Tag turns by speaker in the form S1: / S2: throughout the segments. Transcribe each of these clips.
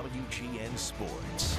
S1: WGN Sports.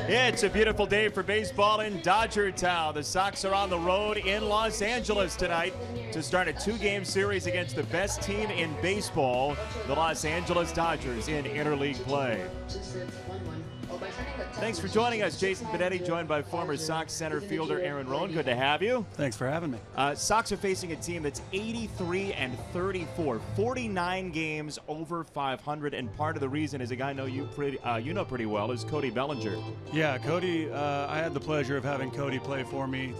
S2: It's a beautiful day for baseball in Dodger Town. The Sox are on the road in Los Angeles tonight to start a two-game series against the best team in baseball, the Los Angeles Dodgers, in interleague play. Thanks for joining us. Jason Benetti, joined by former Sox center fielder Aaron Rohn. Good to have you.
S3: Thanks for having me.
S2: Sox are facing a team that's 83-34, 49 games over 500, and part of the reason is a guy you know pretty well is Cody Bellinger.
S3: Yeah, Cody. I had the pleasure of having Cody play for me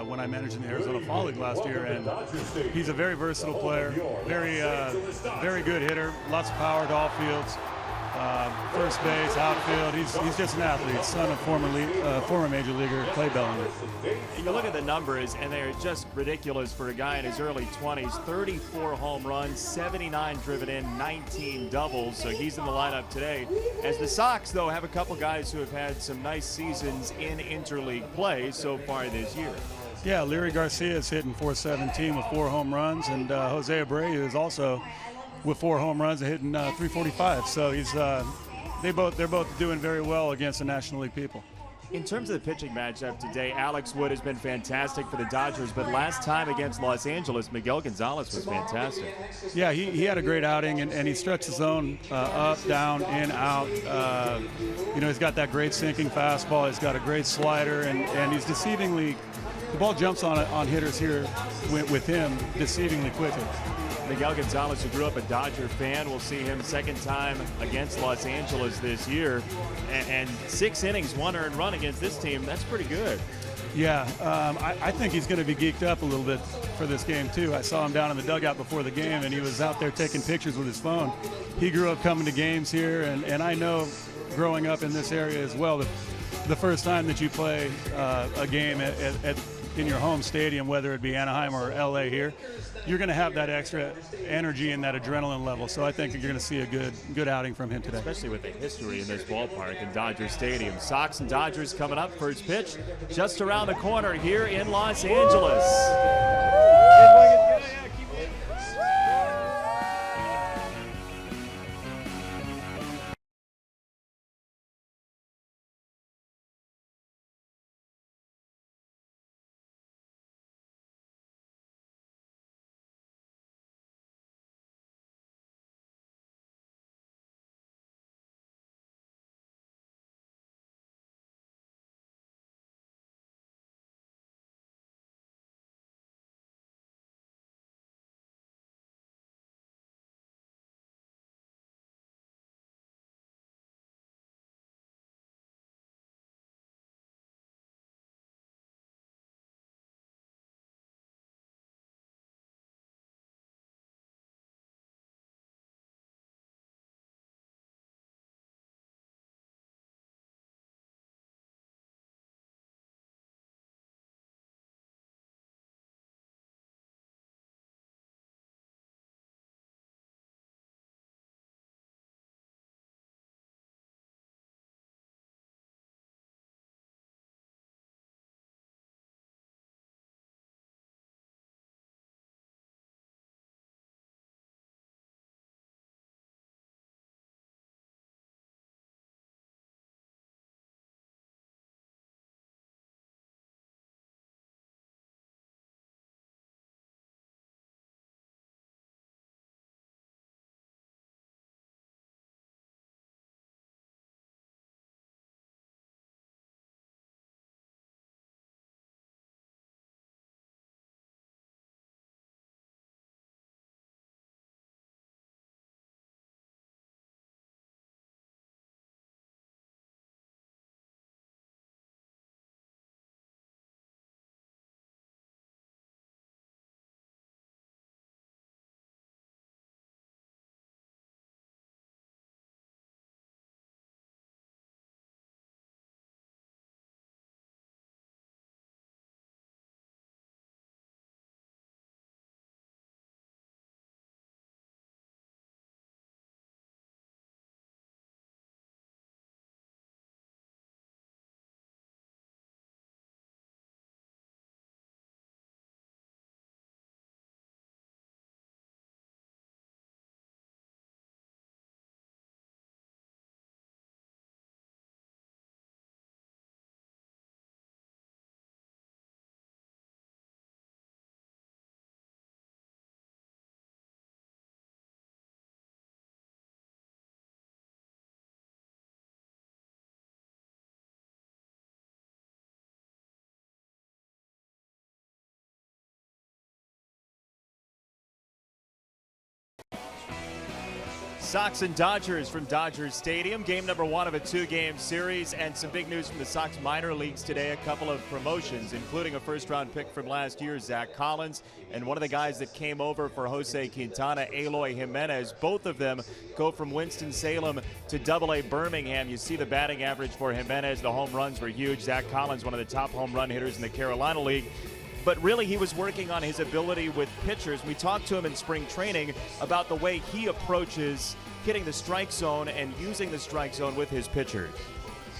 S3: when I managed in the Arizona Fall League last year, and he's a very versatile player, very good hitter, lots of power to all fields. First base, outfield. He's just an athlete, son of former major leaguer Clay Bellinger.
S2: You look at the numbers, and they're just ridiculous for a guy in his early 20s. 34 home runs, 79 driven in, 19 doubles. So he's in the lineup today. As the Sox, though, have a couple guys who have had some nice seasons in interleague play so far this year.
S3: Yeah, Leary Garcia is hitting .417 with 4 home runs, and Jose Abreu is also with 4 home runs and hitting .345. So they're both doing very well against the National League people.
S2: In terms of the pitching matchup today, Alex Wood has been fantastic for the Dodgers, but last time against Los Angeles, Miguel Gonzalez was fantastic.
S3: Yeah, he had a great outing, and he stretched his zone up, down, in, out. He's got that great sinking fastball. He's got a great slider, and he's deceivingly – the ball jumps on hitters here with him deceivingly quickly.
S2: Miguel Gonzalez, who grew up a Dodger fan, will see him second time against Los Angeles this year. And 6 innings, 1 earned run against this team. That's pretty good.
S3: Yeah, I think he's going to be geeked up a little bit for this game, too. I saw him down in the dugout before the game, and he was out there taking pictures with his phone. He grew up coming to games here, and I know growing up in this area as well, the first time that you play a game in your home stadium, whether it be Anaheim or LA here, you're going to have that extra energy and that adrenaline level. So I think you're going to see a good outing from him today.
S2: Especially with the history in this ballpark in Dodger Stadium. Sox and Dodgers coming up. First pitch just around the corner here in Los Angeles. Sox and Dodgers from Dodgers Stadium. Game number 1 of a 2-game series, and some big news from the Sox minor leagues today. A couple of promotions, including a first-round pick from last year, Zach Collins, and one of the guys that came over for Jose Quintana, Eloy Jimenez. Both of them go from Winston-Salem to Double-A Birmingham. You see the batting average for Jimenez. The home runs were huge. Zach Collins, one of the top home run hitters in the Carolina League. But really, he was working on his ability with pitchers. We talked to him in spring training about the way he approaches hitting the strike zone and using the strike zone with his pitchers.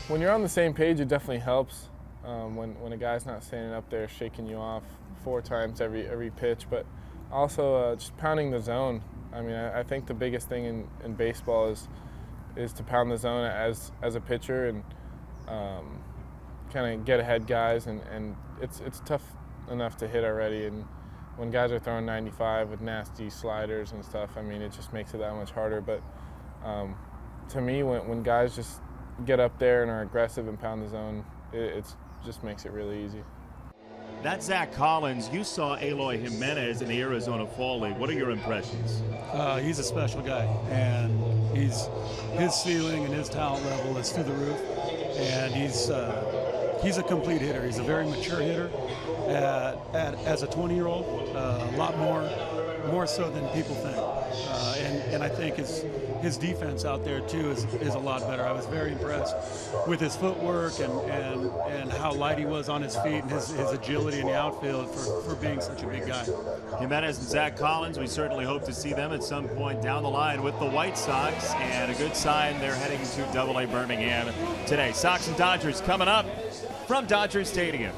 S4: When you're on the same page, it definitely helps. When a guy's not standing up there shaking you off 4 times every pitch, but also just pounding the zone. I mean, I think the biggest thing in baseball is to pound the zone as a pitcher and kind of get ahead guys, and it's tough enough to hit already, and when guys are throwing 95 with nasty sliders and stuff, I mean, it just makes it that much harder. But to me, when guys just get up there and are aggressive and pound the zone, it just makes it really easy.
S2: That's Zach Collins. You saw Eloy Jimenez in the Arizona Fall League. What are your impressions?
S3: He's a special guy, and his ceiling and his talent level is through the roof, and he's a complete hitter. He's a very mature hitter as a 20-year-old, a lot more so than people think. And I think his defense out there too is a lot better. I was very impressed with his footwork and how light he was on his feet and his agility in the outfield for being such a big guy.
S2: Jimenez and Zach Collins, we certainly hope to see them at some point down the line with the White Sox, and a good sign they're heading to Double-A Birmingham today. Sox and Dodgers coming up from Dodger Stadium.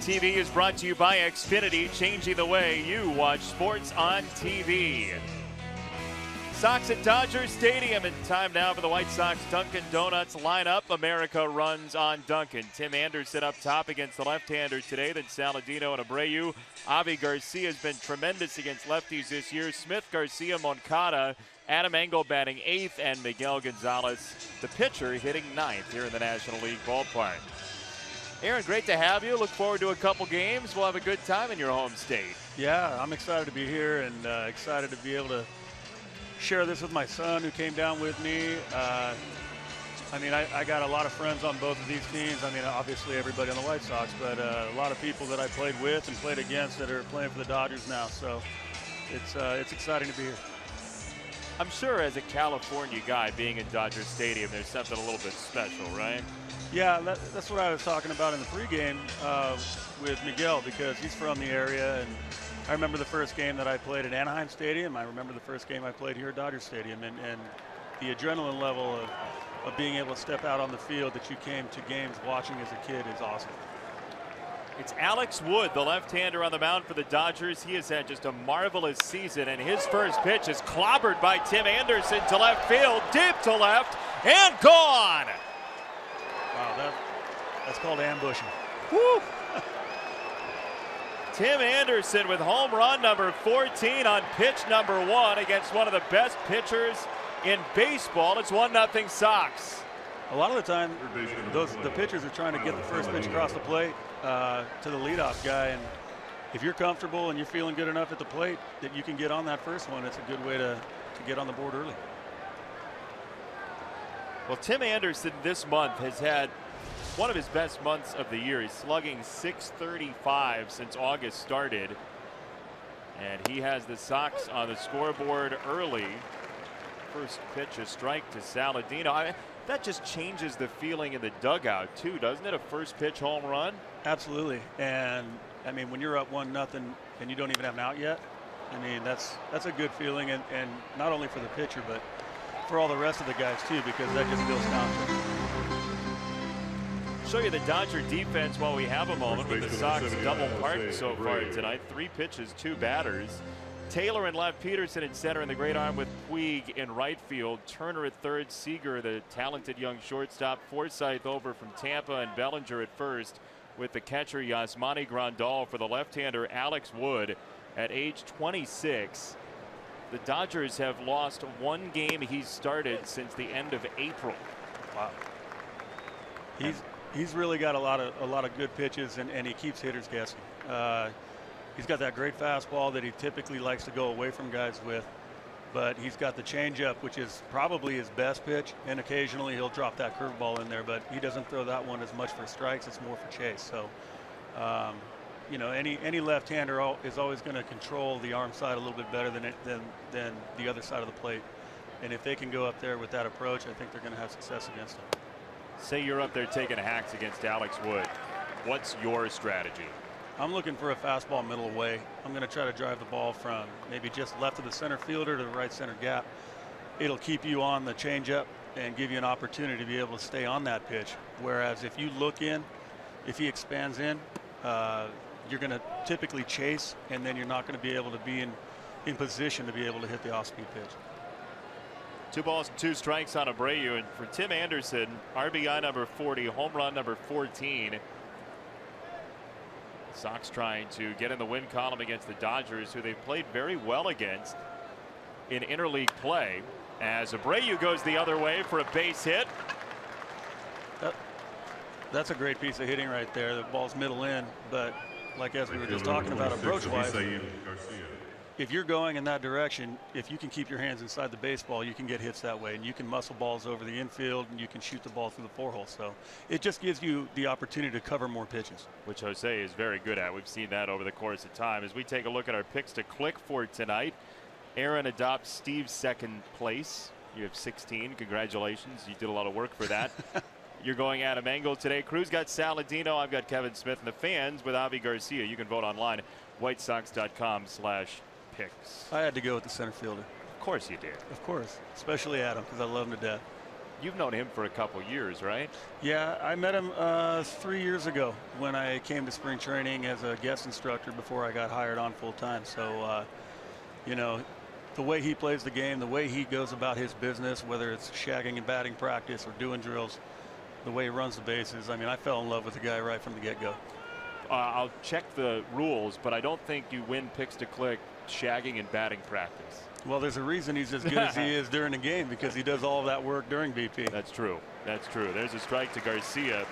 S2: TV is brought to you by Xfinity, changing the way you watch sports on TV. Sox at Dodger Stadium, and time now for the White Sox Dunkin' Donuts lineup. America runs on Dunkin'. Tim Anderson up top against the left-hander today, then Saladino and Abreu. Avi Garcia has been tremendous against lefties this year. Smith, Garcia, Moncada, Adam Engel batting 8th, and Miguel Gonzalez, the pitcher, hitting 9th here in the National League ballpark. Aaron, great to have you. Look forward to a couple games. We'll have a good time in your home state.
S3: Yeah, I'm excited to be here and excited to be able to share this with my son who came down with me. I mean, I got a lot of friends on both of these teams. I mean, obviously everybody on the White Sox, but a lot of people that I played with and played against that are playing for the Dodgers now. So it's exciting to be here.
S2: I'm sure as a California guy being in Dodger Stadium, there's something a little bit special, right?
S3: Yeah, that's what I was talking about in the pregame with Miguel, because he's from the area, and I remember the first game that I played at Anaheim Stadium. I remember the first game I played here at Dodger Stadium, and the adrenaline level of being able to step out on the field that you came to games watching as a kid is awesome.
S2: It's Alex Wood, the left-hander on the mound for the Dodgers. He has had just a marvelous season, and his first pitch is clobbered by Tim Anderson to left field, deep to left, and gone.
S3: Wow, that's called ambushing.
S2: Woo! Tim Anderson with home run number 14 on pitch number 1 against one of the best pitchers in baseball. It's 1-0 Sox.
S3: A lot of the time, the pitchers are trying to get the first pitch across the plate to the leadoff guy, and if you're comfortable and you're feeling good enough at the plate that you can get on that first one, it's a good way to get on the board early.
S2: Well, Tim Anderson this month has had one of his best months of the year. He's slugging .635 since August started, and he has the Sox on the scoreboard early. First pitch, a strike to Saladino. That just changes the feeling in the dugout too, doesn't it? A first pitch home run.
S3: Absolutely. And I mean, when you're up 1-0 and you don't even have an out yet, I mean, that's a good feeling, and not only for the pitcher but for all the rest of the guys too, because that just builds confidence.
S2: Show you the Dodger defense while we have a moment with the Sox double parked so far tonight. 3 pitches, 2 batters. Taylor in left, Peterson in center, and the great arm with Puig in right field. Turner at third, Seager, the talented young shortstop. Forsythe over from Tampa, and Bellinger at first with the catcher Yasmani Grandal for the left-hander Alex Wood at age 26. The Dodgers have lost 1 game he's started since the end of April.
S3: Wow. He's really got a lot of good pitches, and he keeps hitters guessing. He's got that great fastball that he typically likes to go away from guys with, but he's got the changeup, which is probably his best pitch, and occasionally he'll drop that curveball in there, but he doesn't throw that one as much for strikes. It's more for chase. So you know, any left-hander is always going to control the arm side a little bit better than the other side of the plate, and if they can go up there with that approach, I think they're going to have success against him.
S2: Say you're up there taking hacks against Alex Wood. What's your strategy?
S3: I'm looking for a fastball middle away. I'm going to try to drive the ball from maybe just left of the center fielder to the right center gap. It'll keep you on the changeup and give you an opportunity to be able to stay on that pitch. Whereas if you look in, if he expands in, you're going to typically chase, and then you're not going to be able to be in position to be able to hit the off-speed pitch.
S2: 2 balls, 2 strikes on Abreu, and for Tim Anderson, RBI number 40, home run number 14. Sox trying to get in the win column against the Dodgers, who they've played very well against in interleague play, as Abreu goes the other way for a base hit.
S3: That's a great piece of hitting right there. The ball's middle in, but like as we were just talking about approach-wise, if you're going in that direction, if you can keep your hands inside the baseball, you can get hits that way, and you can muscle balls over the infield, and you can shoot the ball through the 4-hole. So it just gives you the opportunity to cover more pitches,
S2: which Jose is very good at. We've seen that over the course of time. As we take a look at our picks to click for tonight, Aaron adopts Steve's second place. You have 16. Congratulations. You did a lot of work for that. You're going Adam Engel today. Cruz got Saladino. I've got Kevin Smith, and the fans with Avi Garcia. You can vote online, whitesox.com/picks.
S3: I had to go with the center fielder.
S2: Of course you did.
S3: Of course, especially Adam, because I love him to death.
S2: You've known him for a couple years, right?
S3: Yeah, I met him 3 years ago when I came to spring training as a guest instructor before I got hired on full time. So, you know, the way he plays the game, the way he goes about his business, whether it's shagging and batting practice or doing drills, the way he runs the bases, I mean, I fell in love with the guy right from the get-go.
S2: I'll check the rules, but I don't think you win picks to click shagging and batting practice.
S3: Well, there's a reason he's as good as he is during the game, because he does all of that work during BP.
S2: That's true. That's true. There's a strike to Garcia.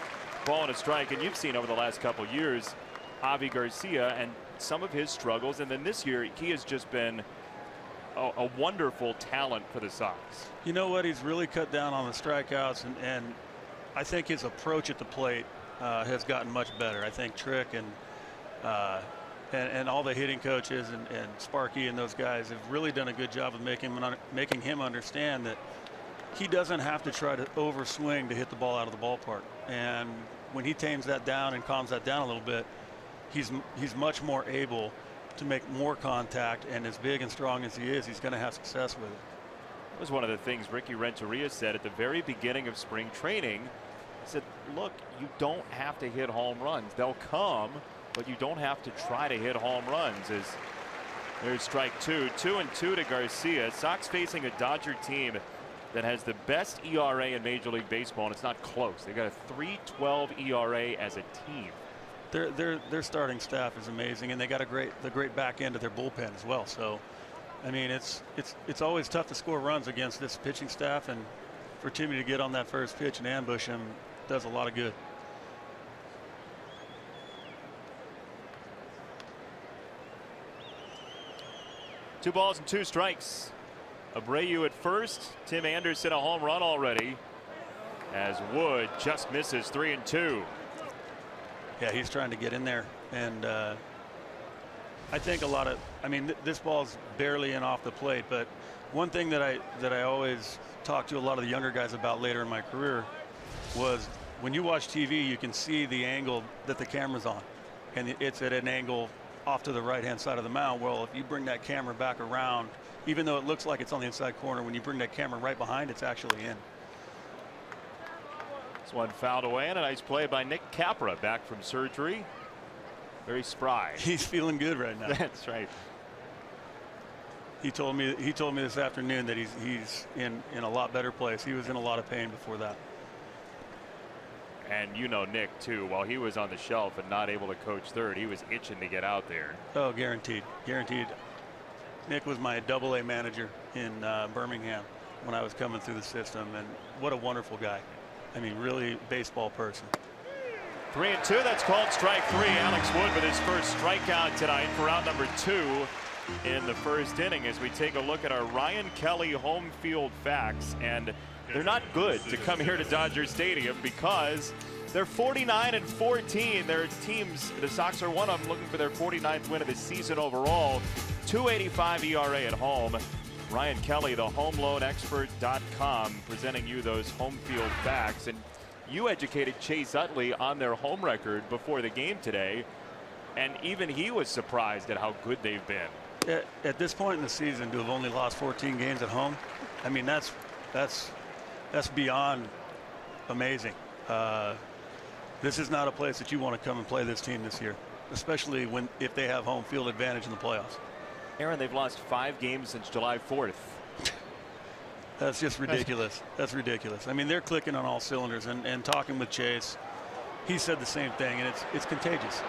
S2: Ball and a strike, and you've seen over the last couple years Avi Garcia and some of his struggles, and then this year he has just been a wonderful talent for the Sox.
S3: You know what? He's really cut down on the strikeouts, and I think his approach at the plate has gotten much better. I think Trick and all the hitting coaches and Sparky and those guys have really done a good job of making him understand that he doesn't have to try to overswing to hit the ball out of the ballpark. And when he tames that down and calms that down a little bit, he's much more able to make more contact, and as big and strong as he is, he's going to have success with it.
S2: That was one of the things Ricky Renteria said at the very beginning of spring training. He said, look, you don't have to hit home runs. They'll come, but you don't have to try to hit home runs. As there's strike 2. 2-2 to Garcia. Sox facing a Dodger team that has the best ERA in Major League Baseball, and it's not close. They've got a 3.12 ERA as a team.
S5: Their starting staff is amazing, and they got the great back end of their bullpen as well. So, I mean, it's always tough to score runs against this pitching staff, and for Timmy to get on that first pitch and ambush him does a lot of good.
S2: Two balls and 2 strikes. Abreu at first. Tim Anderson a home run already, as Wood just misses 3-2.
S5: Yeah, he's trying to get in there, and I think this ball's barely in off the plate. But one thing that I always talk to a lot of the younger guys about later in my career was when you watch TV, you can see the angle that the camera's on, and it's at an angle off to the right-hand side of the mound. Well, if you bring that camera back around, even though it looks like it's on the inside corner, when you bring that camera right behind, it's actually in.
S2: This one fouled away, and a nice play by Nick Capra, back from surgery. Very spry.
S5: He's feeling good right now.
S2: That's right.
S5: He told me this afternoon that he's in a lot better place. He was in a lot of pain before that.
S2: And you know Nick too, while he was on the shelf and not able to coach third, he was itching to get out there.
S5: Oh, guaranteed. Nick was my AA manager in Birmingham when I was coming through the system, and what a wonderful guy. I mean, really baseball person.
S2: 3-2. That's called strike 3. Alex Wood with his first strikeout tonight for out number 2 in the first inning, as we take a look at our Ryan Kelly home field facts. And they're not good to come here to Dodger Stadium because they're 49-14. Their teams, the Sox are one of them, looking for their 49th win of the season overall. 2.85 ERA at home. Ryan Kelly, the HomeLoanExpert.com, presenting you those home field facts. And you educated Chase Utley on their home record before the game today, and even he was surprised at how good they've been.
S5: At this point in the season, to have only lost 14 games at home, I mean, that's beyond amazing. This is not a place that you want to come and play this team this year, especially if they have home field advantage in the playoffs.
S2: Aaron, they've lost 5 games since July 4th.
S5: That's just ridiculous. That's ridiculous. I mean, they're clicking on all cylinders, and talking with Chase, he said the same thing, and it's contagious.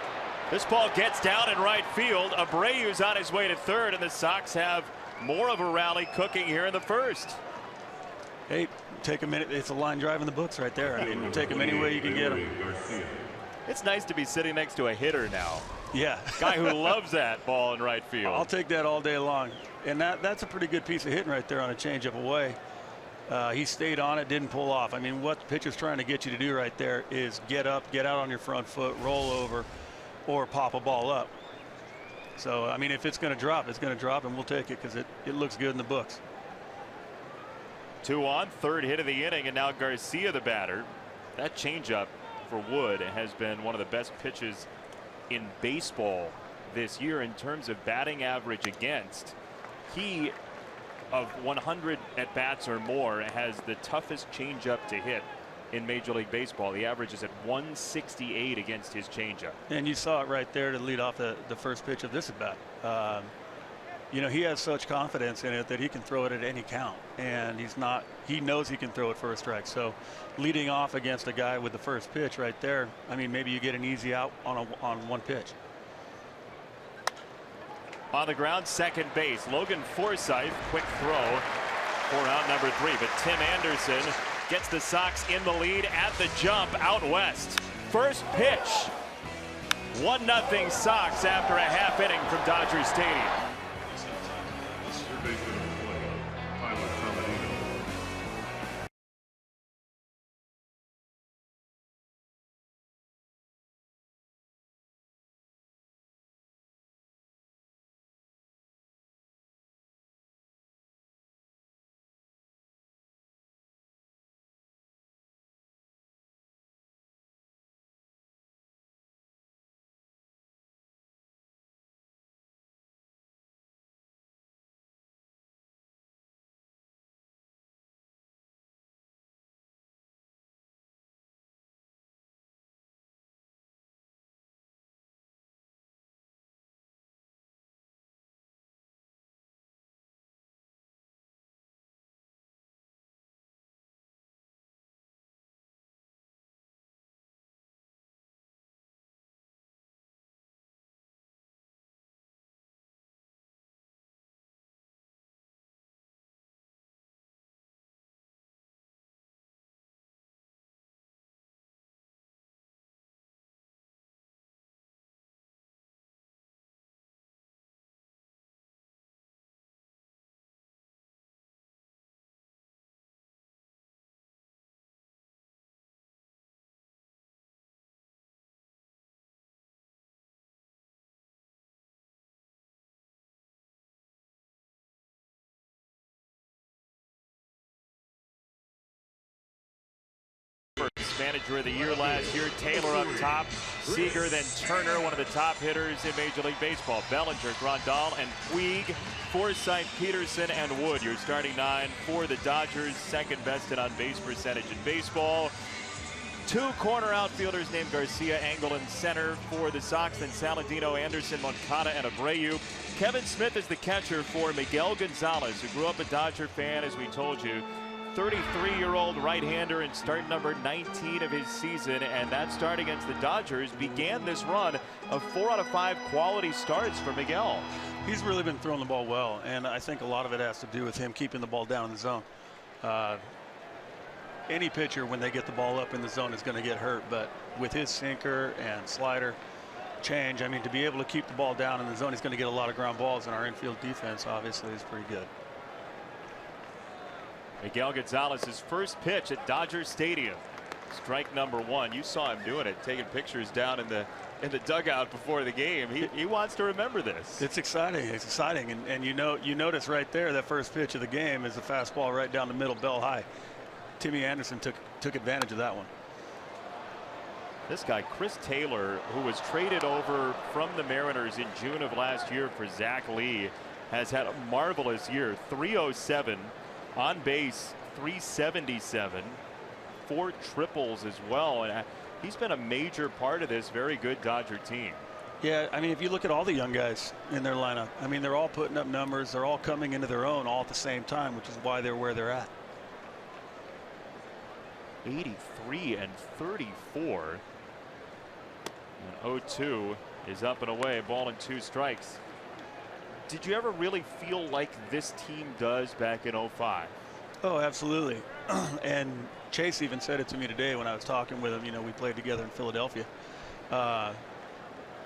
S2: This ball gets down in right field. Abreu's on his way to third, and the Sox have more of a rally cooking here in the first.
S5: Hey, take a minute. It's a line drive in the books right there. I mean, take them any way you can get them.
S2: It's nice to be sitting next to a hitter now.
S5: Yeah.
S2: Guy who loves that ball in right field.
S5: I'll take that all day long. And that's a pretty good piece of hitting right there on a changeup away. He stayed on it, didn't pull off. I mean, what the pitcher's trying to get you to do right there is get up, get out on your front foot, roll over, or pop a ball up. So, I mean, if it's going to drop, it's going to drop, and we'll take it because it looks good in the books.
S2: 2 on, third hit of the inning, and now Garcia the batter. That changeup for Wood has been one of the best pitches in baseball this year in terms of batting average against. He, of 100 at bats or more, has the toughest changeup to hit in Major League Baseball. The average is at 168 against his changeup.
S5: And you saw it right there to lead off the first pitch of this at bat. You know, he has such confidence in it that he can throw it at any count, and he knows he can throw it for a strike. So leading off against a guy with the first pitch right there, I mean, maybe you get an easy out on one pitch.
S2: On the ground, second base, Logan Forsythe, quick throw for out number 3. But Tim Anderson gets the Sox in the lead at the jump out west. First pitch, 1-0 Sox after a half inning from Dodger Stadium. Manager of the Year last year. Taylor up top, Seager, then Turner, one of the top hitters in Major League Baseball. Bellinger, Grandal, and Puig, Forsythe, Peterson, and Wood. Your starting 9 for the Dodgers, second best in on-base percentage in baseball. 2 corner outfielders named Garcia, Engel, and center for the Sox, then Saladino, Anderson, Moncada, and Abreu. Kevin Smith is the catcher for Miguel Gonzalez, who grew up a Dodger fan, as we told you. 33-year-old right-hander in start number 19 of his season, and that start against the Dodgers began this run of 4 out of 5 quality starts for Miguel.
S5: He's really been throwing the ball well, and I think a lot of it has to do with him keeping the ball down in the zone. Any pitcher, when they get the ball up in the zone, is going to get hurt, but with his sinker and slider change, I mean, to be able to keep the ball down in the zone, he's going to get a lot of ground balls, and our infield defense obviously is pretty good.
S2: Miguel Gonzalez's first pitch at Dodger Stadium. Strike number 1. You saw him doing it, taking pictures down in the dugout before the game. He wants to remember this.
S5: It's exciting. It's exciting, and you notice right there that first pitch of the game is a fastball right down the middle, bell high. Timmy Anderson took advantage of that one.
S2: This guy, Chris Taylor, who was traded over from the Mariners in June of last year for Zach Lee, has had a marvelous year. 307 on base, 377, 4 triples as well, and he's been a major part of this very good Dodger team.
S5: Yeah, I mean, if you look at all the young guys in their lineup, I mean, they're all putting up numbers. They're all coming into their own all at the same time, which is why they're where they're at.
S2: 83 and 34. And 0-2 is up and away, ball and 2 strikes. Did you ever really feel like this team does back in 05?
S5: Oh, absolutely. And Chase even said it to me today when I was talking with him. You know, we played together in Philadelphia.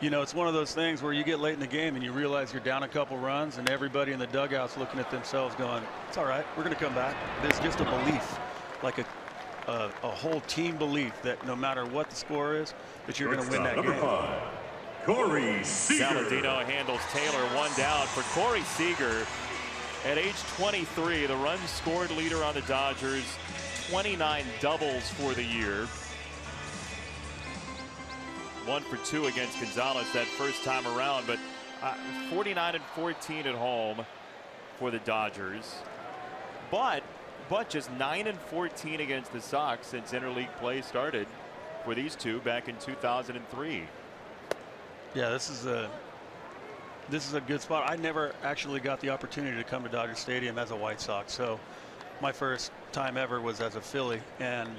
S5: You know, it's one of those things where you get late in the game and you realize you're down a couple runs, and everybody in the dugout's looking at themselves going, it's all right, we're going to come back. There's just a belief, like a whole team belief that no matter what the score is, that you're going to win that game.
S6: Corey Seager.
S2: Saladino handles Taylor, 1 down for Corey Seager. At age 23, the runs scored leader on the Dodgers, 29 doubles for the year. 1 for 2 against Gonzalez that first time around, but 49 and 14 at home for the Dodgers. But just 9 and 14 against the Sox since interleague play started for these two back in 2003.
S5: Yeah, this is a good spot. I never actually got the opportunity to come to Dodger Stadium as a White Sox, so my first time ever was as a Philly. And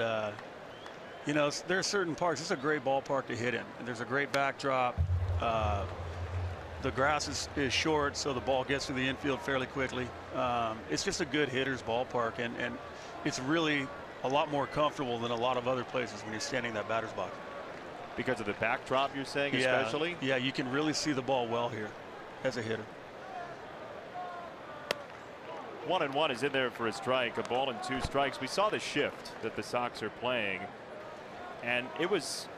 S5: you know, there are certain parks. It's a great ballpark to hit in. There's a great backdrop. The grass is short, so the ball gets to the infield fairly quickly. It's just a good hitter's ballpark, and it's really a lot more comfortable than a lot of other places when you're standing in that batter's box.
S2: Because of the backdrop, you're saying,
S5: yeah,
S2: especially?
S5: Yeah, you can really see the ball well here as a hitter.
S2: 1-1 is in there for a strike, a ball and 2 strikes. We saw the shift that the Sox are playing, and it was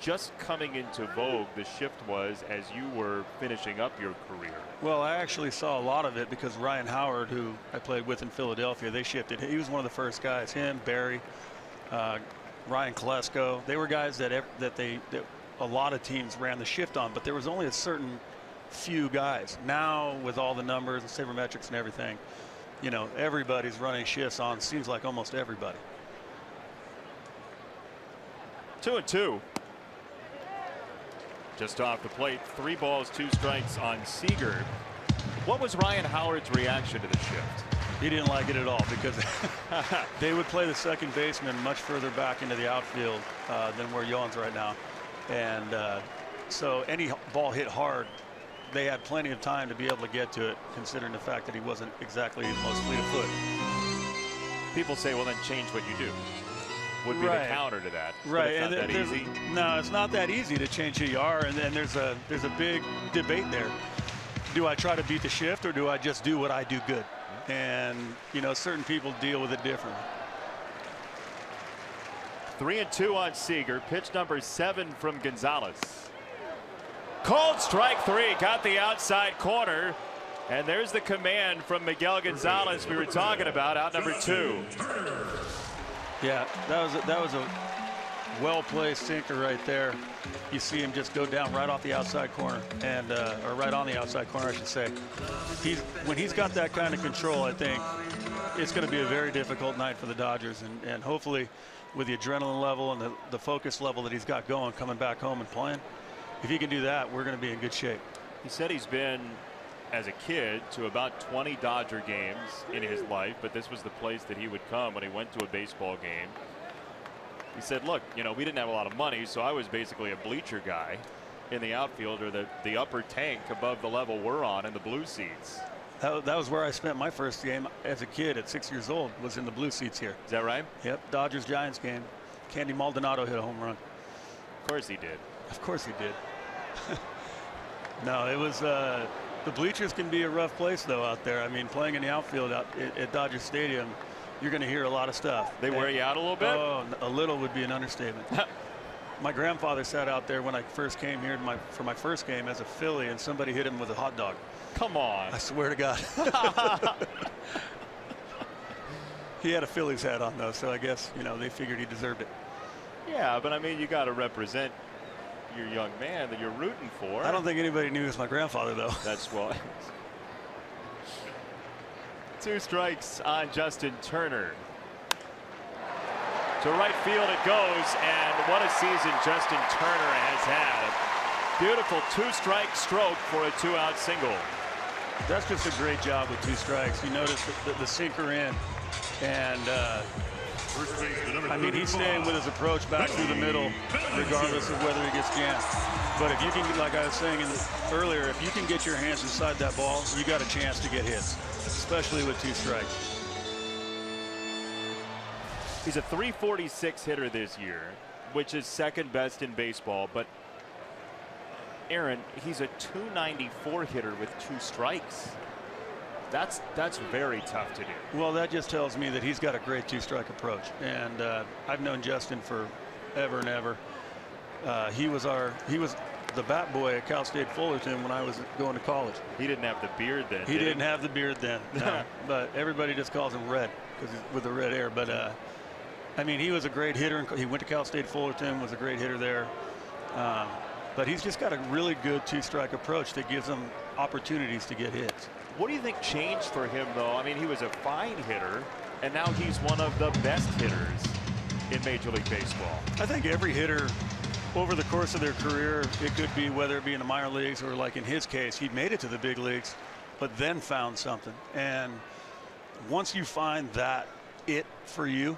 S2: just coming into vogue. The shift was as you were finishing up your career.
S5: Well, I actually saw a lot of it because Ryan Howard, who I played with in Philadelphia, they shifted. He was one of the first guys. Him, Barry, Ryan Kolesko. They were guys that a lot of teams ran the shift on, but there was only a certain few guys. Now, with all the numbers and sabermetrics and everything, you know, everybody's running shifts on. Seems like almost everybody.
S2: 2-2. Just off the plate, 3 balls, 2 strikes on Seager. What was Ryan Howard's reaction to the shift?
S5: He didn't like it at all because they would play the second baseman much further back into the outfield than where Yohan's right now. And so any ball hit hard, they had plenty of time to be able to get to it, considering the fact that he wasn't exactly the most fleet of foot.
S2: People say, well, then change what you do. Would be the counter to that.
S5: Right.
S2: It's not that easy.
S5: No, it's not that easy to change who you are. And then there's a big debate there. Do I try to beat the shift, or do I just do what I do good? And, you know, certain people deal with it differently.
S2: 3-2 on Seager. Pitch number 7 from Gonzalez. Called strike 3. Got the outside corner. And there's the command from Miguel Gonzalez we were talking about, out number 2.
S5: Yeah, that was a well-placed sinker right there. You see him just go down right off the outside corner, and or right on the outside corner, I should say. When he's got that kind of control, I think it's going to be a very difficult night for the Dodgers, and hopefully with the adrenaline level and the focus level that he's got going, coming back home and playing, if he can do that, we're going to be in good shape.
S2: He said he's been, as a kid, to about 20 Dodger games in his life, but this was the place that he would come when he went to a baseball game. He said, look, you know, we didn't have a lot of money, so I was basically a bleacher guy in the outfield, or the upper tank above the level we're on in the blue seats.
S5: That was where I spent my first game as a kid at 6 years old, was in the blue seats here.
S2: Is that right?
S5: Yep, Dodgers-Giants game. Candy Maldonado hit a home run.
S2: Of course he did.
S5: Of course he did. No, it was the bleachers can be a rough place, though, out there. I mean, playing in the outfield out at Dodger Stadium, you're going to hear a lot of stuff.
S2: They wear you out a little bit?
S5: Oh, a little would be an understatement. My grandfather sat out there when I first came here for my first game as a Philly, and somebody hit him with a hot dog.
S2: Come on.
S5: I swear to God. He had a Phillies hat on, though, so I guess, you know, they figured he deserved it.
S2: Yeah, but I mean, you got to represent your young man that you're rooting for.
S5: I don't think anybody knew he was my grandfather, though.
S2: That's why. 2 strikes on Justin Turner. To right field it goes, and what a season Justin Turner has had. A beautiful 2-strike stroke for a 2-out single.
S5: That's just a great job with 2 strikes. You notice the sinker in, and I mean, he's staying with his approach back through the middle, regardless of whether he gets jammed. But if you can, like I was saying earlier, if you can get your hands inside that ball, you got a chance to get hits, especially with 2 strikes.
S2: He's a .346 hitter this year, which is second best in baseball. But Aaron, he's a .294 hitter with 2 strikes. That's very tough to do.
S5: Well, that just tells me that he's got a great 2-strike approach, and I've known Justin for ever and ever. He was the bat boy at Cal State Fullerton when I was going to college.
S2: He didn't have the beard then.
S5: He didn't have the beard then, no. But everybody just calls him Red because he's with the red hair. But I mean, he was a great hitter. He went to Cal State Fullerton, was a great hitter there. But he's just got a really good 2-strike approach that gives him opportunities to get hits.
S2: What do you think changed for him, though? I mean, he was a fine hitter, and now he's one of the best hitters in Major League Baseball.
S5: I think every hitter over the course of their career, it could be whether it be in the minor leagues or like in his case, he made it to the big leagues, but then found something. And once you find that it for you,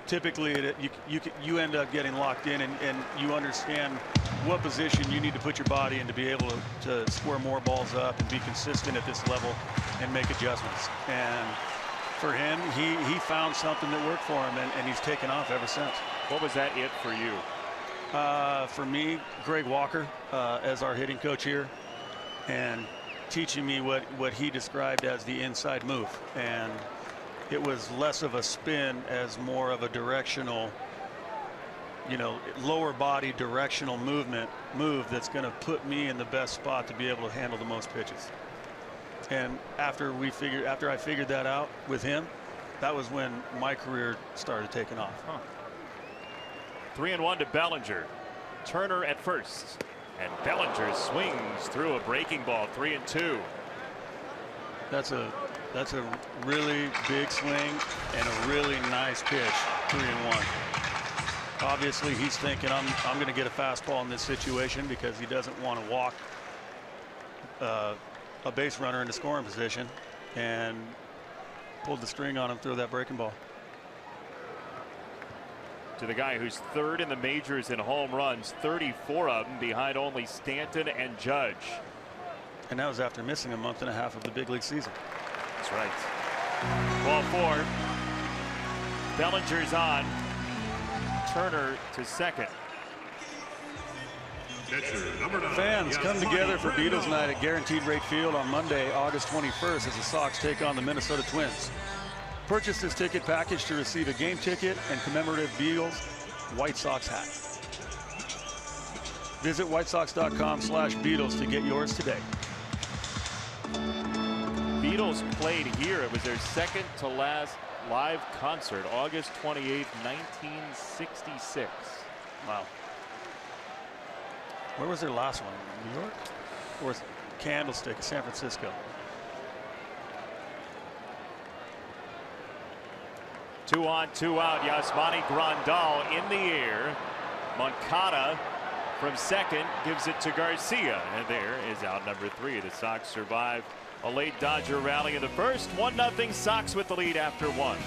S5: typically you end up getting locked in, and you understand what position you need to put your body in to be able to square more balls up and be consistent at this level and make adjustments. And for him, he found something that worked for him, and he's taken off ever since.
S2: What was that it for you?
S5: For me, Greg Walker as our hitting coach here, and teaching me what he described as the inside move. And it was less of a spin as more of a directional, you know, lower body directional move that's going to put me in the best spot to be able to handle the most pitches. And after I figured that out with him, that was when my career started taking off.
S2: 3-1 to Bellinger. Turner at first, and Bellinger swings through a breaking ball. 3-2.
S5: That's a really big swing and a really nice pitch. 3-1. Obviously, he's thinking I'm going to get a fastball in this situation because he doesn't want to walk a base runner into scoring position, and pulled the string on him through that breaking ball.
S2: To the guy who's third in the majors in home runs, 34 of them, behind only Stanton and Judge.
S5: And that was after missing a month and a half of the big league season.
S2: That's right. Ball 4. Bellinger's on. Turner to second.
S5: Fans come together for Beatles night at Guaranteed Rate Field on Monday, August 21st, as the Sox take on the Minnesota Twins. Purchase this ticket package to receive a game ticket and commemorative Beatles White Sox hat. Visit whitesox.com/Beatles to get yours today.
S2: Beatles played here. It was their second to last live concert, August 28th, 1966.
S5: Wow. Where was their last one? New York? Or was it Candlestick, San Francisco?
S2: 2 on, 2 out. Yasmani Grandal in the air. Moncada from second gives it to Garcia, and there is out number 3. The Sox survive a late Dodger rally in the first. 1-0 Sox with the lead after 1.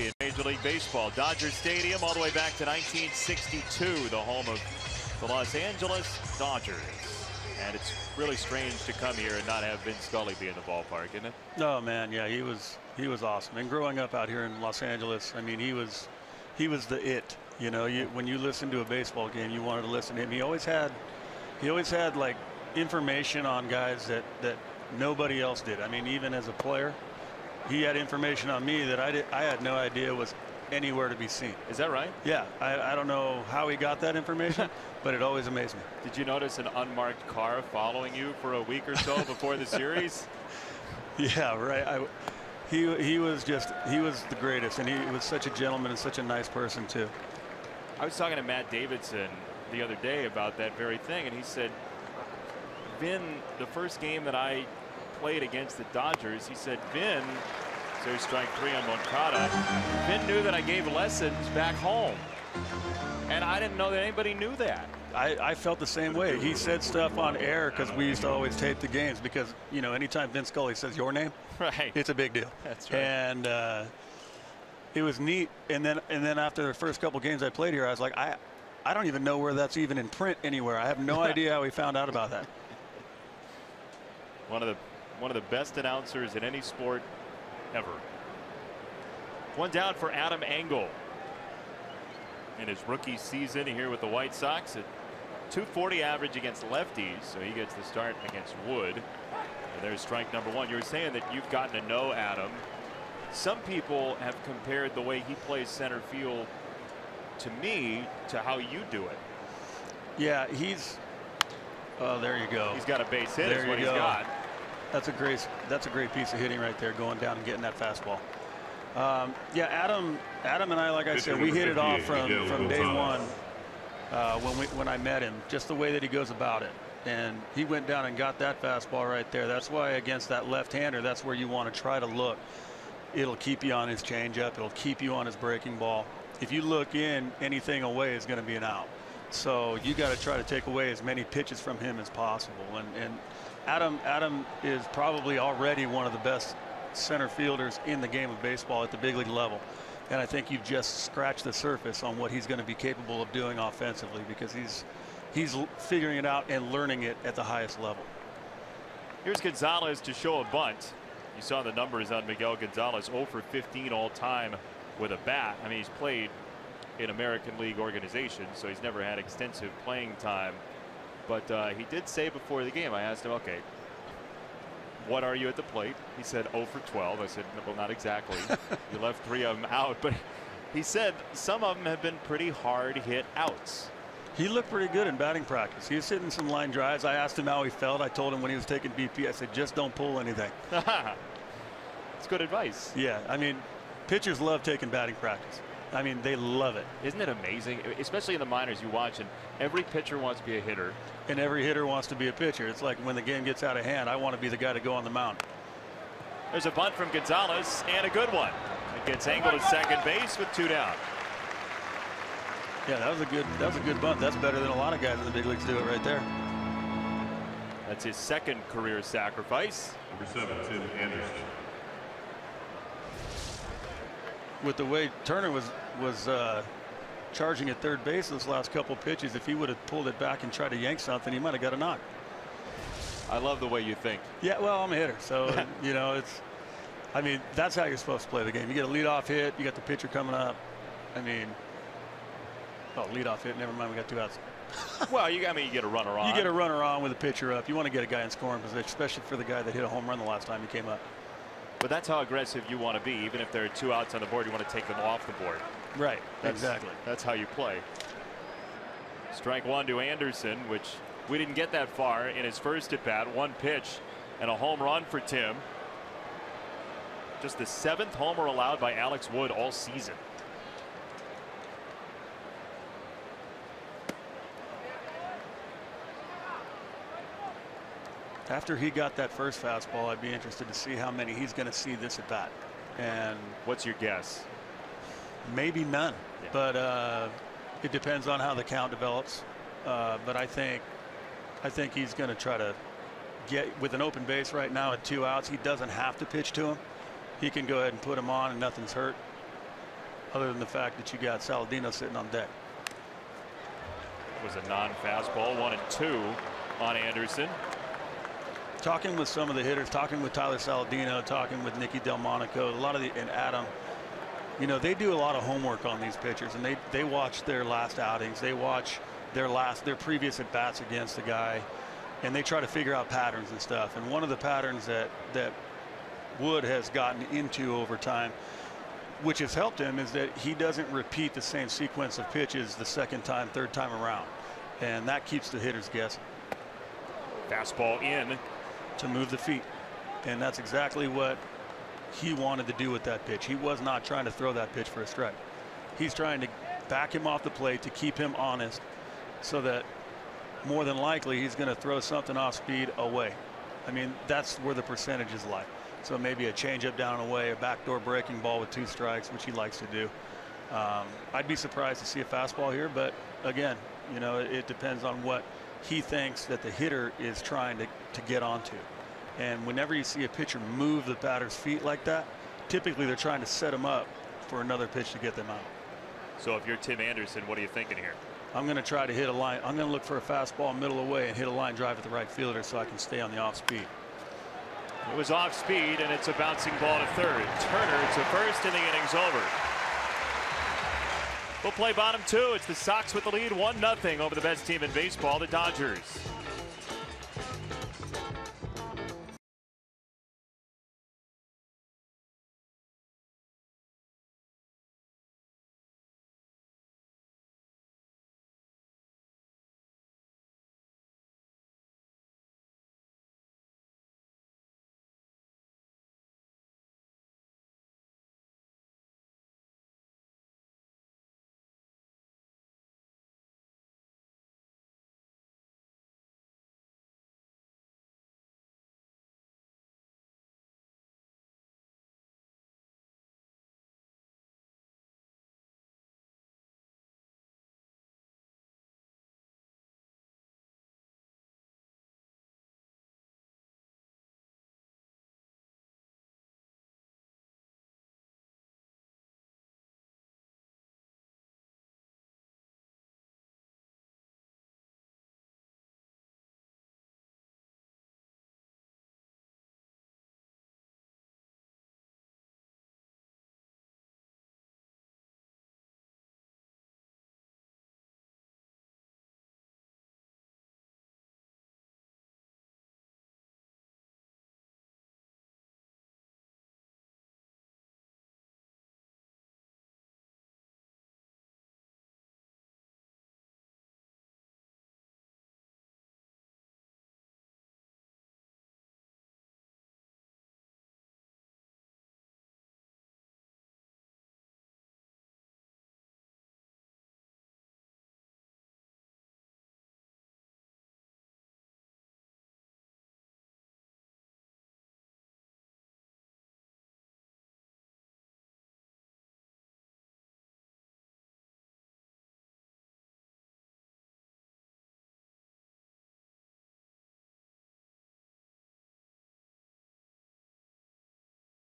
S2: In Major League Baseball, Dodger Stadium all the way back to 1962, the home of the Los Angeles Dodgers. And it's really strange to come here and not have Vin Scully be in the ballpark, isn't it?
S5: Oh man, yeah, he was awesome. And growing up out here in Los Angeles, I mean, he was the it. You know, when you listen to a baseball game, you wanted to listen to him. He always had like information on guys that nobody else did. I mean, even as a player, he had information on me that I had no idea was anywhere to be seen.
S2: Is that right?
S5: Yeah, I don't know how he got that information, but it always amazed me.
S2: Did you notice an unmarked car following you for a week or so before the series?
S5: Yeah, right. He was the greatest, and he was such a gentleman and such a nice person too.
S2: I was talking to Matt Davidson the other day about that very thing, and he said, Vin, the first game that I played against the Dodgers, he said, Vin, so he strike 3 on Moncada, Vin knew that I gave lessons back home, and I didn't know that anybody knew that.
S5: I felt the same way. He said stuff on air because we used to always tape the games, because, you know, anytime Vin Scully says your name,
S2: right,
S5: it's a big deal.
S2: That's right.
S5: And it was neat. And then after the first couple games I played here, I was like, I don't even know where that's even in print anywhere. I have no idea how he found out about that.
S2: One of the best announcers in any sport ever. One down for Adam Engel in his rookie season here with the White Sox at .240 average against lefties, so he gets the start against Wood. And there's strike number 1. You were saying that you've gotten to know Adam. Some people have compared the way he plays center field to me to how you do it.
S5: Yeah, oh, there you go.
S2: He's got a base hit.
S5: There
S2: Is what
S5: you
S2: he's
S5: go.
S2: got.
S5: That's a great piece of hitting right there, going down and getting that fastball. Yeah, Adam and I, like I said, we hit it off from day one when I met him. Just the way that he goes about it, and he went down and got that fastball right there. That's why against that left-hander, that's where you want to try to look. It'll keep you on his changeup. It'll keep you on his breaking ball. If you look in, anything away is going to be an out. So you got to try to take away as many pitches from him as possible. And Adam is probably already one of the best center fielders in the game of baseball at the big league level. And I think you've just scratched the surface on what he's going to be capable of doing offensively, because he's figuring it out and learning it at the highest level.
S2: Here's Gonzalez to show a bunt. You saw the numbers on Miguel Gonzalez, 0 for 15 all time with a bat. I mean, he's played in American League organizations, so he's never had extensive playing time. But he did say before the game, I asked him, okay, what are you at the plate? He said 0 for 12. I said, well, not exactly. You left 3 of them out. But he said some of them have been pretty hard hit outs.
S5: He looked pretty good in batting practice. He was hitting some line drives. I asked him how he felt. I told him when he was taking BP, I said, just don't pull anything.
S2: It's good advice.
S5: Yeah, I mean, pitchers love taking batting practice. I mean, they love it.
S2: Isn't it amazing? Especially in the minors, you watch, and every pitcher wants to be a hitter.
S5: And every hitter wants to be a pitcher. It's like when the game gets out of hand, I want to be the guy to go on the mound.
S2: There's a bunt from Gonzalez, and a good one. It gets angled at second base with 2 down.
S5: Yeah, that was a good bunt. That's better than a lot of guys in the big leagues do it right there.
S2: That's his second career sacrifice.
S6: Number 7, Tim Anderson.
S5: With the way Turner was charging at third base those last couple pitches, if he would have pulled it back and tried to yank something, he might have got a knock.
S2: I love the way you think.
S5: Yeah, well, I'm a hitter, so you know, I mean, that's how you're supposed to play the game. You get a leadoff hit, you got the pitcher coming up. I mean, oh, leadoff hit. Never mind, we got 2 outs.
S2: Well, you get a runner on.
S5: You get a runner on with a pitcher up. You want to get a guy in scoring position, especially for the guy that hit a home run the last time he came up.
S2: But that's how aggressive you want to be. Even if there are 2 outs on the board, you want to take them off the board.
S5: Right. Exactly.
S2: That's how you play. Strike 1 to Anderson, which we didn't get that far in his first at bat. 1 pitch and a home run for Tim. Just the 7th homer allowed by Alex Wood all season.
S5: After he got that first fastball, I'd be interested to see how many he's going to see this at bat. And
S2: what's your guess?
S5: Maybe none.
S2: Yeah.
S5: But it depends on how the count develops. But I think he's going to try to get with an open base right now at 2 outs. He doesn't have to pitch to him. He can go ahead and put him on and nothing's hurt, other than the fact that you got Saladino sitting on deck.
S2: It was a non-fastball, 1-2 on Anderson.
S5: Talking with some of the hitters, talking with Tyler Saladino, talking with Nicky Delmonico, and Adam, you know, they do a lot of homework on these pitchers, and they watch their last outings, they watch their previous at bats against the guy, and they try to figure out patterns and stuff. And one of the patterns that Wood has gotten into over time, which has helped him, is that he doesn't repeat the same sequence of pitches the second time, third time around, and that keeps the hitters guessing.
S2: Fastball in
S5: to move the feet, and that's exactly what he wanted to do with that pitch. He was not trying to throw that pitch for a strike. He's trying to back him off the plate to keep him honest, so that more than likely he's going to throw something off speed away. I mean, that's where the percentages lie. So maybe a changeup down and away, a backdoor breaking ball with 2 strikes, which he likes to do. I'd be surprised to see a fastball here, but again, you know, it depends on what he thinks that the hitter is trying to get onto. And whenever you see a pitcher move the batter's feet like that, typically they're trying to set him up for another pitch to get them out.
S2: So if you're Tim Anderson, what are you thinking here?
S5: I'm going to try to hit a line. I'm going to look for a fastball middle away and hit a line drive at the right fielder so I can stay on the off speed.
S2: It was off speed, and it's a bouncing ball to third. Turner to first, and the inning's over. We'll play bottom 2. It's the Sox with the lead, 1-0 over the best team in baseball, the Dodgers.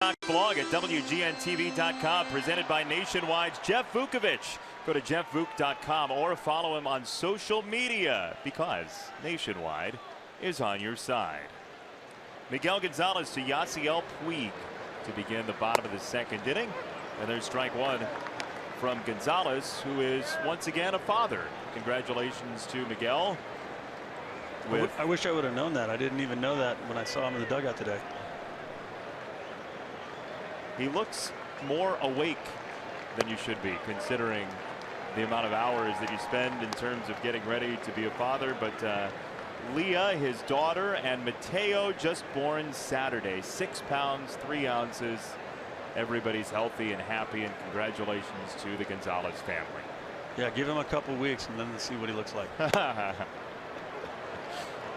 S2: Blog at WGNTV.com, presented by Nationwide's Jeff Vukovich. Go to jeffvuk.com or follow him on social media, because Nationwide is on your side. Miguel Gonzalez to Yasiel Puig to begin the bottom of the second inning. And there's strike one from Gonzalez, who is once again a father. Congratulations to Miguel.
S5: I wish I would have known that. I didn't even know that when I saw him in the dugout today.
S2: He looks more awake than you should be, considering the amount of hours that you spend in terms of getting ready to be a father. But Leah, his daughter, and Mateo, just born Saturday, 6 pounds 3 ounces. Everybody's healthy and happy, and congratulations to the Gonzalez family.
S5: Yeah, give him a couple weeks and then see what he looks like.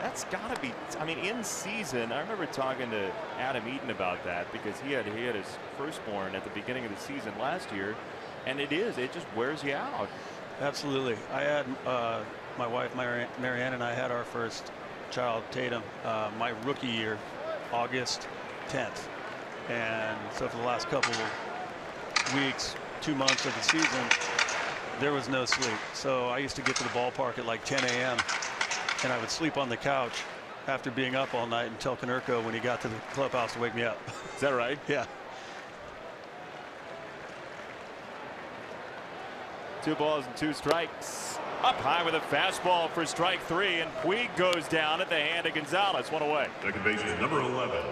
S2: That's got to be, I mean, in season. I remember talking to Adam Eaton about that, because he had his firstborn at the beginning of the season last year, and it just wears you out.
S5: Absolutely. I had my wife Marianne and I had our first child, Tatum, my rookie year, August 10th. And so for the last couple of weeks, 2 months of the season, there was no sleep. So I used to get to the ballpark at like 10 a.m. and I would sleep on the couch after being up all night and tell Konerko when he got to the clubhouse to wake me up.
S2: Is that right?
S5: Yeah.
S2: 2 balls and 2 strikes. Up high with a fastball for strike 3, and Puig goes down at the hand of Gonzalez. 1 away.
S6: Second baseman, number 11,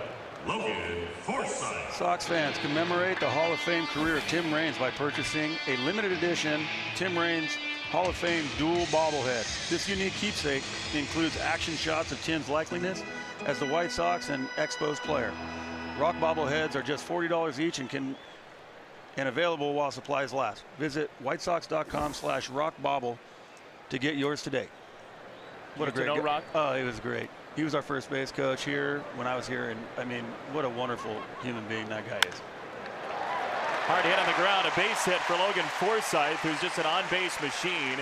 S6: Logan Forsythe.
S7: Sox fans commemorate the Hall of Fame career of Tim Raines by purchasing a limited edition Tim Raines Hall of Fame dual bobblehead. This unique keepsake includes action shots of Tim's likeliness as the White Sox and Expos player. Rock bobbleheads are just $40 each and available while supplies last. Visit whitesox.com/rockbobble to get yours today.
S2: What a great guy. Rock?
S5: Oh, he was great. He was our first base coach here when I was here, and I mean, what a wonderful human being that guy is.
S2: Hard hit on the ground, a base hit for Logan Forsythe, who's just an on-base machine.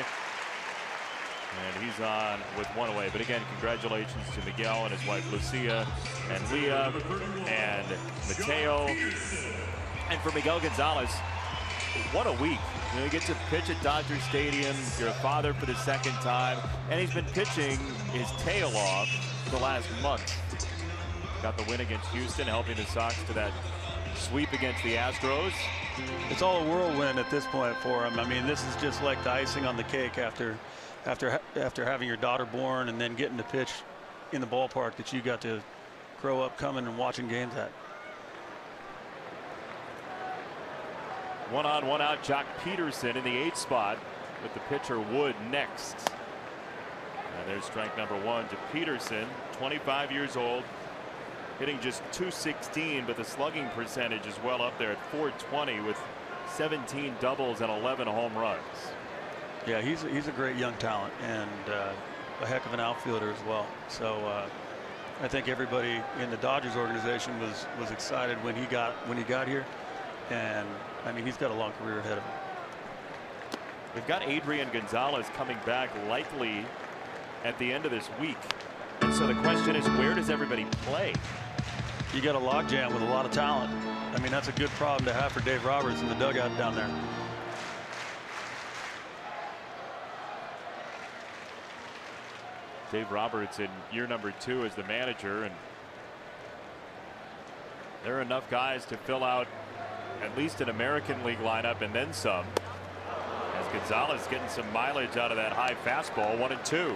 S2: And he's on with 1 away. But again, congratulations to Miguel and his wife Lucia and Leah and Mateo. And for Miguel Gonzalez, what a week. You know, you get to pitch at Dodger Stadium. You're a father for the second time. And he's been pitching his tail off the last month. Got the win against Houston, helping the Sox to that sweep against the Astros.
S5: It's all a whirlwind at this point for him. I mean, this is just like the icing on the cake after having your daughter born and then getting to pitch in the ballpark that you got to grow up coming and watching games at.
S2: 1 on, 1 out, Jock Peterson in the 8th spot with the pitcher Wood next. And there's strike number 1 to Peterson, 25 years old, hitting just .216, but the slugging percentage is well up there at .420 with 17 doubles and 11 home runs.
S5: Yeah, he's a great young talent and a heck of an outfielder as well. So I think everybody in the Dodgers organization was excited when he got here, and I mean, he's got a long career ahead of him.
S2: We've got Adrian Gonzalez coming back likely at the end of this week, and so the question is, where does everybody play?
S5: You got a logjam with a lot of talent. I mean, that's a good problem to have for Dave Roberts in the dugout down there.
S2: Dave Roberts in year number 2 as the manager, and there are enough guys to fill out at least an American League lineup and then some, as Gonzalez getting some mileage out of that high fastball. 1 and 2.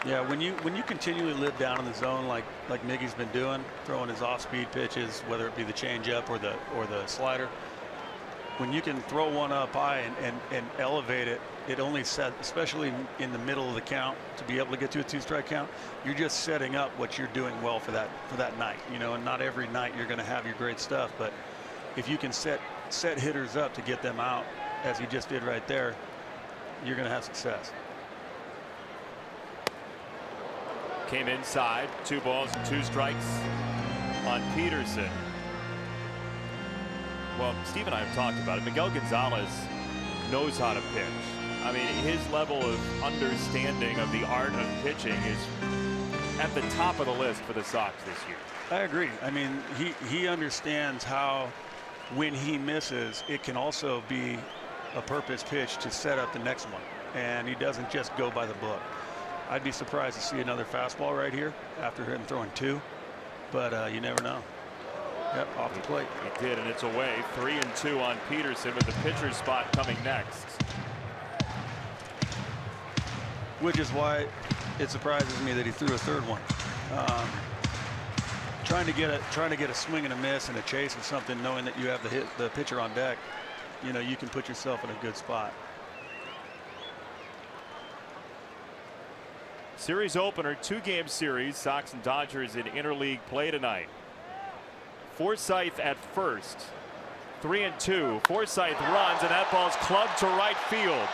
S5: Yeah, when you continually live down in the zone like Miggy's been doing, throwing his off-speed pitches, whether it be the changeup or the slider, when you can throw one up high and elevate it, it only set, especially in the middle of the count, to be able to get to a 2-strike count, you're just setting up what you're doing well for that night. You know, and not every night you're going to have your great stuff, but if you can set hitters up to get them out, as he just did right there, you're going to have success.
S2: Came inside, 2 balls and 2 strikes on Peterson. Well, Steve and I have talked about it. Miguel Gonzalez knows how to pitch. I mean, his level of understanding of the art of pitching is at the top of the list for the Sox this year.
S5: I agree. I mean, he understands how when he misses, it can also be a purpose pitch to set up the next one. And he doesn't just go by the book. I'd be surprised to see another fastball right here after him throwing 2. But you never know. Yep, off the plate.
S2: He did, and it's away. 3-2 on Peterson with the pitcher's spot coming next.
S5: Which is why it surprises me that he threw a third one. Trying to get a swing and a miss and a chase or something, knowing that you have the pitcher on deck, you know, you can put yourself in a good spot.
S2: Series opener, 2-game series. Sox and Dodgers in interleague play tonight. Forsythe at first. 3-2. Forsythe runs, and that ball's clubbed to right field.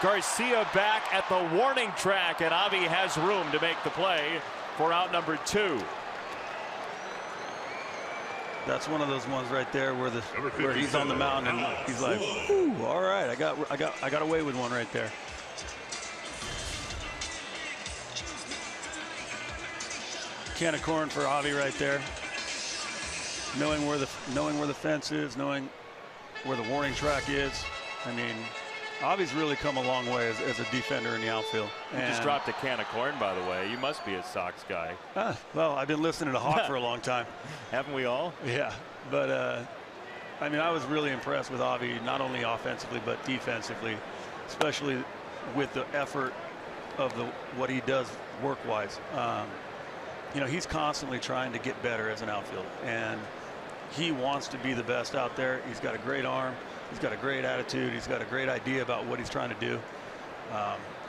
S2: Garcia back at the warning track, and Avi has room to make the play for out number 2.
S5: That's one of those ones right there where he's on the mound and he's like, "Ooh, all right, I got away with one right there." Can of corn for Avi right there. Knowing where the fence is, knowing where the warning track is. I mean, Avi's really come a long way as a defender in the outfield.
S2: You just dropped a can of corn, by the way. You must be a Sox guy.
S5: Well, I've been listening to Hawk for a long time.
S2: Haven't we all?
S5: Yeah, but I mean, I was really impressed with Avi, not only offensively but defensively, especially with the effort of what he does work-wise. You know, he's constantly trying to get better as an outfielder, and he wants to be the best out there. He's got a great arm. He's got a great attitude. He's got a great idea about what he's trying to do.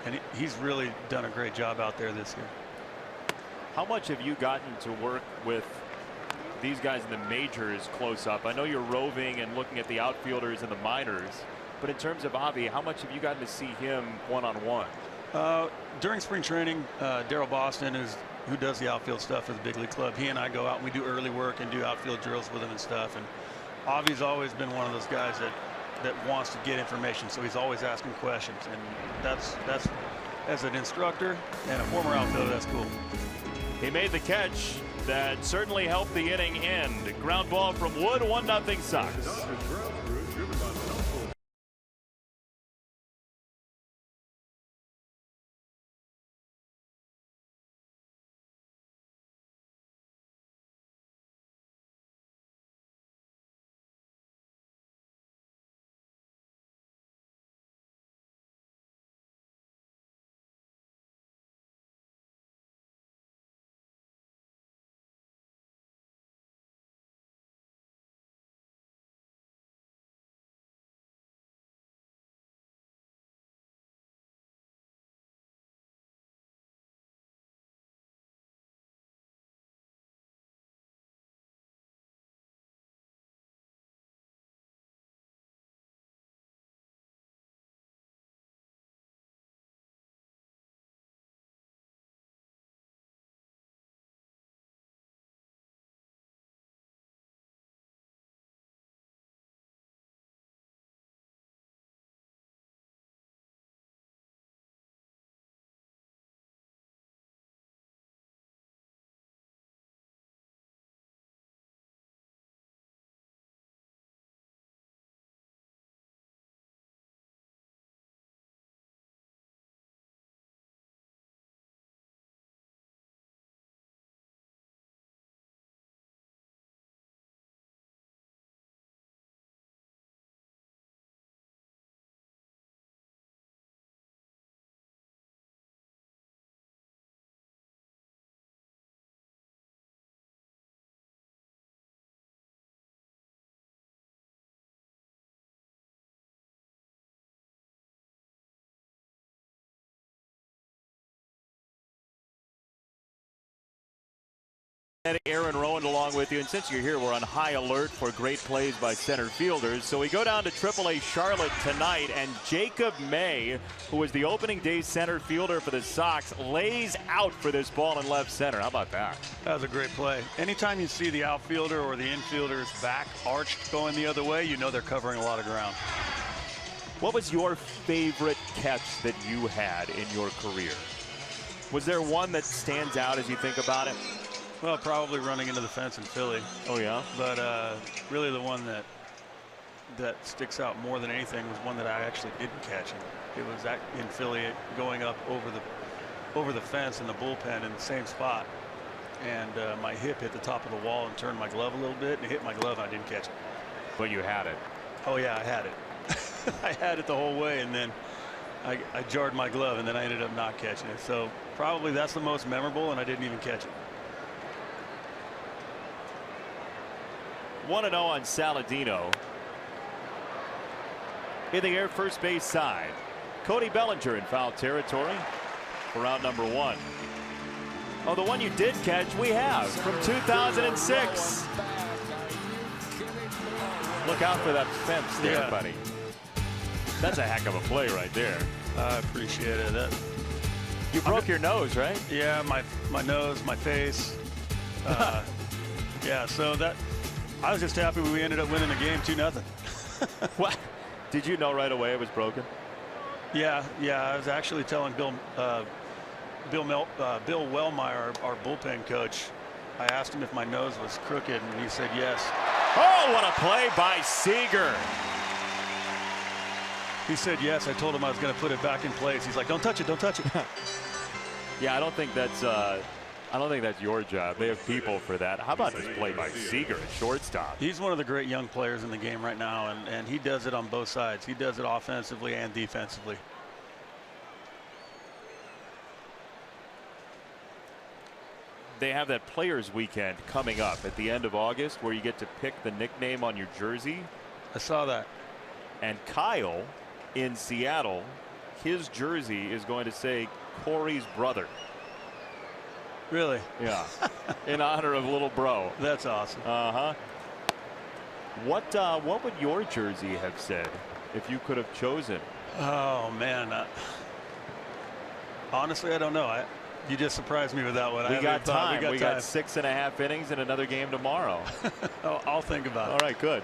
S5: And he's really done a great job out there this year.
S2: How much have you gotten to work with these guys in the majors close up? I know you're roving and looking at the outfielders in the minors, but in terms of Avi, how much have you gotten to see him one-on-one?
S5: During spring training, Daryl Boston, who does the outfield stuff for the big league club, he and I go out and we do early work and do outfield drills with him and stuff. And Avi's always been one of those guys that wants to get information, so he's always asking questions, and that's as an instructor and a former outfielder, that's cool.
S2: He made the catch that certainly helped the inning end. Ground ball from Wood, 1-0 Sox. Aaron Rowan along with you, and since you're here, we're on high alert for great plays by center fielders. So we go down to AAA Charlotte tonight, and Jacob May, who was the opening day center fielder for the Sox, lays out for this ball in left center. How about that?
S5: That was a great play. Anytime you see the outfielder or the infielder's back arched going the other way, you know they're covering a lot of ground.
S2: What was your favorite catch that you had in your career? Was there one that stands out as you think about it?
S5: Well, probably running into the fence in Philly.
S2: Oh yeah.
S5: But really, the one that sticks out more than anything was one that I actually didn't catch. It was in Philly, going up over the fence in the bullpen in the same spot, and my hip hit the top of the wall and turned my glove a little bit, and it hit my glove, and I didn't catch it.
S2: But you had it.
S5: Oh yeah, I had it. I had it the whole way, and then I jarred my glove, and then I ended up not catching it. So probably that's the most memorable, and I didn't even catch it.
S2: 1-0 on Saladino. In the air, first base side. Cody Bellinger in foul territory for round number 1. Oh, the one you did catch, we have from 2006. Look out for that fence there,
S5: Yeah.
S2: buddy. That's a heck of a play right there.
S5: I appreciate it.
S2: You broke your nose, right?
S5: Yeah, my nose, my face. Yeah, so I was just happy we ended up winning the game 2-0.
S2: What? Did you know right away it was broken?
S5: Yeah. I was actually telling Bill Wellmeyer, our bullpen coach. I asked him if my nose was crooked, and he said yes.
S2: Oh, what a play by Seager.
S5: He said yes. I told him I was going to put it back in place. He's like, "Don't touch it, don't touch it."
S2: Yeah, I don't think that's your job. They have people for that. How about this play by Seager at shortstop?
S5: He's one of the great young players in the game right now, and he does it on both sides. He does it offensively and defensively.
S2: They have that Players Weekend coming up at the end of August where you get to pick the nickname on your jersey.
S5: I saw that.
S2: And Kyle in Seattle, his jersey is going to say Corey's brother.
S5: Really?
S2: Yeah. In honor of little bro.
S5: That's awesome.
S2: Uh-huh. What would your jersey have said if you could have chosen?
S5: Oh man. Honestly, I don't know. You just surprised me with that one.
S2: We got time. We got 6.5 innings and another game tomorrow.
S5: I'll think about it.
S2: All right, good.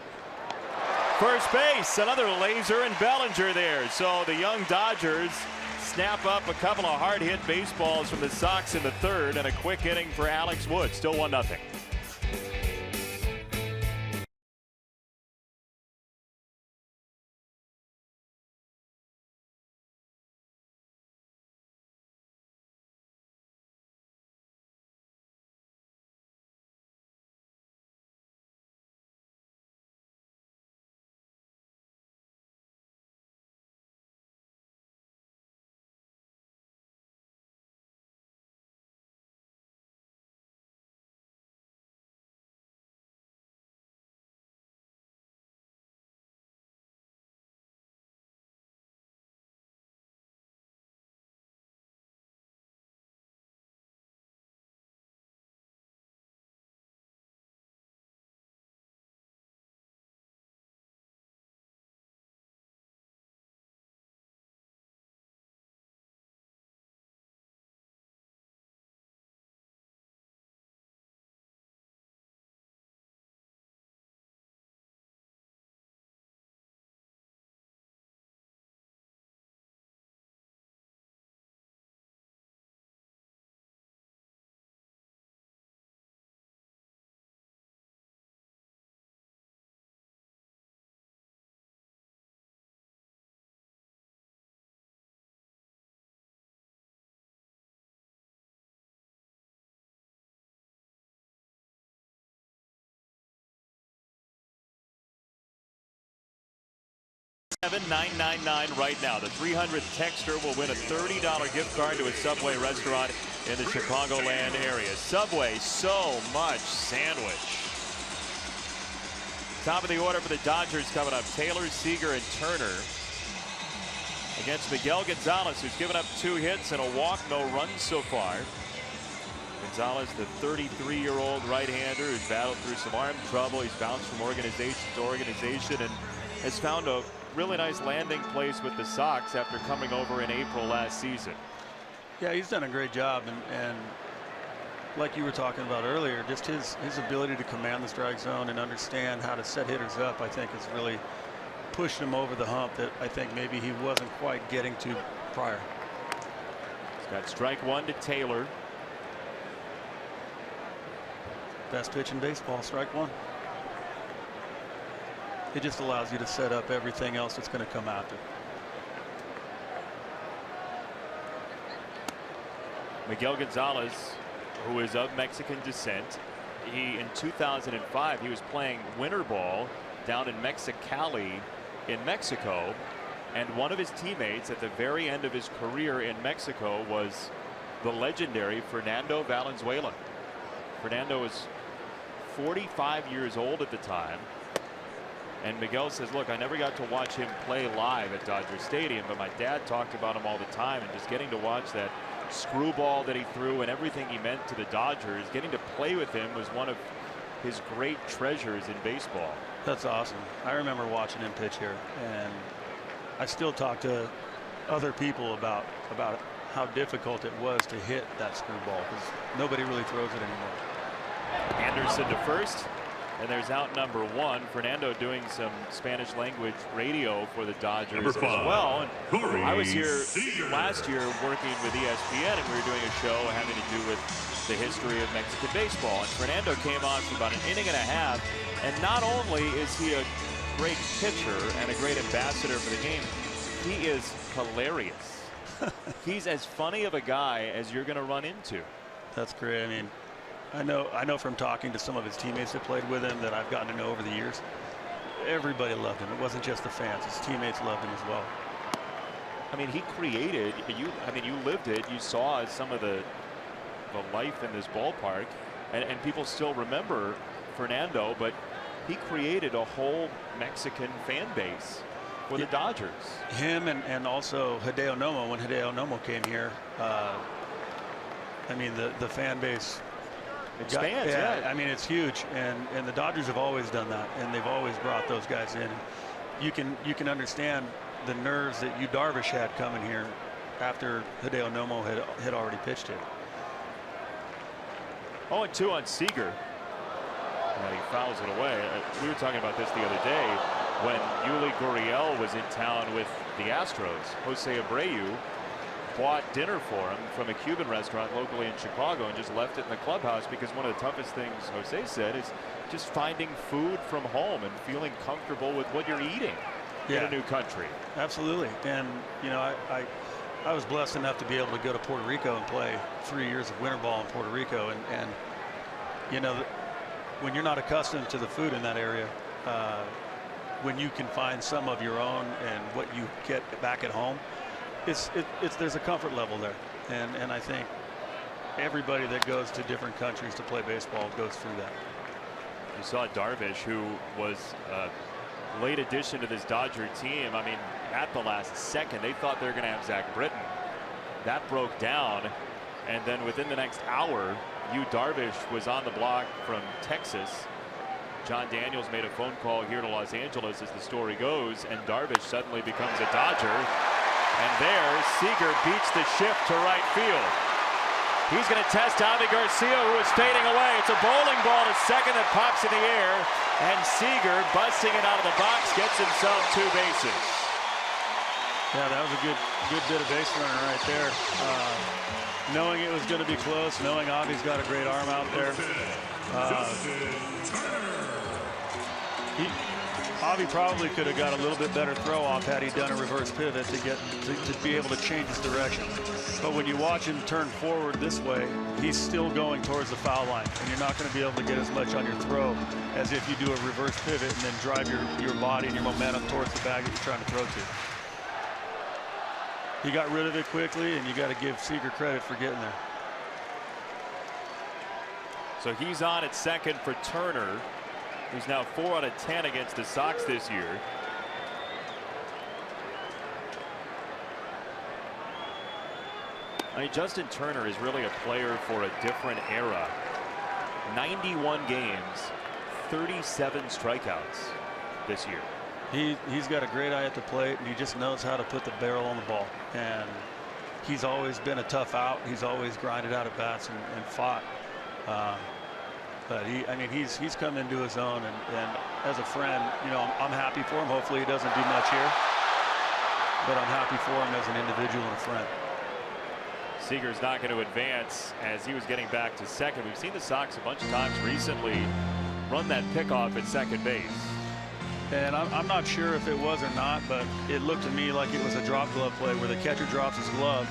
S2: First base, another laser and Bellinger there. So the young Dodgers snap up a couple of hard-hit baseballs from the Sox in the third, and a quick inning for Alex Wood. Still 1-0. $7,999 right now. The 300th texter will win a $30 gift card to a Subway restaurant in the Chicagoland area. Subway, so much sandwich. Top of the order for the Dodgers coming up. Taylor, Seager, and Turner against Miguel Gonzalez, who's given up 2 hits and a walk, no runs so far. Gonzalez, the 33-year-old right-hander who's battled through some arm trouble. He's bounced from organization to organization and has found a really nice landing place with the Sox after coming over in April last season.
S5: Yeah, he's done a great job, and like you were talking about earlier, just his ability to command the strike zone and understand how to set hitters up, I think, has really pushed him over the hump that I think maybe he wasn't quite getting to prior.
S2: He's got strike one to Taylor.
S5: Best pitch in baseball, strike one. It just allows you to set up everything else that's going to come after.
S2: Miguel Gonzalez, who is of Mexican descent, in 2005 he was playing winter ball down in Mexicali in Mexico, and one of his teammates at the very end of his career in Mexico was the legendary Fernando Valenzuela. Fernando was 45 years old at the time, and Miguel says, look, I never got to watch him play live at Dodger Stadium, but my dad talked about him all the time, and just getting to watch that screwball that he threw and everything he meant to the Dodgers, getting to play with him was one of his great treasures in baseball.
S5: That's awesome. I remember watching him pitch here, and I still talk to other people about how difficult it was to hit that screwball, because nobody really throws it anymore.
S2: Anderson to first, and there's out number one. Fernando doing some Spanish language radio for the Dodgers as well. And I was here last year working with ESPN, and we were doing a show having to do with the history of Mexican baseball. And Fernando came on for about an inning and a half, and not only is he a great pitcher and a great ambassador for the game, he is hilarious. He's as funny of a guy as you're going to run into.
S5: That's great. I mean, I know from talking to some of his teammates that played with him that I've gotten to know over the years, everybody loved him. It wasn't just the fans. His teammates loved him as well.
S2: I mean, he created, you lived it. You saw some of the life in this ballpark, and people still remember Fernando, but he created a whole Mexican fan base for the Dodgers.
S5: Him and also Hideo Nomo. When Hideo Nomo came here, I mean, the fan base
S2: expands.
S5: Yeah, I mean, it's huge, and the Dodgers have always done that, and they've always brought those guys in. You can understand the nerves that Yu Darvish had coming here after Hideo Nomo had already pitched it.
S2: 0-2 on Seager. And he fouls it away. We were talking about this the other day when Yuli Gurriel was in town with the Astros. Jose Abreu bought dinner for him from a Cuban restaurant locally in Chicago and just left it in the clubhouse, because one of the toughest things Jose said is just finding food from home and feeling comfortable with what you're eating in a new country.
S5: Absolutely. And you know, I was blessed enough to be able to go to Puerto Rico and play 3 years of winter ball in Puerto Rico, and you know, when you're not accustomed to the food in that area, when you can find some of your own and what you get back at home, there's a comfort level there, and I think everybody that goes to different countries to play baseball goes through that.
S2: You saw Darvish, who was a late addition to this Dodger team. I mean, at the last second, they thought they were going to have Zach Britton. That broke down, and then within the next hour, Yu Darvish was on the block from Texas. John Daniels made a phone call here to Los Angeles, as the story goes, and Darvish suddenly becomes a Dodger. And there, Seager beats the shift to right field. He's going to test Avi Garcia, who is fading away. It's a bowling ball to second that pops in the air, and Seager, busting it out of the box, gets himself 2 bases.
S5: Yeah, that was a good bit of base running right there. Knowing it was going to be close, knowing Avi's got a great arm out there. Avi probably could have got a little bit better throw off had he done a reverse pivot to be able to change his direction. But when you watch him turn forward this way, he's still going towards the foul line, and you're not going to be able to get as much on your throw as if you do a reverse pivot and then drive your body and your momentum towards the bag that you're trying to throw to. He got rid of it quickly, and you got to give Seager credit for getting there.
S2: So he's on at second for Turner, who's now 4 out of 10 against the Sox this year. I mean, Justin Turner is really a player for a different era. 91 games, 37 strikeouts this year.
S5: He's got a great eye at the plate, and he just knows how to put the barrel on the ball. And he's always been a tough out. He's always grinded out at bats and fought. But he's come into his own, and as a friend, you know, I'm happy for him. Hopefully he doesn't do much here, but I'm happy for him as an individual and a friend.
S2: Seager's not going to advance as he was getting back to second. We've seen the Sox a bunch of times recently run that pickoff at second base.
S7: And I'm not sure if it was or not, but it looked to me like it was a drop glove play where the catcher drops his glove,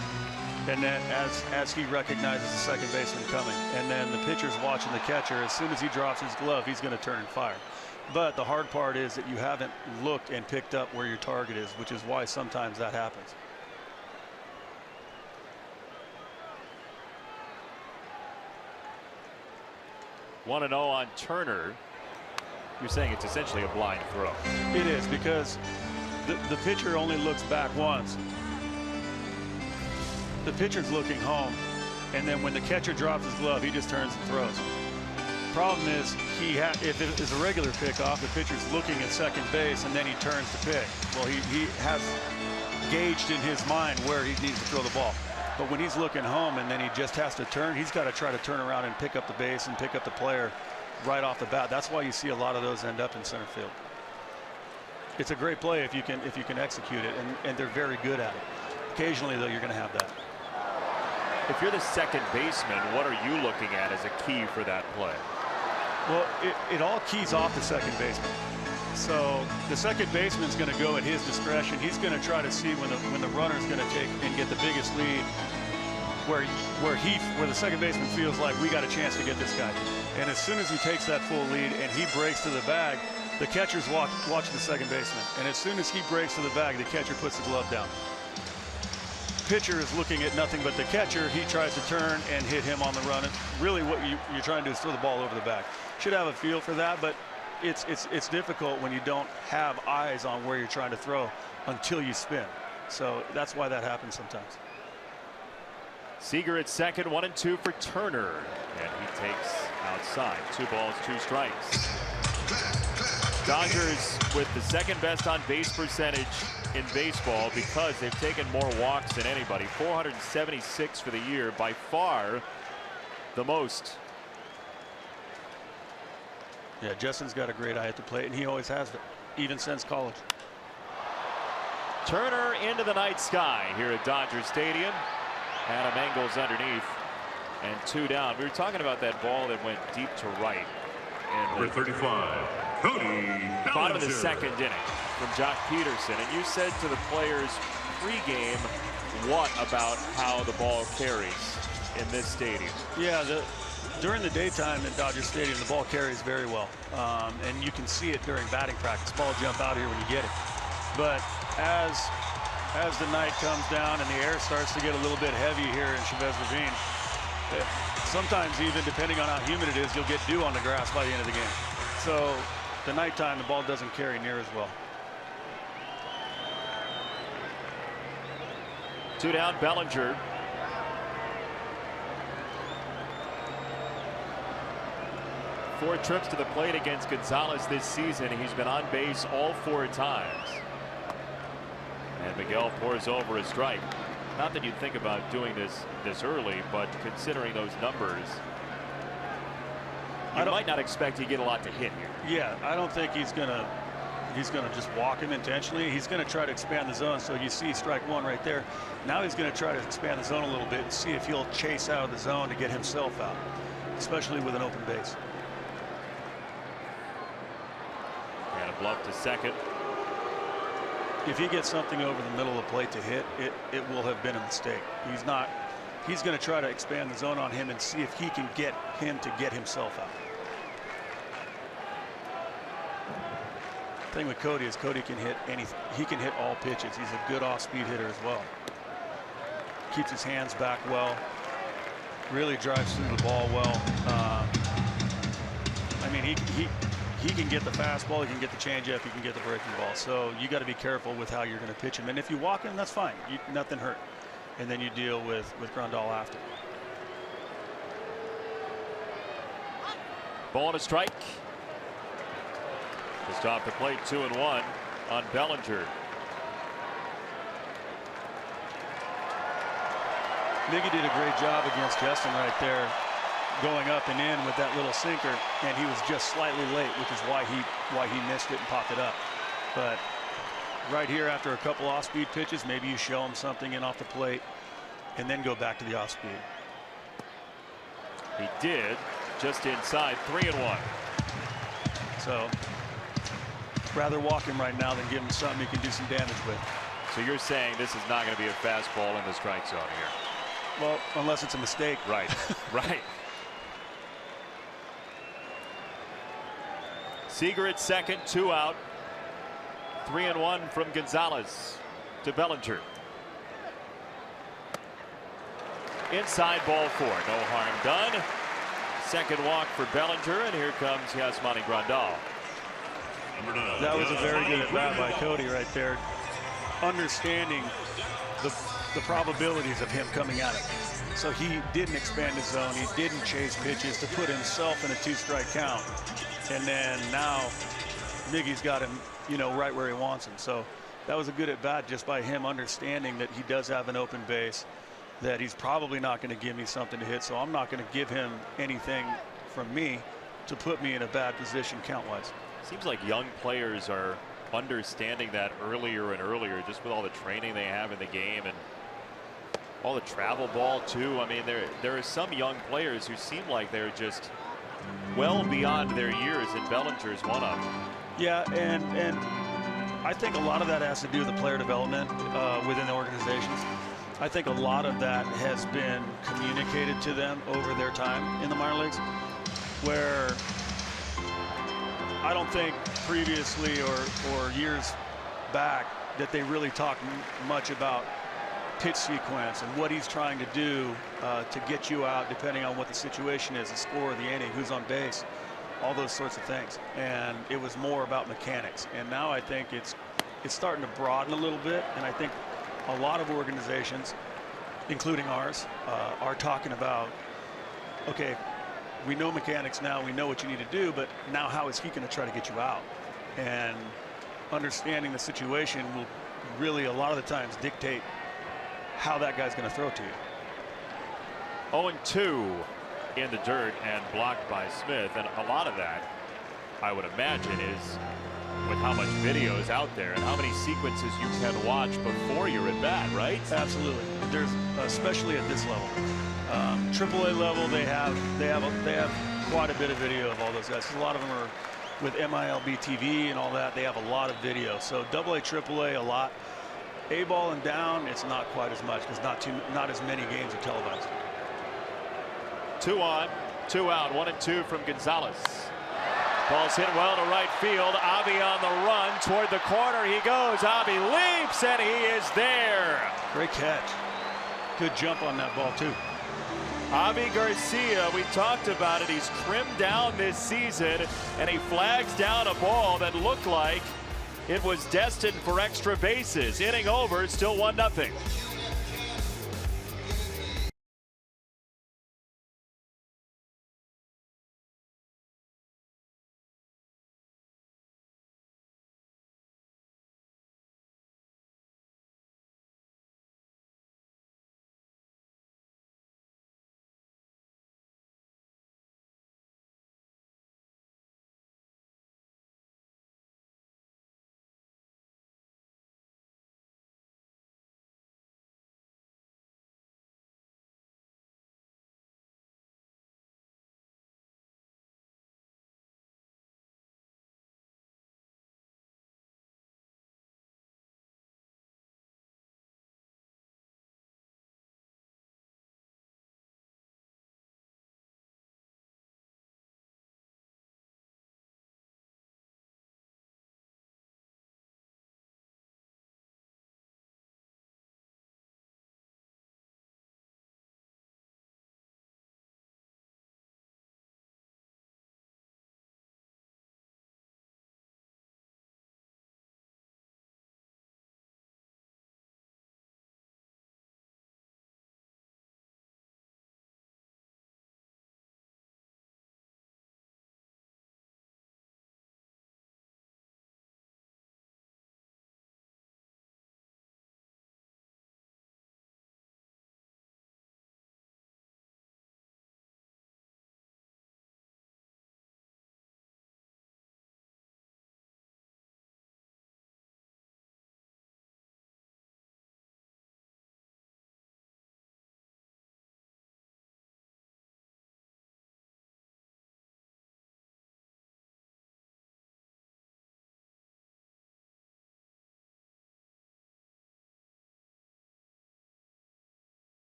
S7: and then as he recognizes the second baseman coming, and then the pitcher's watching the catcher. As soon as he drops his glove, he's going to turn and fire. But the hard part is that you haven't looked and picked up where your target is, which is why sometimes that happens.
S2: One and 0 on Turner. You're saying it's essentially a blind throw.
S7: It is, because the pitcher only looks back once. The pitcher's looking home, and then when the catcher drops his glove, he just turns and throws. Problem is, if it is a regular pickoff, the pitcher's looking at second base and then he turns to pick. Well, he has gauged in his mind where he needs to throw the ball. But when he's looking home and then he just has to turn, he's got to try to turn around and pick up the base and pick up the player right off the bat. That's why you see a lot of those end up in center field. It's a great play if you can execute it, and they're very good at it. Occasionally, though, you're going to have that.
S2: If you're the second baseman, what are you looking at as a key for that play?
S7: Well, it all keys off the second baseman. So the second baseman's going to go at his discretion. He's going to try to see when the runner's going to take and get the biggest lead, where the second baseman feels like we got a chance to get this guy. And as soon as he takes that full lead and he breaks to the bag, the catcher's watching the second baseman. And as soon as he breaks to the bag, the catcher puts the glove down. Pitcher is looking at nothing but the catcher. He tries to turn and hit him on the run. And really what you're trying to do is throw the ball over the bag. Should have a feel for that, but it's difficult when you don't have eyes on where you're trying to throw until you spin. So that's why that happens sometimes.
S2: Seager at second, 1 and 2 for Turner, and he takes outside. 2 balls, 2 strikes. Dodgers with the second best on base percentage in baseball because they've taken more walks than anybody. 476 for the year, by far the most.
S7: Yeah, Justin's got a great eye at the plate, and he always has it, even since college.
S2: Turner into the night sky here at Dodger Stadium. Adam Engels underneath, and 2 down. We were talking about that ball that went deep to right.
S6: Number 35, Cody
S2: Bottom of the
S6: Bellinger.
S2: 2nd inning from Jock Peterson. And you said to the players pregame what about how the ball carries in this stadium?
S7: Yeah, during the daytime at Dodger Stadium, the ball carries very well. And you can see it during batting practice. Ball jump out here when you get it. But as the night comes down and the air starts to get a little bit heavy here in Chavez Ravine, sometimes even depending on how humid it is, you'll get dew on the grass by the end of the game. So the nighttime, the ball doesn't carry near as well.
S2: 2 down, Bellinger. Four trips to the plate against Gonzalez this season. He's been on base all 4 times. And Miguel pours over a strike. Not that you'd think about doing this early, but considering those numbers, you might not expect to get a lot to hit here.
S7: Yeah, I don't think he's gonna just walk him intentionally. He's gonna try to expand the zone. So you see strike 1 right there. Now he's gonna try to expand the zone a little bit and see if he'll chase out of the zone to get himself out, especially with an open base.
S2: And a bluff to second.
S7: If he gets something over the middle of the plate to hit, it will have been a mistake. He's going to try to expand the zone on him and see if he can get him to get himself out. The thing with Cody is Cody can hit anything. He can hit all pitches. He's a good off-speed hitter as well. Keeps his hands back well. Really drives through the ball well. I mean, he can get the fastball, he can get the changeup, he can get the breaking ball. So you got to be careful with how you're going to pitch him. And if you walk him, that's fine. Nothing hurt. And then you deal with Grandal after.
S2: Ball and a strike. Just off the plate, 2-1 on Bellinger.
S7: Miggy did a great job against Justin right there, going up and in with that little sinker, and he was just slightly late, which is why he missed it and popped it up. But right here, after a couple off-speed pitches, maybe you show him something in off the plate,
S5: and then go back to the off speed.
S2: He did, just inside, 3-1.
S5: So rather walk him right now than give him something he can do some damage with.
S2: So you're saying this is not going to be a fastball in the strike zone here?
S5: Well, unless it's a mistake.
S2: Right, right. Seager at second, 2 out. 3-1 from Gonzalez to Bellinger. Inside, ball 4. No harm done. Second walk for Bellinger, and here comes Yasmani Grandal.
S7: That was a very good at bat by Cody right there, understanding the probabilities of him coming at it. So he didn't expand his zone. He didn't chase pitches to put himself in a 2-strike count. And then now Miggy's got him, you know, right where he wants him. So that was a good at bat just by him understanding that he does have an open base, that he's probably not going to give me something to hit. So I'm not going to give him anything from me to put me in a bad position count-wise.
S2: Seems like young players are understanding that earlier and earlier, just with all the training they have in the game and all the travel ball too. I mean, there are some young players who seem like they're just well beyond their years, and Bellinger is one of them.
S5: Yeah, and I think a lot of that has to do with the player development within the organizations. I think a lot of that has been communicated to them over their time in the minor leagues, where I don't think previously or years back that they really talked much about pitch sequence and what he's trying to do to get you out, depending on what the situation is, the score of the inning, who's on base, all those sorts of things. And it was more about mechanics. And now I think it's starting to broaden a little bit. And I think a lot of organizations, including ours, are talking about, okay, we know mechanics now, we know what you need to do, but now how is he going to try to get you out? And understanding the situation will really, a lot of the times, dictate how that guy's going to throw to you.
S2: 0-2 in the dirt and blocked by Smith, and a lot of that, I would imagine, is with how much video is out there and how many sequences you can watch before you're at bat, right?
S5: Absolutely. There's, especially at this level, AAA level, they have quite a bit of video of all those guys. A lot of them are with MILB TV and all that. They have a lot of video. So AA, AAA, a lot. A ball and down, it's not quite as much because not as many games are televised.
S2: 2 on, 2 out, 1-2 from Gonzalez. Ball's hit well to right field. Avi on the run toward the corner. He goes. Avi leaps, and he is there.
S5: Great catch. Good jump on that ball too.
S2: Avi Garcia, we talked about it. He's trimmed down this season, and he flags down a ball that looked like it was destined for extra bases. Inning over, still 1-0.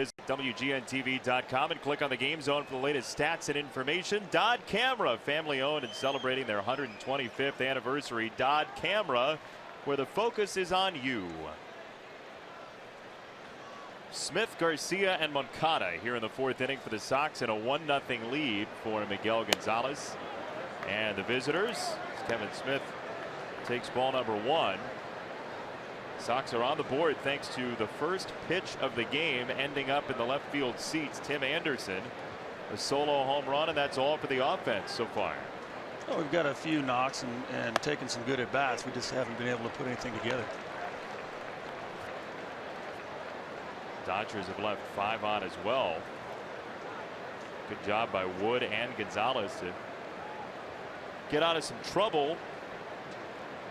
S2: Visit WGNTV.com and click on the Game Zone for the latest stats and information. Dodd Camera, family owned and celebrating their 125th anniversary. Dodd Camera, where the focus is on you. Smith, Garcia, and Moncada here in the 4th inning for the Sox in a 1-0 lead for Miguel Gonzalez. And the visitors, Kevin Smith takes ball number 1. Sox are on the board thanks to the first pitch of the game ending up in the left field seats. Tim Anderson, a solo home run, and that's all for the offense so far.
S7: Well, we've got a few knocks and taken some good at bats. We just haven't been able to put anything together.
S2: Dodgers have left 5 on as well. Good job by Wood and Gonzalez to get out of some trouble.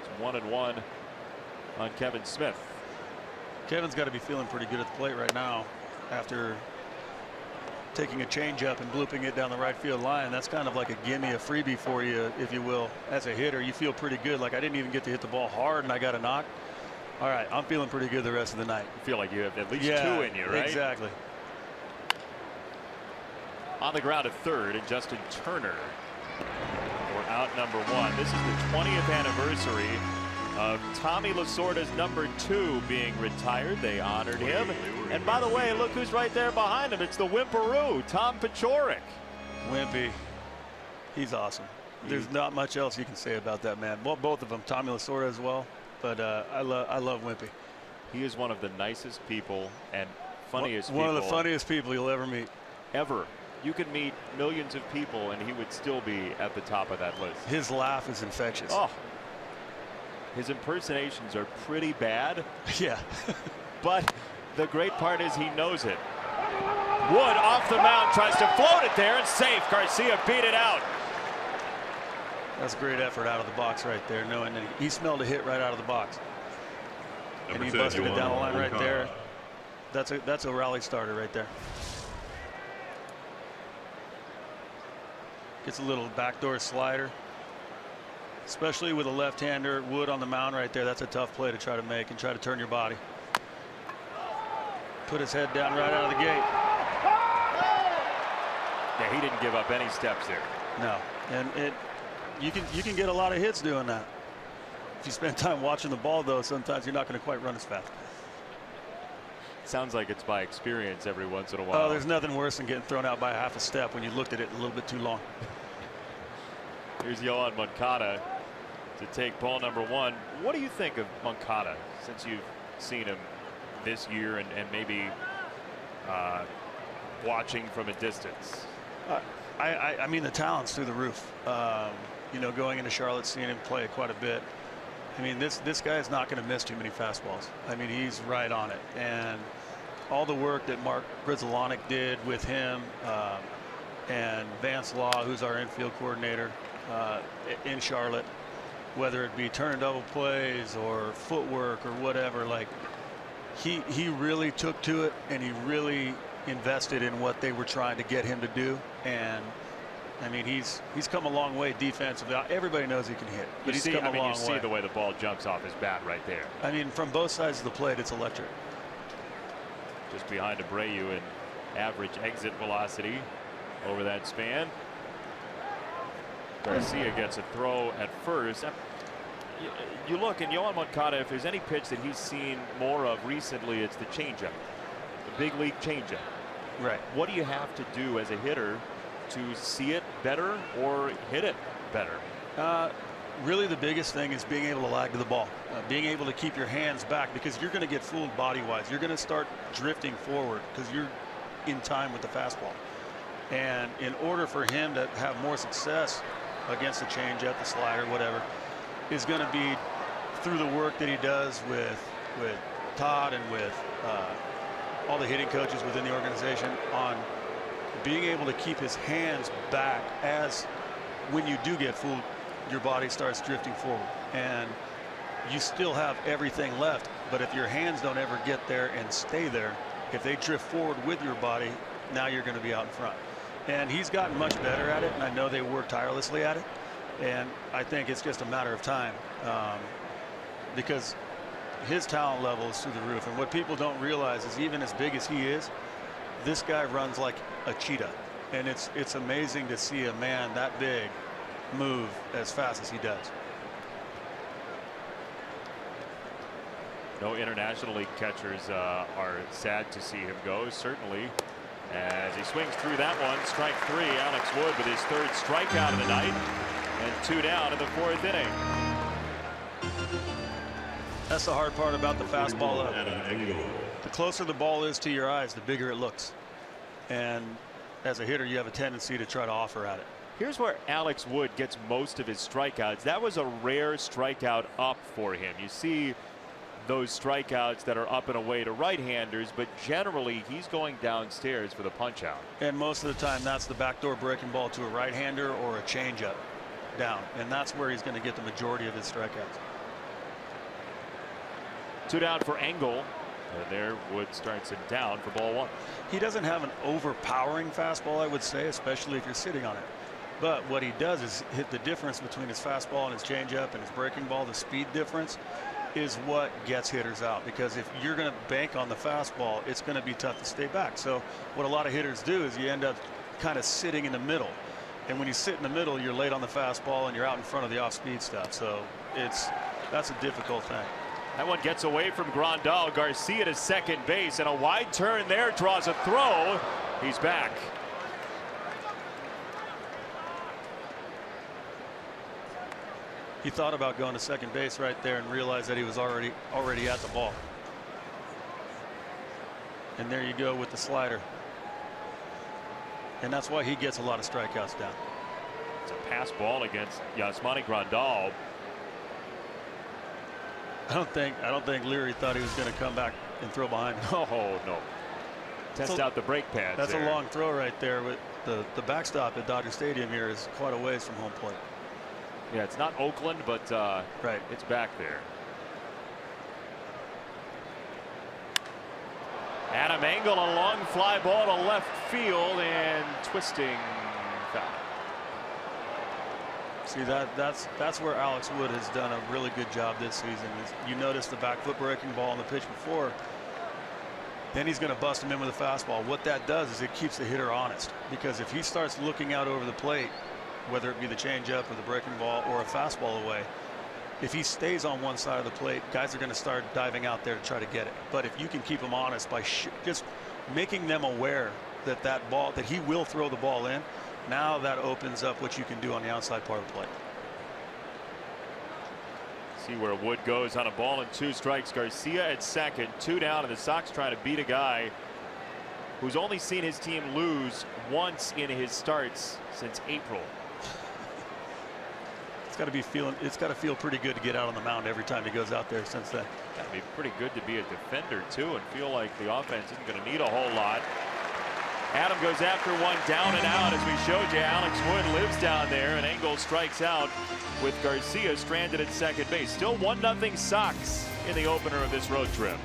S2: It's 1-1 on Kevin Smith.
S7: Kevin's got to be feeling pretty good at the plate right now after taking a changeup and blooping it down the right field line. That's kind of like a gimme, a freebie for you, if you will. As a hitter, you feel pretty good. Like, I didn't even get to hit the ball hard and I got a knock. All right, I'm feeling pretty good the rest of the night.
S2: You feel like you have at least 2 in you, right?
S7: Exactly.
S2: On the ground at third, and Justin Turner for out number 1. This is the 20th anniversary of Tommy Lasorda's number 2 being retired. They honored him. And by the way, look who's right there behind him. It's the Whimperoo, Tom Paciorek.
S7: Wimpy, he's awesome. There's not much else you can say about that man. Well, both of them, Tommy Lasorda as well. But I love Wimpy.
S2: He is one of the nicest people and funniest
S7: one
S2: people.
S7: of the funniest people you'll ever meet.
S2: Ever. You could meet millions of people and he would still be at the top of that list.
S7: His laugh is infectious.
S2: Oh. His impersonations are pretty bad.
S7: Yeah.
S2: But the great part is he knows it. Wood off the mound, tries to float it there, and safe. Garcia beat it out.
S7: That's great effort out of the box right there, knowing that he smelled a hit right out of the box. And he busted it down the line right there. That's a rally starter right there. Gets a little backdoor slider. Especially with a left-hander, Wood on the mound right there. That's a tough play to try to make and try to turn your body. Put his head down right out of the gate.
S2: Yeah, he didn't give up any steps there.
S7: No, and you can get a lot of hits doing that. If you spend time watching the ball, though, sometimes you're not going to quite run as fast.
S2: Sounds like it's by experience every once in a while.
S7: Oh, there's nothing worse than getting thrown out by half a step when you looked at it a little bit too long.
S2: Here's Yohan Moncada to take ball number 1. What do you think of Moncada since you've seen him this year and maybe watching from a distance?
S7: I mean, the talent's through the roof. You know, going into Charlotte, seeing him play quite a bit. I mean, this guy is not going to miss too many fastballs. I mean, he's right on it. And all the work that Mark Grizzolonic did with him and Vance Law, who's our infield coordinator in Charlotte, whether it be turn double plays or footwork or whatever, like he really took to it and he really invested in what they were trying to get him to do. And I mean, he's come a long way defensively. Everybody knows he can hit, but he's come a long way.
S2: You see the way the ball jumps off his bat right there.
S7: I mean, from both sides of the plate, it's electric.
S2: Just behind Abreu in average exit velocity over that span. Garcia gets a throw at first. You look, and Yohan Moncada, if there's any pitch that he's seen more of recently, it's the changeup, the big league changeup.
S7: Right.
S2: What do you have to do as a hitter to see it better or hit it better?
S7: Really, the biggest thing is being able to lag to the ball, being able to keep your hands back, because you're going to get fooled body-wise. You're going to start drifting forward because you're in time with the fastball. And in order for him to have more success against the changeup, the slider, whatever, is going to be through the work that he does with Todd and with all the hitting coaches within the organization on being able to keep his hands back, as when you do get fooled, your body starts drifting forward and you still have everything left. But if your hands don't ever get there and stay there, if they drift forward with your body, now you're going to be out in front. And he's gotten much better at it, and I know they work tirelessly at it. And I think it's just a matter of time, because his talent level is through the roof. And what people don't realize is, even as big as he is,
S5: This guy runs like a cheetah, and it's amazing to see a man that big move as fast as he does.
S2: No International League catchers are sad to see him go, certainly. As he swings through that one, strike 3. Alex Wood with his 3rd strikeout of the night, and 2 down in the 4th inning.
S5: That's the hard part about the fastball. The closer the ball is to your eyes, the bigger it looks. And as a hitter, you have a tendency to try to offer at it.
S2: Here's where Alex Wood gets most of his strikeouts. That was a rare strikeout up for him. You see those strikeouts that are up and away to right-handers, but generally he's going downstairs for the punch out.
S5: And most of the time that's the backdoor breaking ball to a right-hander or a changeup down, and that's where he's going to get the majority of his strikeouts.
S2: 2 down for Engel. And there Wood starts him down for ball 1.
S5: He doesn't have an overpowering fastball, I would say, especially if you're sitting on it. But what he does is hit the difference between his fastball and his changeup and his breaking ball. The speed difference is what gets hitters out, because if you're going to bank on the fastball, it's going to be tough to stay back. So what a lot of hitters do is you end up kind of sitting in the middle, and when you sit in the middle, you're late on the fastball and you're out in front of the off-speed stuff. So that's a difficult thing.
S2: That one gets away from Grandal. Garcia to second base, and a wide turn there draws a throw. He's back.
S5: He thought about going to second base right there and realized that he was already at the ball. And there you go with the slider. And that's why he gets a lot of strikeouts down.
S2: It's a pass ball against Yasmani Grandal.
S5: I don't think Leary thought he was going to come back and throw behind him.
S2: Oh no. Test out the brake pads.
S5: That's
S2: there.
S5: a long throw right there. With the backstop at Dodger Stadium here is quite a ways from home plate.
S2: Yeah, it's not Oakland, but
S5: right,
S2: it's back there. Adam Engel, a long fly ball to left field, and twisting foul.
S5: See, that's where Alex Wood has done a really good job this season. You notice the back foot breaking ball on the pitch before. Then he's going to bust him in with a fastball. What that does is it keeps the hitter honest, because if he starts looking out over the plate, whether it be the changeup or the breaking ball or a fastball away, if he stays on one side of the plate, guys are going to start diving out there to try to get it. But if you can keep them honest by just making them aware that he will throw the ball in, now that opens up what you can do on the outside part of the plate.
S2: See where Wood goes on a ball and 2 strikes. Garcia at second, 2 down, and the Sox trying to beat a guy who's only seen his team lose once in his starts since April.
S5: It's got to feel pretty good to get out on the mound every time he goes out there since then.
S2: Got to be pretty good to be a defender too, and feel like the offense isn't going to need a whole lot. Adam goes after one, down and out. As we showed you, Alex Wood lives down there, and Engel strikes out with Garcia stranded at second base. Still 1-0 Sox in the opener of this road trip.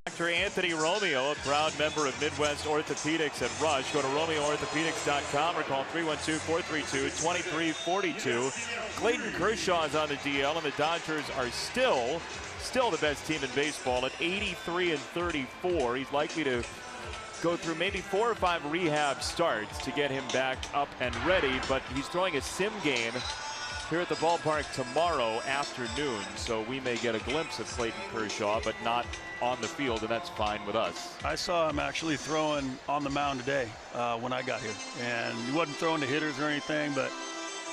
S2: Dr. Anthony Romeo, a proud member of Midwest Orthopedics at Rush. Go to RomeoOrthopedics.com or call 312-432-2342. Clayton Kershaw is on the DL, and the Dodgers are still the best team in baseball at 83-34. He's likely to go through maybe 4 or 5 rehab starts to get him back up and ready, but he's throwing a sim game here at the ballpark tomorrow afternoon, so we may get a glimpse of Clayton Kershaw, but not on the field, and that's fine with us.
S5: I saw him actually throwing on the mound today when I got here, and he wasn't throwing to hitters or anything, but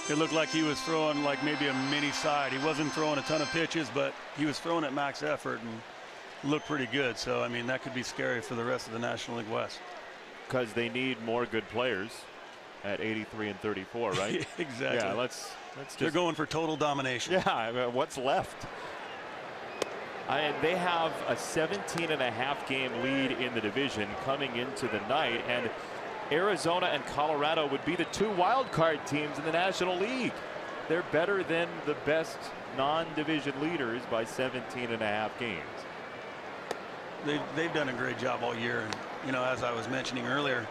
S5: it looked like he was throwing like maybe a mini side. He wasn't throwing a ton of pitches, but he was throwing at max effort and looked pretty good. So I mean, that could be scary for the rest of the National League West,
S2: because they need more good players at 83-34, right?
S5: Exactly.
S2: Yeah, let's
S5: They're going for total domination.
S2: Yeah, I mean, what's left? They have a 17.5 game lead in the division coming into the night, and Arizona and Colorado would be the 2 wild card teams in the National League. They're better than the best non-division leaders by 17.5 games.
S5: They've done a great job all year, and you know, as I was mentioning earlier,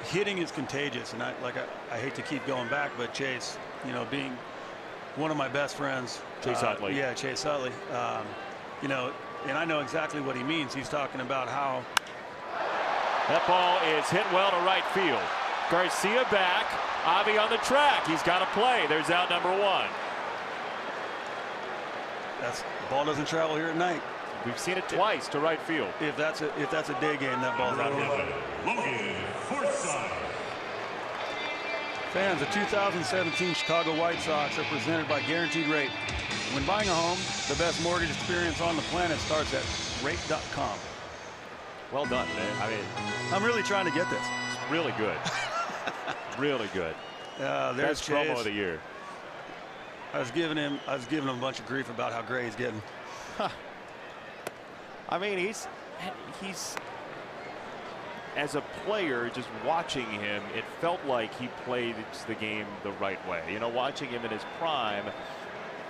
S5: hitting is contagious, and I hate to keep going back, but Chase, you know, being one of my best friends,
S2: Chase Utley.
S5: Yeah, Chase Utley. You know, and I know exactly what he means. He's talking about how
S2: that ball is hit well to right field. Garcia back. Avi on the track. He's got to play. There's out number 1.
S5: The ball doesn't travel here at night.
S2: We've seen it twice to right field.
S5: If that's a day game, that ball's out here. Fans, the 2017 Chicago White Sox are presented by Guaranteed Rate. When buying a home, the best mortgage experience on the planet starts at rate.com.
S2: Well done, man. I mean,
S5: I'm really trying to get this.
S2: It's really good. Really good.
S5: There's
S2: best promo of the year.
S5: I was giving him a bunch of grief about how great he's getting.
S2: Huh. I mean, he's as a player, just watching him, it felt like he played the game the right way. You know, watching him in his prime,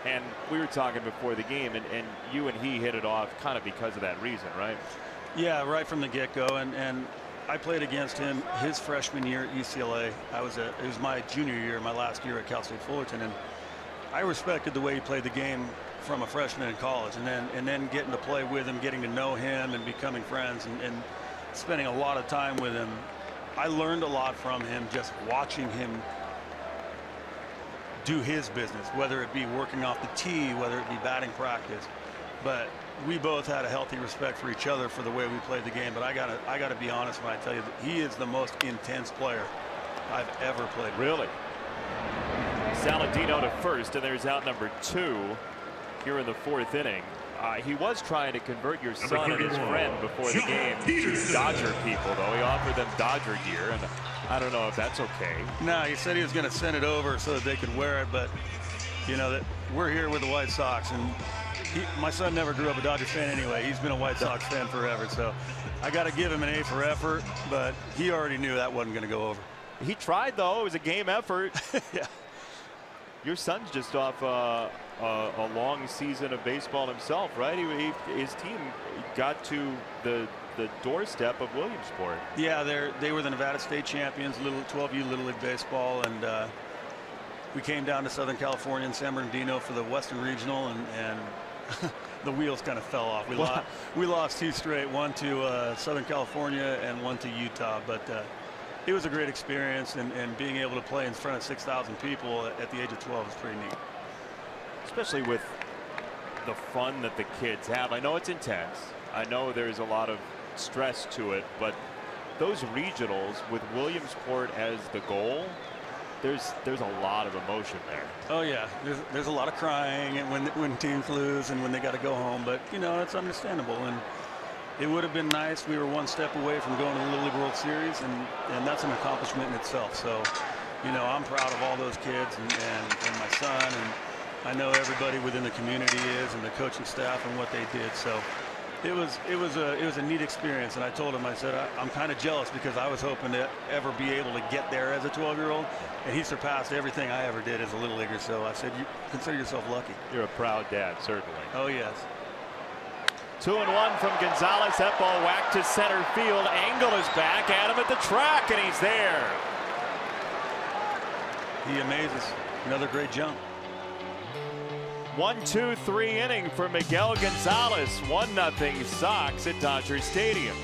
S2: and we were talking before the game, and you and he hit it off kind of because of that reason, right?
S5: Yeah, right from the get-go, and I played against him his freshman year at UCLA. It was my junior year, my last year at Cal State Fullerton, and I respected the way he played the game from a freshman in college, and then getting to play with him, getting to know him, and becoming friends, and spending a lot of time with him. I learned a lot from him just watching him do his business, whether it be working off the tee, whether it be batting practice. But we both had a healthy respect for each other for the way we played the game. But I gotta be honest when I tell you that he is the most intense player I've ever played with.
S2: Really? Saladino to first, and there's out number 2 here in the 4th inning. He was trying to convert your son and his friend before the game to Dodger people, though. He offered them Dodger gear, and I don't know if that's okay.
S5: No, he said he was going to send it over so that they could wear it, but you know that we're here with the White Sox, and my son never grew up a Dodgers fan anyway. He's been a White Sox fan forever, so I got to give him an A for effort, but he already knew that wasn't going to go over.
S2: He tried, though. It was a game effort.
S5: Yeah.
S2: Your son's just off a long season of baseball himself, right? His team got to the doorstep of Williamsport.
S5: Yeah, they were the Nevada State champions, 12U Little League Baseball, and we came down to Southern California and San Bernardino for the Western Regional, and the wheels kind of fell off. We lost 2 straight, one to Southern California and one to Utah, but it was a great experience, and being able to play in front of 6,000 people at the age of 12 is pretty neat.
S2: Especially with the fun that the kids have. I know it's intense. I know there's a lot of stress to it, but those regionals with Williamsport as the goal, there's a lot of emotion there.
S5: Oh yeah, there's a lot of crying and when teams lose and when they got to go home, but you know, it's understandable, and it would have been nice. We were one step away from going to the Little League World Series, and that's an accomplishment in itself. So, you know, I'm proud of all those kids and my son, and I know everybody within the community is, and the coaching staff and what they did. So it was a neat experience, and I told him, I said, I'm kind of jealous because I was hoping to ever be able to get there as a 12-year-old, and he surpassed everything I ever did as a Little Leaguer. So I said, you consider yourself lucky.
S2: You're a proud dad, certainly.
S5: Oh yes.
S2: 2-1 from Gonzalez. That ball whacked to center field. Engel is back at him at the track, and he's there.
S7: He amazes. Another great jump.
S2: 1-2-3 inning for Miguel Gonzalez. 1-0 Sox at Dodger Stadium.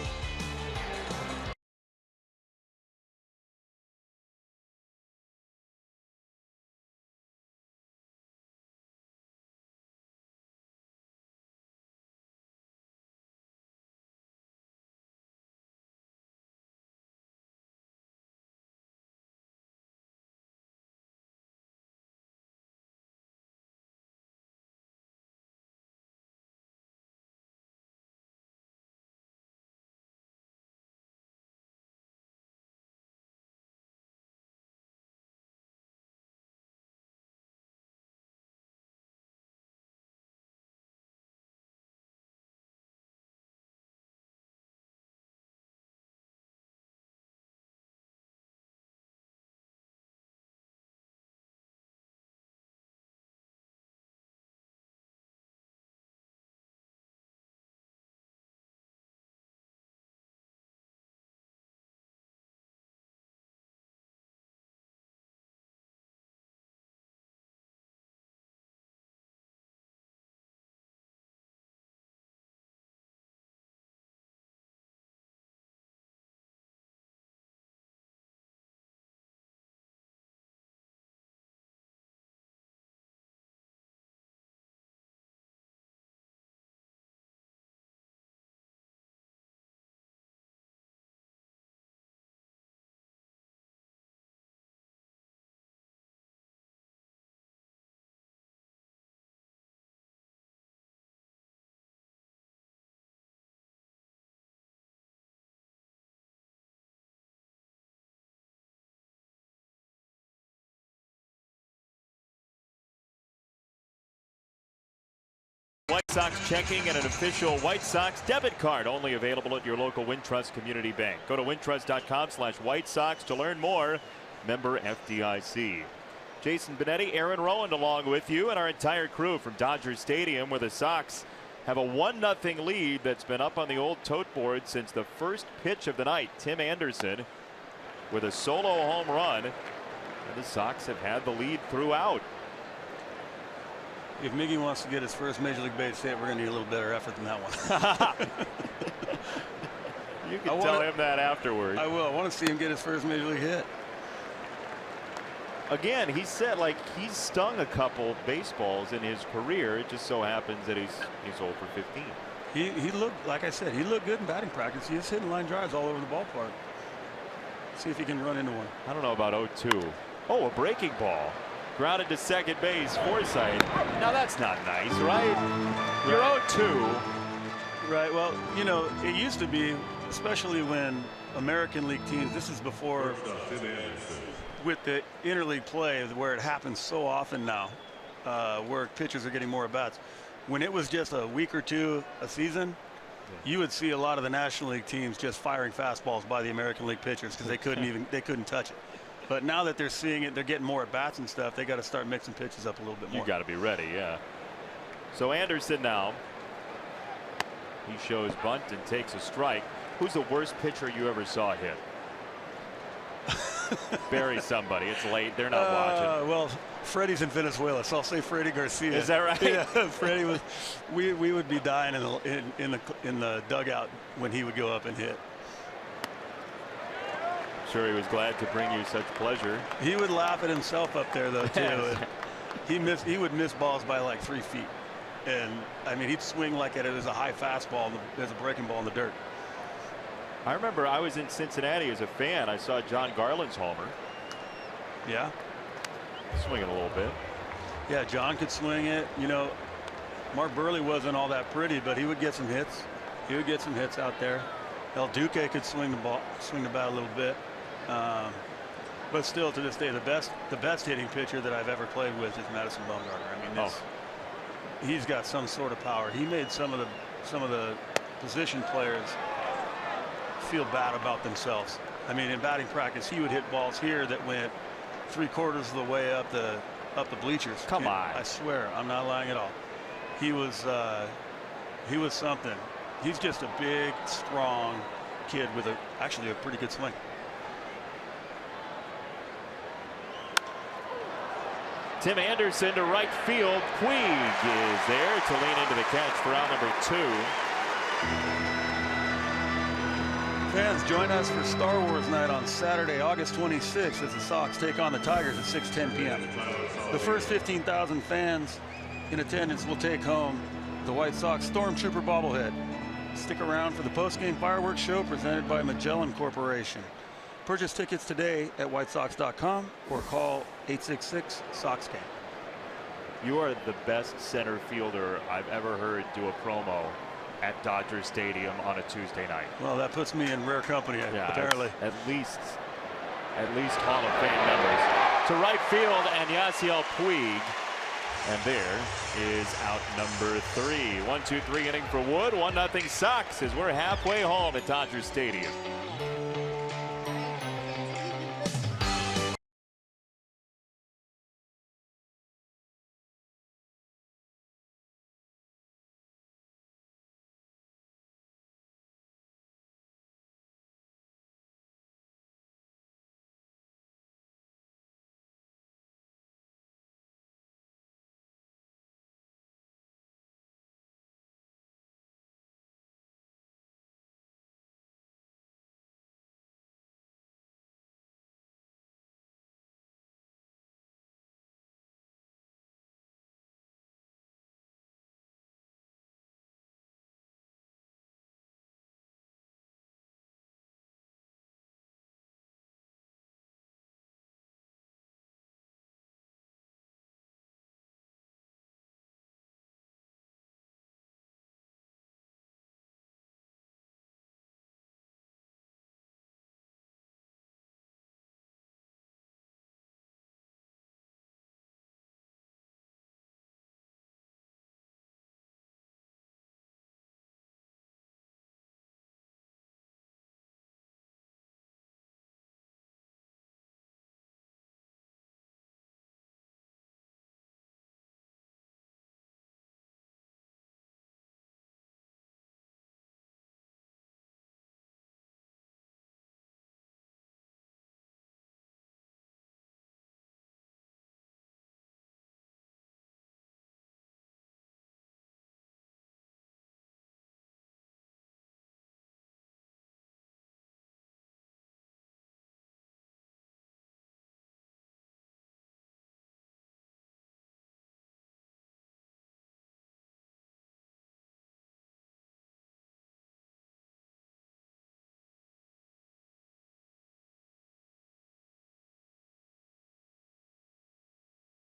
S2: White Sox checking and an official White Sox debit card only available at your local Wintrust Community Bank. Go to wintrust.com/White Sox to learn more. Member FDIC. Jason Benetti, Aaron Rowand along with you and our entire crew from Dodger Stadium, where the Sox have a 1-0 lead that's been up on the old tote board since the first pitch of the night. Tim Anderson with a solo home run, and the Sox have had the lead throughout.
S7: If Miggy wants to get his first Major League base hit, we're going to need a little better effort than that one.
S2: You can tell him that afterwards.
S7: I will. I want to see him get his first Major League hit.
S2: Again, he said like he's stung a couple baseballs in his career. It just so happens that he's 0 for 15.
S7: He looked, like I said, he looked good in batting practice. He was hitting line drives all over the ballpark. See if he can run into one.
S2: I don't know about 0-2. Oh, a breaking ball. Grounded to second base. Forsythe. Now that's not nice, right? You're 0-2.
S7: Right. Well, you know, it used to be, especially when American League teams, this is before with the interleague play where it happens so often now, where pitchers are getting more at bats. When it was just a week or two a season, you would see a lot of the National League teams just firing fastballs by the American League pitchers because they couldn't touch it. But now that they're seeing it, they're getting more at bats and stuff. They got to start mixing pitches up a little bit more.
S2: You got to be ready, yeah. So Anderson now. He shows bunt and takes a strike. Who's the worst pitcher you ever saw hit? Bury somebody. It's late. They're not watching.
S7: Well, Freddie's in Venezuela, so I'll say Freddie Garcia.
S2: Is that right?
S7: Yeah, Freddie was. We would be dying in the dugout when he would go up and hit.
S2: Sure, he was glad to bring you such pleasure.
S7: He would laugh at himself up there though too. He would miss balls by like 3 feet, and I mean he'd swing like it was a high fastball as a breaking ball in the dirt.
S2: I remember I was in Cincinnati as a fan. I saw John Garland's homer.
S7: Yeah.
S2: Swinging a little bit.
S7: Yeah, John could swing it. You know, Mark Burley wasn't all that pretty, but he would get some hits. He would get some hits out there. El Duque could swing the bat a little bit. But still, to this day, the best hitting pitcher that I've ever played with is Madison Bumgarner. I mean, he's got some sort of power. He made some of the position players feel bad about themselves. I mean, in batting practice, he would hit balls here that went 3/4 of the way up the bleachers.
S2: Come on.
S7: I swear, I'm not lying at all. He was
S5: He was something. He's just a big, strong kid with actually a pretty good swing.
S2: Tim Anderson to right field. Puig is there to lean into the catch for out number 2.
S5: Fans, join us for Star Wars Night on Saturday, August 26th, as the Sox take on the Tigers at 6:10 p.m. The first 15,000 fans in attendance will take home the White Sox Stormtrooper bobblehead. Stick around for the post-game fireworks show presented by Magellan Corporation. Purchase tickets today at whitesox.com or call 866-SOX-GAME.
S2: You are the best center fielder I've ever heard do a promo at Dodger Stadium on a Tuesday night.
S5: Well, that puts me in rare company, apparently.
S2: At least Hall of Fame numbers. To right field, and Yasiel Puig. And there is out number 3. 1-2-3 inning for Wood. 1-0 Sox as we're halfway home at Dodger Stadium.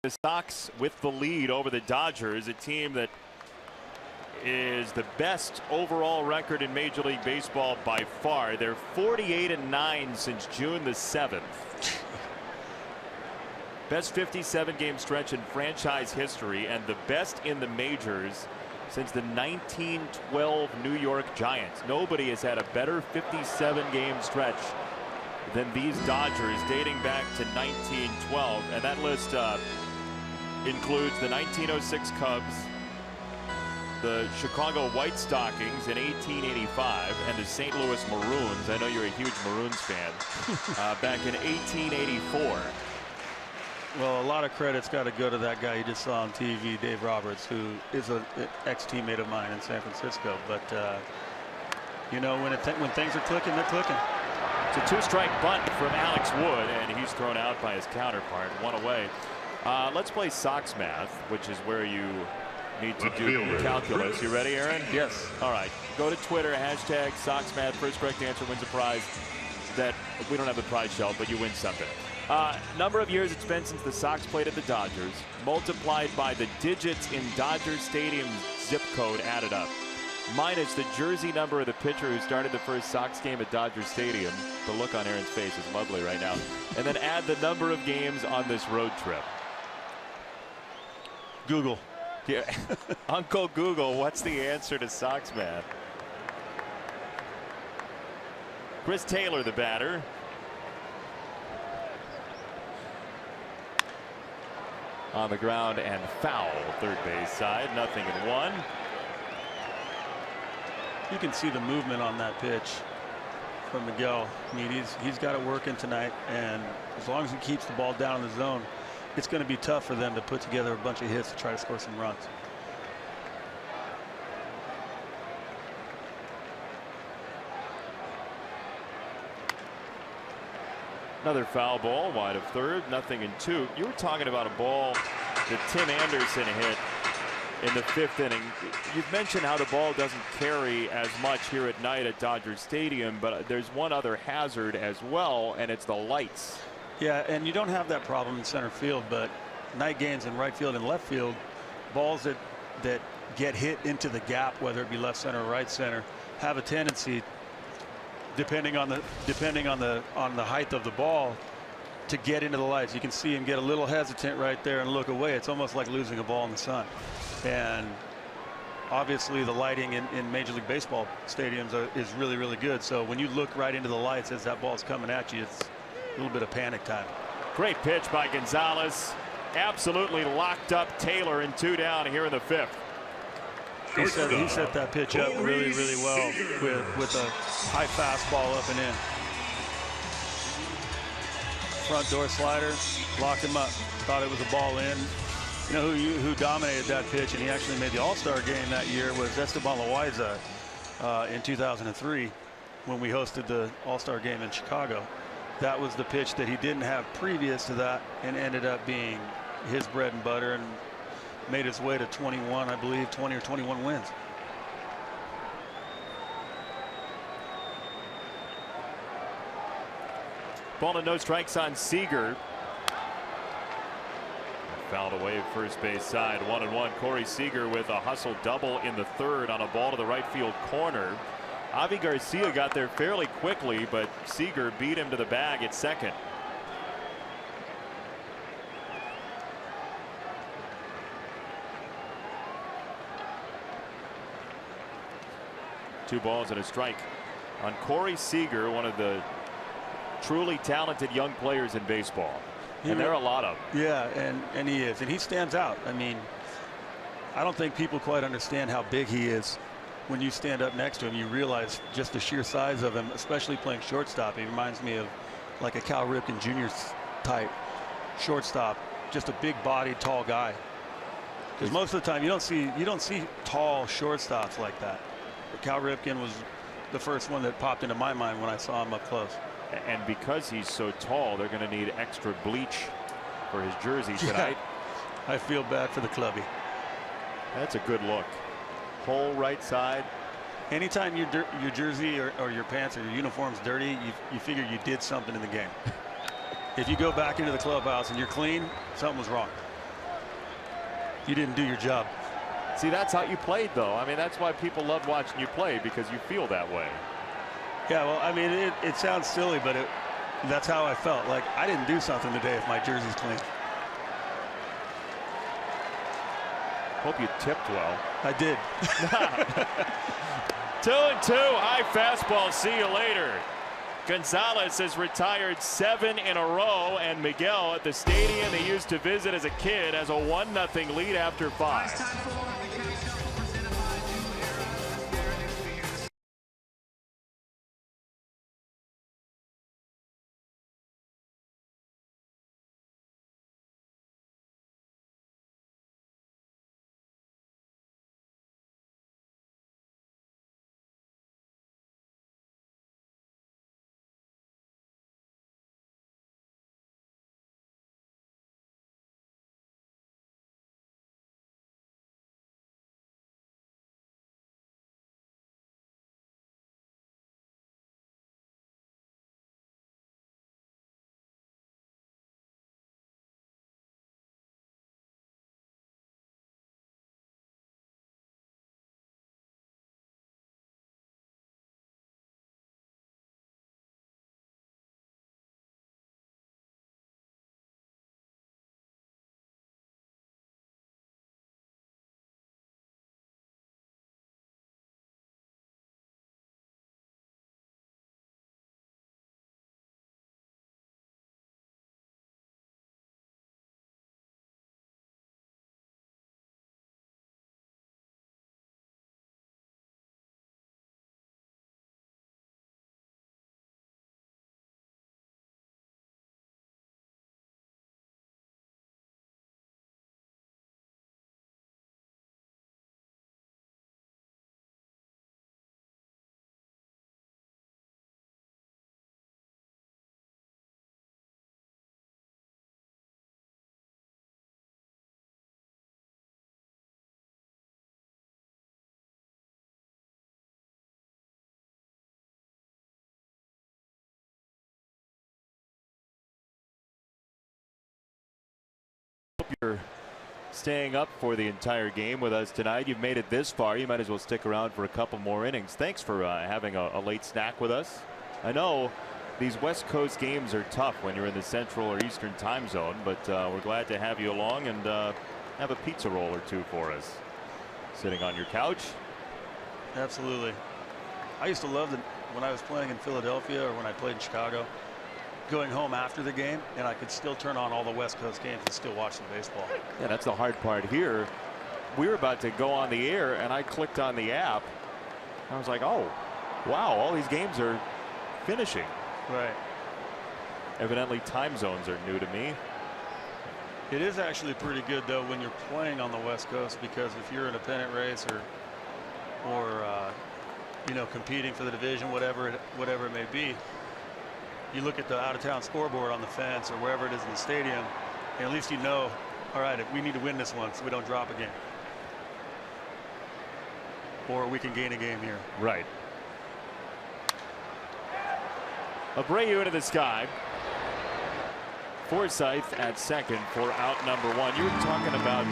S2: The Sox with the lead over the Dodgers, a team that is the best overall record in Major League Baseball by far. They're 48-9 since June the 7th. Best 57-game stretch in franchise history and the best in the majors since the 1912 New York Giants. Nobody has had a better 57-game stretch than these Dodgers dating back to 1912. And that list includes the 1906 Cubs, the Chicago White Stockings in 1885, and the St. Louis Maroons. I know you're a huge Maroons fan. Back in 1884.
S5: Well, a lot of credit's got to go to that guy you just saw on TV, Dave Roberts, who is an ex-teammate of mine in San Francisco. But you know, when things are clicking, they're clicking.
S2: It's a 2-strike bunt from Alex Wood, and he's thrown out by his counterpart. 1 away. Let's play Sox math, which is where you need to do calculus. You ready, Aaron?
S5: Yes.
S2: All right. Go to Twitter, hashtag Sox math. First correct answer wins a prize that we don't have the prize shelf, but you win something. Number of years it's been since the Sox played at the Dodgers, multiplied by the digits in Dodger Stadium's zip code added up, minus the jersey number of the pitcher who started the first Sox game at Dodger Stadium. The look on Aaron's face is lovely right now. And then add the number of games on this road trip.
S5: Google.
S2: Yeah. Uncle Google, what's the answer to Sox math? Chris Taylor, the batter. On the ground and foul, third base side, 0-1.
S5: You can see the movement on that pitch from Miguel. I mean, he's got it working tonight, and as long as he keeps the ball down in the zone, it's going to be tough for them to put together a bunch of hits to try to score some runs.
S2: Another foul ball wide of third, 0-2. You were talking about a ball that Tim Anderson hit in the 5th inning. You've mentioned how the ball doesn't carry as much here at night at Dodger Stadium, but there's one other hazard as well, and it's the lights.
S5: Yeah, and you don't have that problem in center field, but night games in right field and left field, balls that get hit into the gap, whether it be left center or right center, have a tendency, depending on the height of the ball, to get into the lights. You can see him get a little hesitant right there and look away. It's almost like losing a ball in the sun. And obviously the lighting in Major League Baseball stadiums is really, really good. So when you look right into the lights as that ball's coming at you, it's a little bit of panic time.
S2: Great pitch by Gonzalez. Absolutely locked up Taylor, and 2 down here in the 5th.
S5: He set that pitch up really, really well with a high fastball up and in. Front door slider, locked him up. Thought it was a ball in. You know who dominated that pitch, and he actually made the All-Star game that year, was Esteban Loaiza in 2003 when we hosted the All-Star game in Chicago. That was the pitch that he didn't have previous to that, and ended up being his bread and butter, and made his way to 21, I believe, 20 or 21 wins.
S2: Ball and no strikes on Seager. Fouled away at first base side. 1-1. Corey Seager with a hustle double in the 3rd on a ball to the right field corner. Avi Garcia got there fairly quickly, but Seager beat him to the bag at 2nd. Two balls and a strike on Corey Seager, one of the truly talented young players in baseball. And there are a lot of them.
S5: Yeah, and he is, and he stands out. I mean, I don't think people quite understand how big he is. When you stand up next to him, you realize just the sheer size of him, especially playing shortstop. He reminds me of like a Cal Ripken Jr. type shortstop, just a big bodied tall guy. Because most of the time you don't see tall shortstops like that. But Cal Ripken was the first one that popped into my mind when I saw him up close.
S2: And because he's so tall, they're going to need extra bleach for his jersey tonight.
S5: I feel bad for the clubby.
S2: That's a good look. Whole right side.
S5: Anytime your jersey or your pants or your uniform's dirty, you figure you did something in the game. If you go back into the clubhouse and you're clean, something was wrong. You didn't do your job.
S2: See, that's how you played, though. I mean, that's why people love watching you play, because you feel that way.
S5: Yeah, well, I mean, it sounds silly, but that's how I felt. Like, I didn't do something today if my jersey's clean.
S2: Hope you tipped well.
S5: I did.
S2: 2-2, high fastball. See you later. Gonzalez has retired 7 in a row, and Miguel at the stadium he used to visit as a kid has a 1-0 lead after 5. Staying up for the entire game with us tonight. You've made it this far. You might as well stick around for a couple more innings. Thanks for having a late snack with us. I know these West Coast games are tough when you're in the Central or Eastern time zone, but we're glad to have you along and have a pizza roll or two for us. Sitting on your couch.
S5: Absolutely. I used to love when I was playing in Philadelphia or when I played in Chicago, going home after the game, and I could still turn on all the West Coast games and still watch the baseball.
S2: Yeah, that's the hard part here. We were about to go on the air, and I clicked on the app. I was like, oh, wow, all these games are finishing.
S5: Right.
S2: Evidently, time zones are new to me.
S5: It is actually pretty good, though, when you're playing on the West Coast, because if you're in a pennant race or you know, competing for the division, whatever it may be, you look at the out-of-town scoreboard on the fence or wherever it is in the stadium, and at least you know, all right, if we need to win this one so we don't drop a game, or we can gain a game here.
S2: Right. Abreu into the sky. Forsythe at second for out number one. You were talking about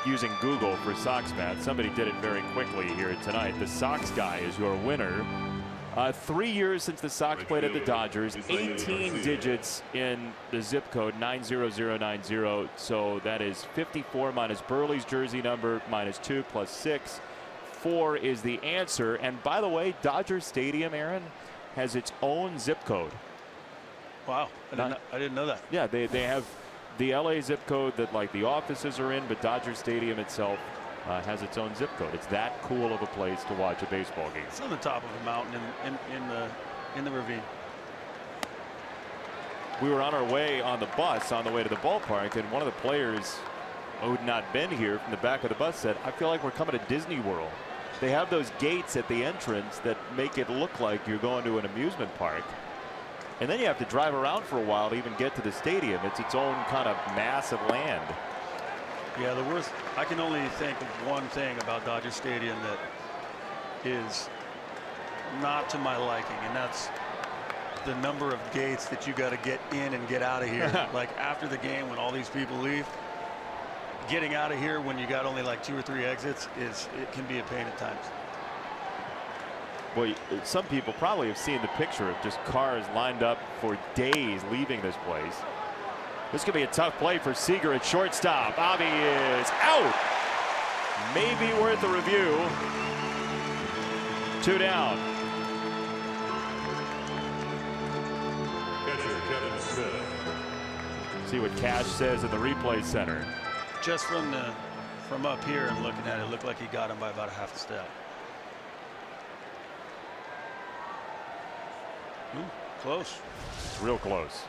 S2: using Google for Sox bat. Somebody did it very quickly here tonight. The Sox guy is your winner. 3 years since the Sox played at the Dodgers, 18 digits in the zip code 90090. So that is 54 minus Burley's jersey number -2 + 6. 4 is the answer. And by the way, Dodger Stadium, Aaron, has its own zip code.
S5: Wow, I didn't know that.
S2: Yeah, they have the LA zip code that like the offices are in, but Dodger Stadium itself has its own zip code. It's that cool of a place to watch a baseball game.
S5: It's on the top of a mountain in the ravine.
S2: We were on our way on the bus on the way to the ballpark, and one of the players who had not been here from the back of the bus said, I feel like we're coming to Disney World. They have those gates at the entrance that make it look like you're going to an amusement park. And then you have to drive around for a while to even get to the stadium. It's its own kind of mass of land.
S5: Yeah, the worst. I can only think of one thing about Dodger Stadium that is not to my liking, and that's the number of gates that you got to get in and get out of here. Like after the game, when all these people leave, getting out of here when you got only like 2 or 3 exits it can be a pain at times.
S2: Well, some people probably have seen the picture of just cars lined up for days leaving this place. This could be a tough play for Seager at shortstop. Avi is out. Maybe worth a review. 2 down.
S6: Catcher Kevin Smith.
S2: See what Cash says at the replay center.
S5: Just from up here and looking at it, it looked like he got him by about a half a step. Close.
S2: Real close.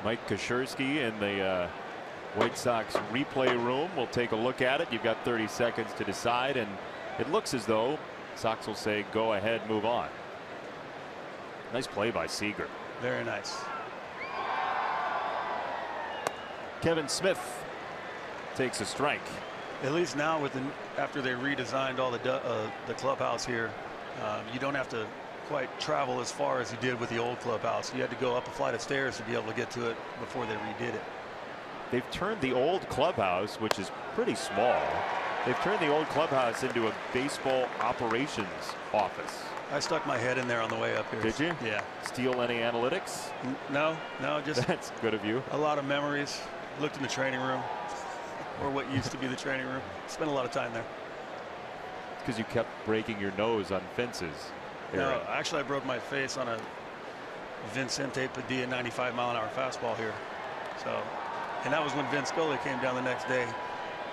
S2: Mike Kashersky in the White Sox replay room. We'll take a look at it. You've got 30 seconds to decide, and it looks as though Sox will say go ahead, move on. Nice play by Seager.
S5: Very nice.
S2: Kevin Smith takes a strike.
S5: At least now after they redesigned all the clubhouse here, you don't have to quite travel as far as you did with the old clubhouse. You had to go up a flight of stairs to be able to get to it before they redid it.
S2: They've turned the old clubhouse, which is pretty small, they've turned the old clubhouse into a baseball operations office.
S5: I stuck my head in there on the way up here.
S2: Did you?
S5: Yeah.
S2: Steal any analytics?
S5: No, just
S2: that's good of you.
S5: A lot of memories. Looked in the training room, or what used to be the training room. Spent a lot of time there.
S2: Because you kept breaking your nose on fences.
S5: No, actually I broke my face on a Vincente Padilla 95-mile-an-hour fastball here. So, and that was when Vin Scully came down the next day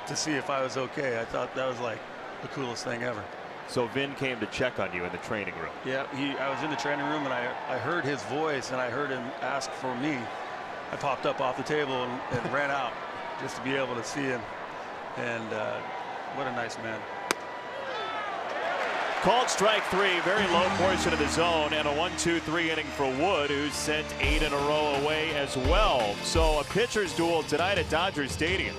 S5: to see if I was okay. I thought that was like the coolest thing ever.
S2: So Vin came to check on you in the training room.
S5: Yeah, I was in the training room and I heard his voice and I heard him ask for me. I popped up off the table and ran out just to be able to see him. And what a nice man.
S2: Called strike 3, very low portion of the zone, and a 1-2-3 inning for Wood, who's sent 8 in a row away as well. So a pitcher's duel tonight at Dodger Stadium.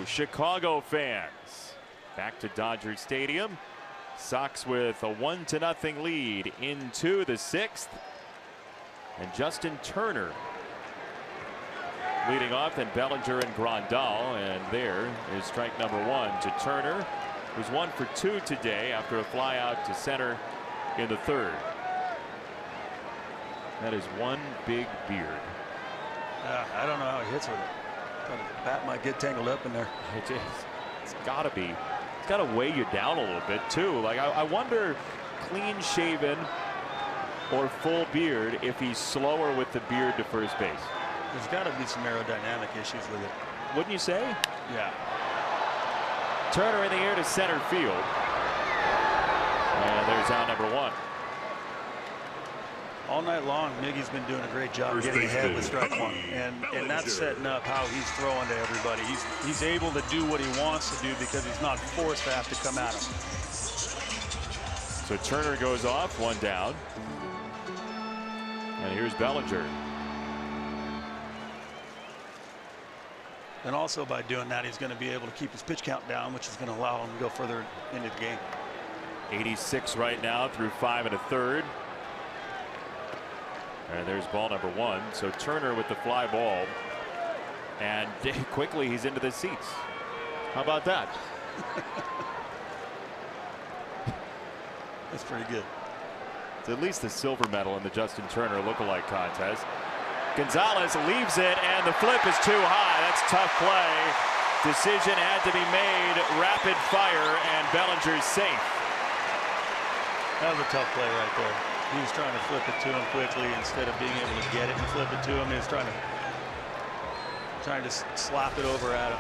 S2: 2, Chicago fans. Back to Dodger Stadium. Sox with a 1-0 lead into the 6th. And Justin Turner leading off, and Bellinger and Grandal. And there is strike number 1 to Turner, who's 1 for 2 today after a fly out to center in the 3rd. That is one big beard.
S5: I don't know how he hits with it. Thought the bat might get tangled up in there.
S2: It's got to be. It's got to weigh you down a little bit too. Like I wonder, clean shaven or full beard, if he's slower with the beard to first base.
S5: There's got to be some aerodynamic issues with it.
S2: Wouldn't you say?
S5: Yeah.
S2: Turner in the air to center field. And there's out number 1.
S5: All night long, Miggy's been doing a great job getting ahead with strike 1, and that's setting up how he's throwing to everybody. He's able to do what he wants to do because he's not forced to have to come at him.
S2: So Turner goes off, 1 down. And here's Bellinger.
S5: And also by doing that, he's going to be able to keep his pitch count down, which is going to allow him to go further into the game.
S2: 86 right now through 5 1/3. And there's ball number 1. So Turner with the fly ball, and quickly he's into the seats. How about that?
S5: That's pretty good.
S2: It's at least the silver medal in the Justin Turner lookalike contest. Gonzalez leaves it, and the flip is too high. That's tough play. Decision had to be made. Rapid fire, and Bellinger's safe.
S5: That was a tough play right there. He was trying to flip it to him quickly instead of being able to get it and flip it to him. He was trying to slap it over at him.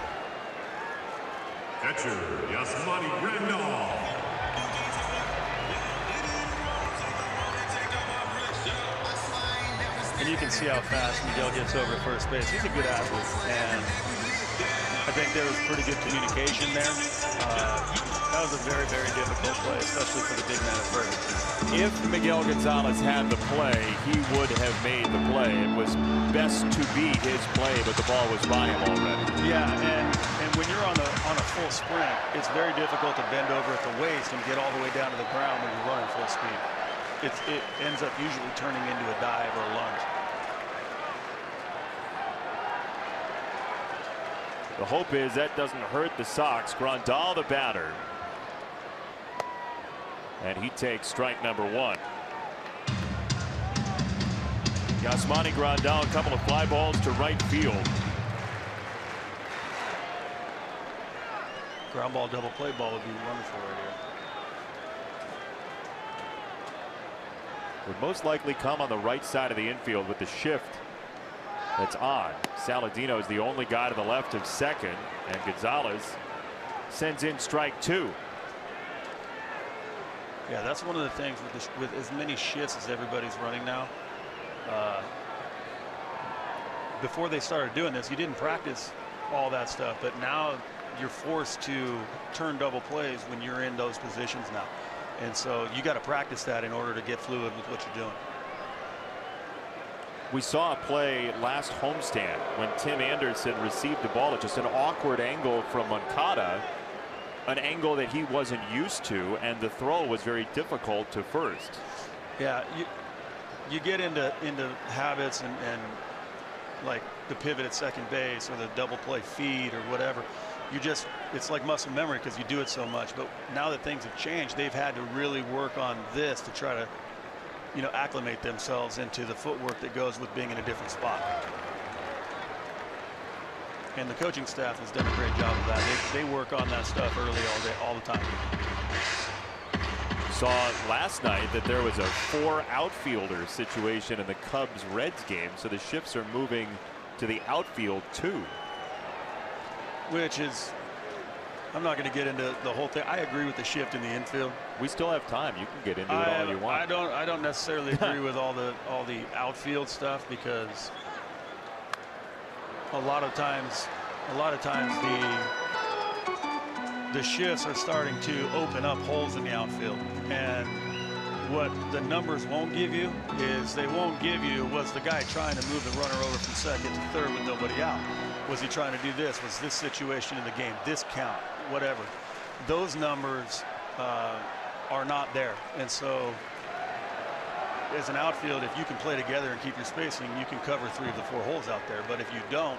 S6: Catcher, Yasmani Grandal.
S5: And you can see how fast Miguel gets over at first base. He's a good athlete, and I think there was pretty good communication there. That was a very, very difficult play, especially for the big man at first.
S2: If Miguel Gonzalez had the play, he would have made the play. It was best to beat his play, but the ball was by him already.
S5: Yeah, and when you're on a full sprint, it's very difficult to bend over at the waist and get all the way down to the ground when you're running full speed. It ends up usually turning into a dive or a lunge.
S2: The hope is that doesn't hurt the Sox. Grandal the batter. And he takes strike number 1. Yasmani Grandal, a couple of fly balls to right field.
S5: Ground ball, double play ball would be wonderful right here.
S2: Would most likely come on the right side of the infield with the shift that's on. Saladino is the only guy to the left of second, and Gonzalez sends in strike 2.
S5: Yeah, that's one of the things with as many shifts as everybody's running now. Before they started doing this, you didn't practice all that stuff, but now you're forced to turn double plays when you're in those positions now. And so you got to practice that in order to get fluid with what you're doing.
S2: We saw a play last homestand when Tim Anderson received the ball at just an awkward angle from Moncada, an angle that he wasn't used to, and the throw was very difficult to first.
S5: Yeah, you get into habits and like the pivot at second base or the double play feed or whatever. It's like muscle memory because you do it so much. But now that things have changed, they've had to really work on this to try to, acclimate themselves into the footwork that goes with being in a different spot. And the coaching staff has done a great job of that. They work on that stuff early all the time.
S2: Saw last night that there was a 4 outfielder situation in the Cubs-Reds game, so the shifts are moving to the outfield too.
S5: Which is, I'm not going to get into the whole thing. I agree with the shift in the infield.
S2: We still have time. You can get into it all you want.
S5: I don't necessarily agree with all the outfield stuff because a lot of times the shifts are starting to open up holes in the outfield, and what the numbers won't give you is they won't give you was the guy trying to move the runner over from second to third with nobody out. Was he trying to do this? Was this situation in the game, this count, whatever? Those numbers are not there. And so as an outfield, if you can play together and keep your spacing, you can cover 3 of the 4 holes out there. But if you don't,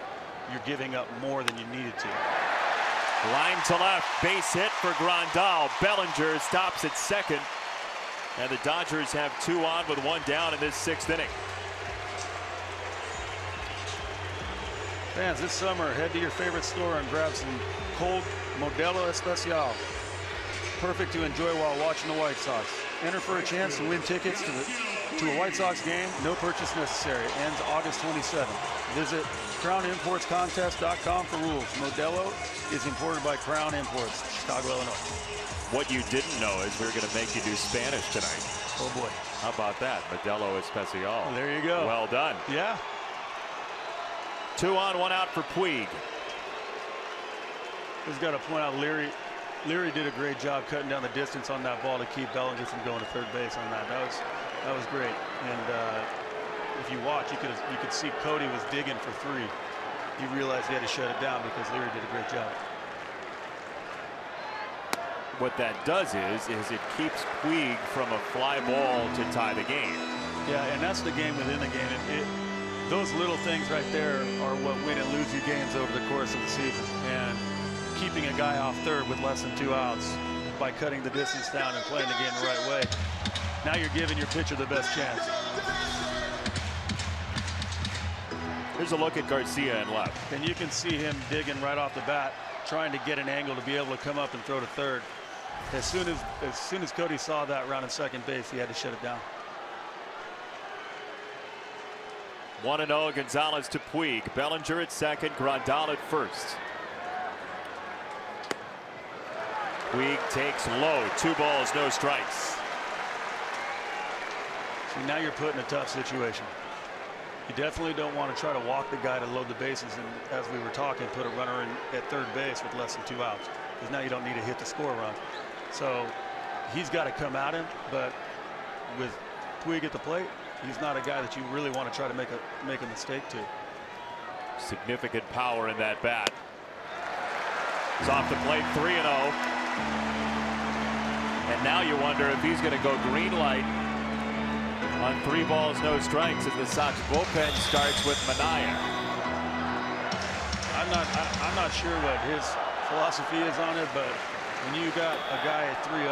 S5: you're giving up more than you needed to.
S2: Line to left, base hit for Grandal. Bellinger stops at second. And the Dodgers have 2 on with 1 down in this 6th inning.
S5: Fans, this summer, head to your favorite store and grab some cold Modelo Especial. Perfect to enjoy while watching the White Sox. Enter for a chance to win tickets to a White Sox game. No purchase necessary. Ends August 27th. Visit CrownImportsContest.com for rules. Modelo is imported by Crown Imports, Chicago, Illinois.
S2: What you didn't know is we were going to make you do Spanish tonight.
S5: Oh, boy.
S2: How about that? Modelo Especial.
S5: Well, there you go.
S2: Well done.
S5: Yeah.
S2: 2 on, 1 out for Puig.
S5: Just got to point out Leary did a great job cutting down the distance on that ball to keep Bellinger from going to third base on that. That was great. And if you watch, you could see Cody was digging for 3. He realized he had to shut it down because Leary did a great job.
S2: What that does is it keeps Puig from a fly ball to tie the game.
S5: Yeah, and that's the game within the game. Those little things right there are what win and lose you games over the course of the season. And keeping a guy off third with less than 2 outs by cutting the distance down and playing the game the right way. Now you're giving your pitcher the best chance.
S2: Here's a look at Garcia and left.
S5: And you can see him digging right off the bat, trying to get an angle to be able to come up and throw to third. As soon as Cody saw that round at second base, he had to shut it down.
S2: 1-0 Gonzalez to Puig. Bellinger at second, Grandal at first. Puig takes low. 2 balls, no strikes.
S5: See, now you're put in a tough situation. You definitely don't want to try to walk the guy to load the bases, and as we were talking, put a runner in at third base with less than 2 outs, because now you don't need to hit the score run. So he's got to come at him, but with Puig at the plate, he's not a guy that you really want to try to make a mistake to.
S2: Significant power in that bat. He's off the plate, 3-0. And now you wonder if he's going to go green light on 3 balls, no strikes as the Sox bullpen starts with Minaya.
S5: I'm not sure what his philosophy is on it, but when you got a guy at 3-0,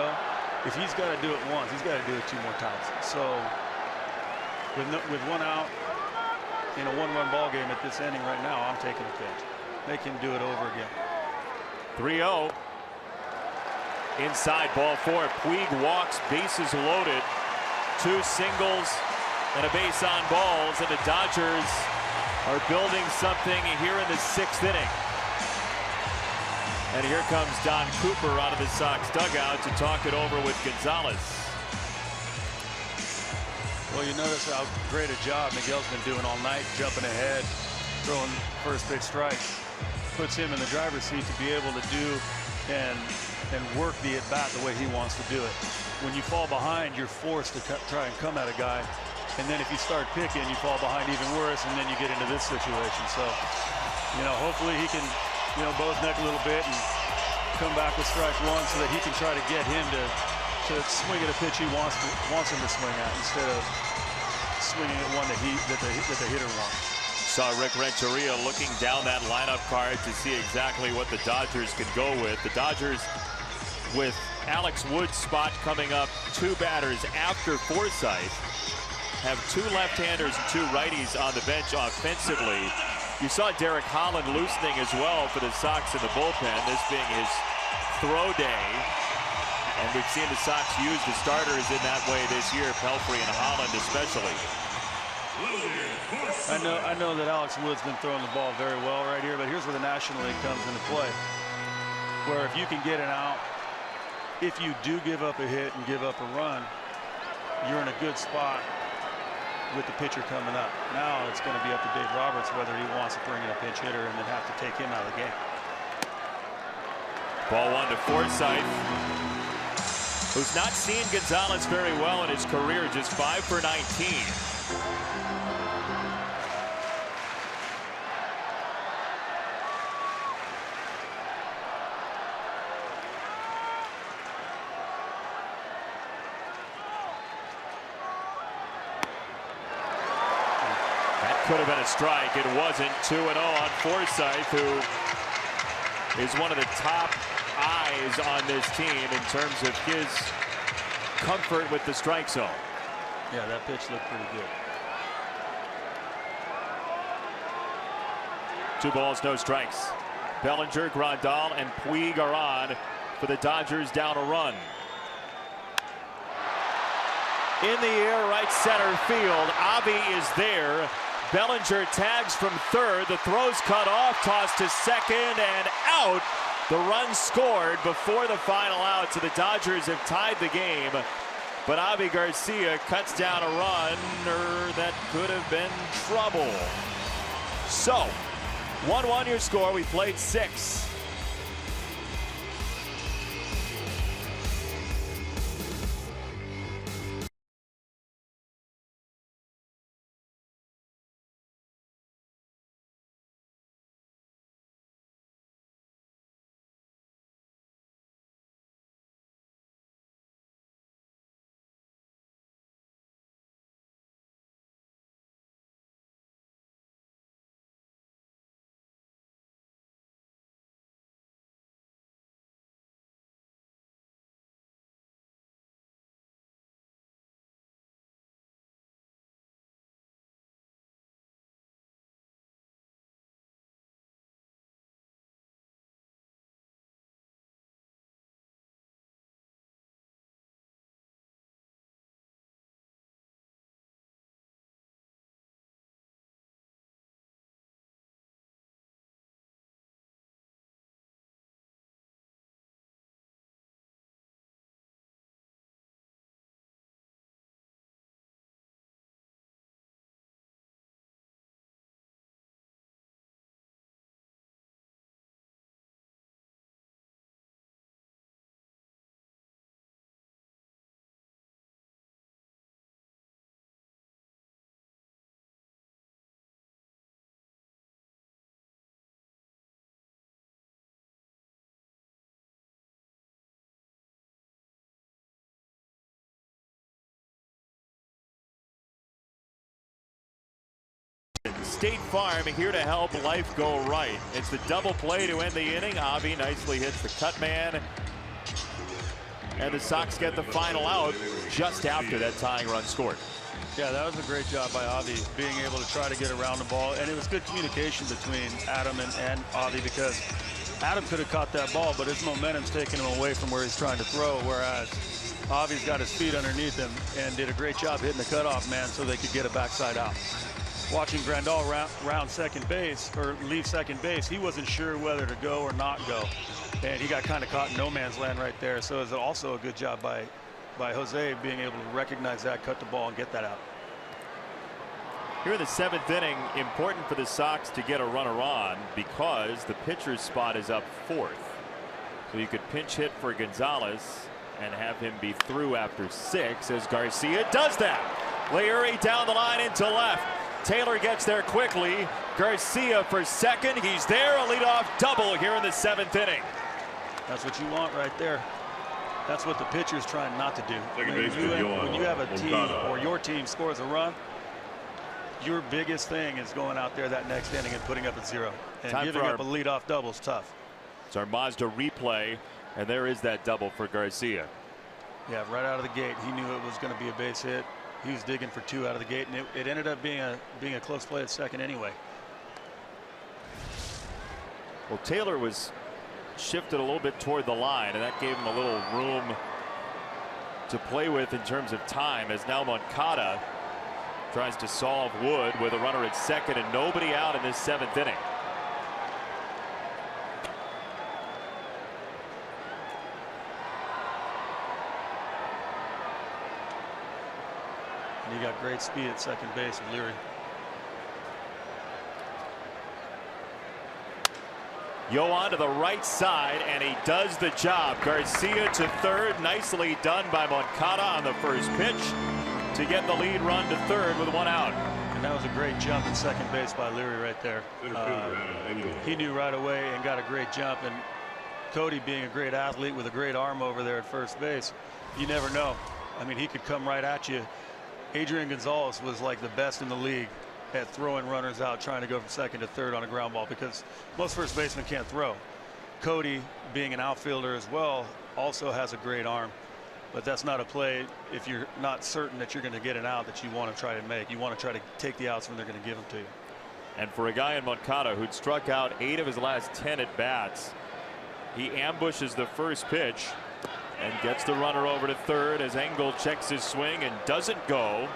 S5: if he's got to do it once, he's got to do it 2 more times. So with 1 out in a 1-run ball game at this inning right now, I'm taking a pitch. Make him do it over again.
S2: 3-0. Inside, ball 4. Puig walks, bases loaded. 2 singles and a base on balls, and the Dodgers are building something here in the 6th inning. And here comes Don Cooper out of the Sox dugout to talk it over with Gonzalez.
S5: Well, you notice how great a job Miguel's been doing all night, jumping ahead, throwing first pitch strikes. Puts him in the driver's seat to be able to do and work the at-bat the way he wants to do it. When you fall behind, you're forced to try and come at a guy. And then if you start picking, you fall behind even worse, and then you get into this situation. So, hopefully he can, both neck a little bit and come back with strike 1 so that he can try to get him to swing at a pitch he wants him to swing at instead of swinging at one that the hitter wants.
S2: Saw Rick Renteria looking down that lineup card to see exactly what the Dodgers could go with. The Dodgers with Alex Wood's spot coming up, 2 batters after Forsythe, have 2 left-handers and 2 righties on the bench offensively. You saw Derek Holland loosening as well for the Sox in the bullpen, this being his throw day. And we've seen the Sox use the starters in that way this year, Pelfrey and Holland especially.
S5: I know that Alex Wood's been throwing the ball very well right here, but here's where the National League comes into play. Where if you can get an out, if you do give up a hit and give up a run, you're in a good spot with the pitcher coming up. Now it's going to be up to Dave Roberts whether he wants to bring in a pinch hitter and then have to take him out of the game.
S2: Ball 1 to Forsythe, who's not seen Gonzalez very well in his career, just 5 for 19. could have been a strike. It wasn't. 2-0 on Forsythe, who is one of the top eyes on this team in terms of his comfort with the strike zone.
S5: Yeah, that pitch looked pretty good.
S2: 2 balls, no strikes. Bellinger, Grandal, and Puig are on for the Dodgers, down a run. In the air, right center field. Avi is there. Bellinger tags from third. The throw's cut off, tossed to second, and out. The run scored before the final out, so the Dodgers have tied the game. But Avi Garcia cuts down a runner that could have been trouble. So, 1-1 your score. We played 6. State Farm here to help life go right. It's the double play to end the inning. Avi nicely hits the cut man. And the Sox get the final out just after that tying run scored.
S5: Yeah, that was a great job by Avi, being able to try to get around the ball. And it was good communication between Adam and Avi, because Adam could have caught that ball, but his momentum's taking him away from where he's trying to throw, whereas Avi's got his feet underneath him and did a great job hitting the cutoff man so they could get a backside out. Watching Grandal round second base, or leave second base, he wasn't sure whether to go or not go. And he got kind of caught in no man's land right there. So it was also a good job by Jose being able to recognize that, cut the ball, and get that out.
S2: Here in the 7th inning, important for the Sox to get a runner on because the pitcher's spot is up 4th. So you could pinch hit for Gonzalez and have him be through after 6 as Garcia does that. Leury down the line into left. Taylor gets there quickly. Garcia for second. He's there. A leadoff double here in the 7th inning.
S5: That's what you want right there. That's what the pitcher's trying not to do. When you have a team or your team scores a run, your biggest thing is going out there that next inning and putting up a 0. And giving up a leadoff double is tough.
S2: It's our Mazda replay, and there is that double for Garcia.
S5: Yeah, right out of the gate, he knew it was going to be a base hit. He was digging for 2 out of the gate, and it ended up being a close play at second anyway.
S2: Well, Taylor was shifted a little bit toward the line, and that gave him a little room to play with in terms of time, as now Moncada tries to solve Wood with a runner at second and nobody out in this 7th inning.
S5: And he got great speed at second base with Leury.
S2: Yo on to the right side, and he does the job. Garcia to third, nicely done by Moncada on the first pitch to get the lead run to third with 1 out.
S5: And that was a great jump at second base by Leury right there. He knew right away and got a great jump. And Cody, being a great athlete with a great arm over there at first base, you never know. I mean, he could come right at you. Adrian Gonzalez was like the best in the league at throwing runners out, trying to go from second to third on a ground ball, because most first basemen can't throw. Cody, being an outfielder as well, also has a great arm, but that's not a play if you're not certain that you're going to get an out that you want to try to make. You want to try to take the outs when they're going to give them to you.
S2: And for a guy in Moncada who'd struck out 8 of his last 10 at bats, he ambushes the first pitch and gets the runner over to third as Engel checks his swing and doesn't go.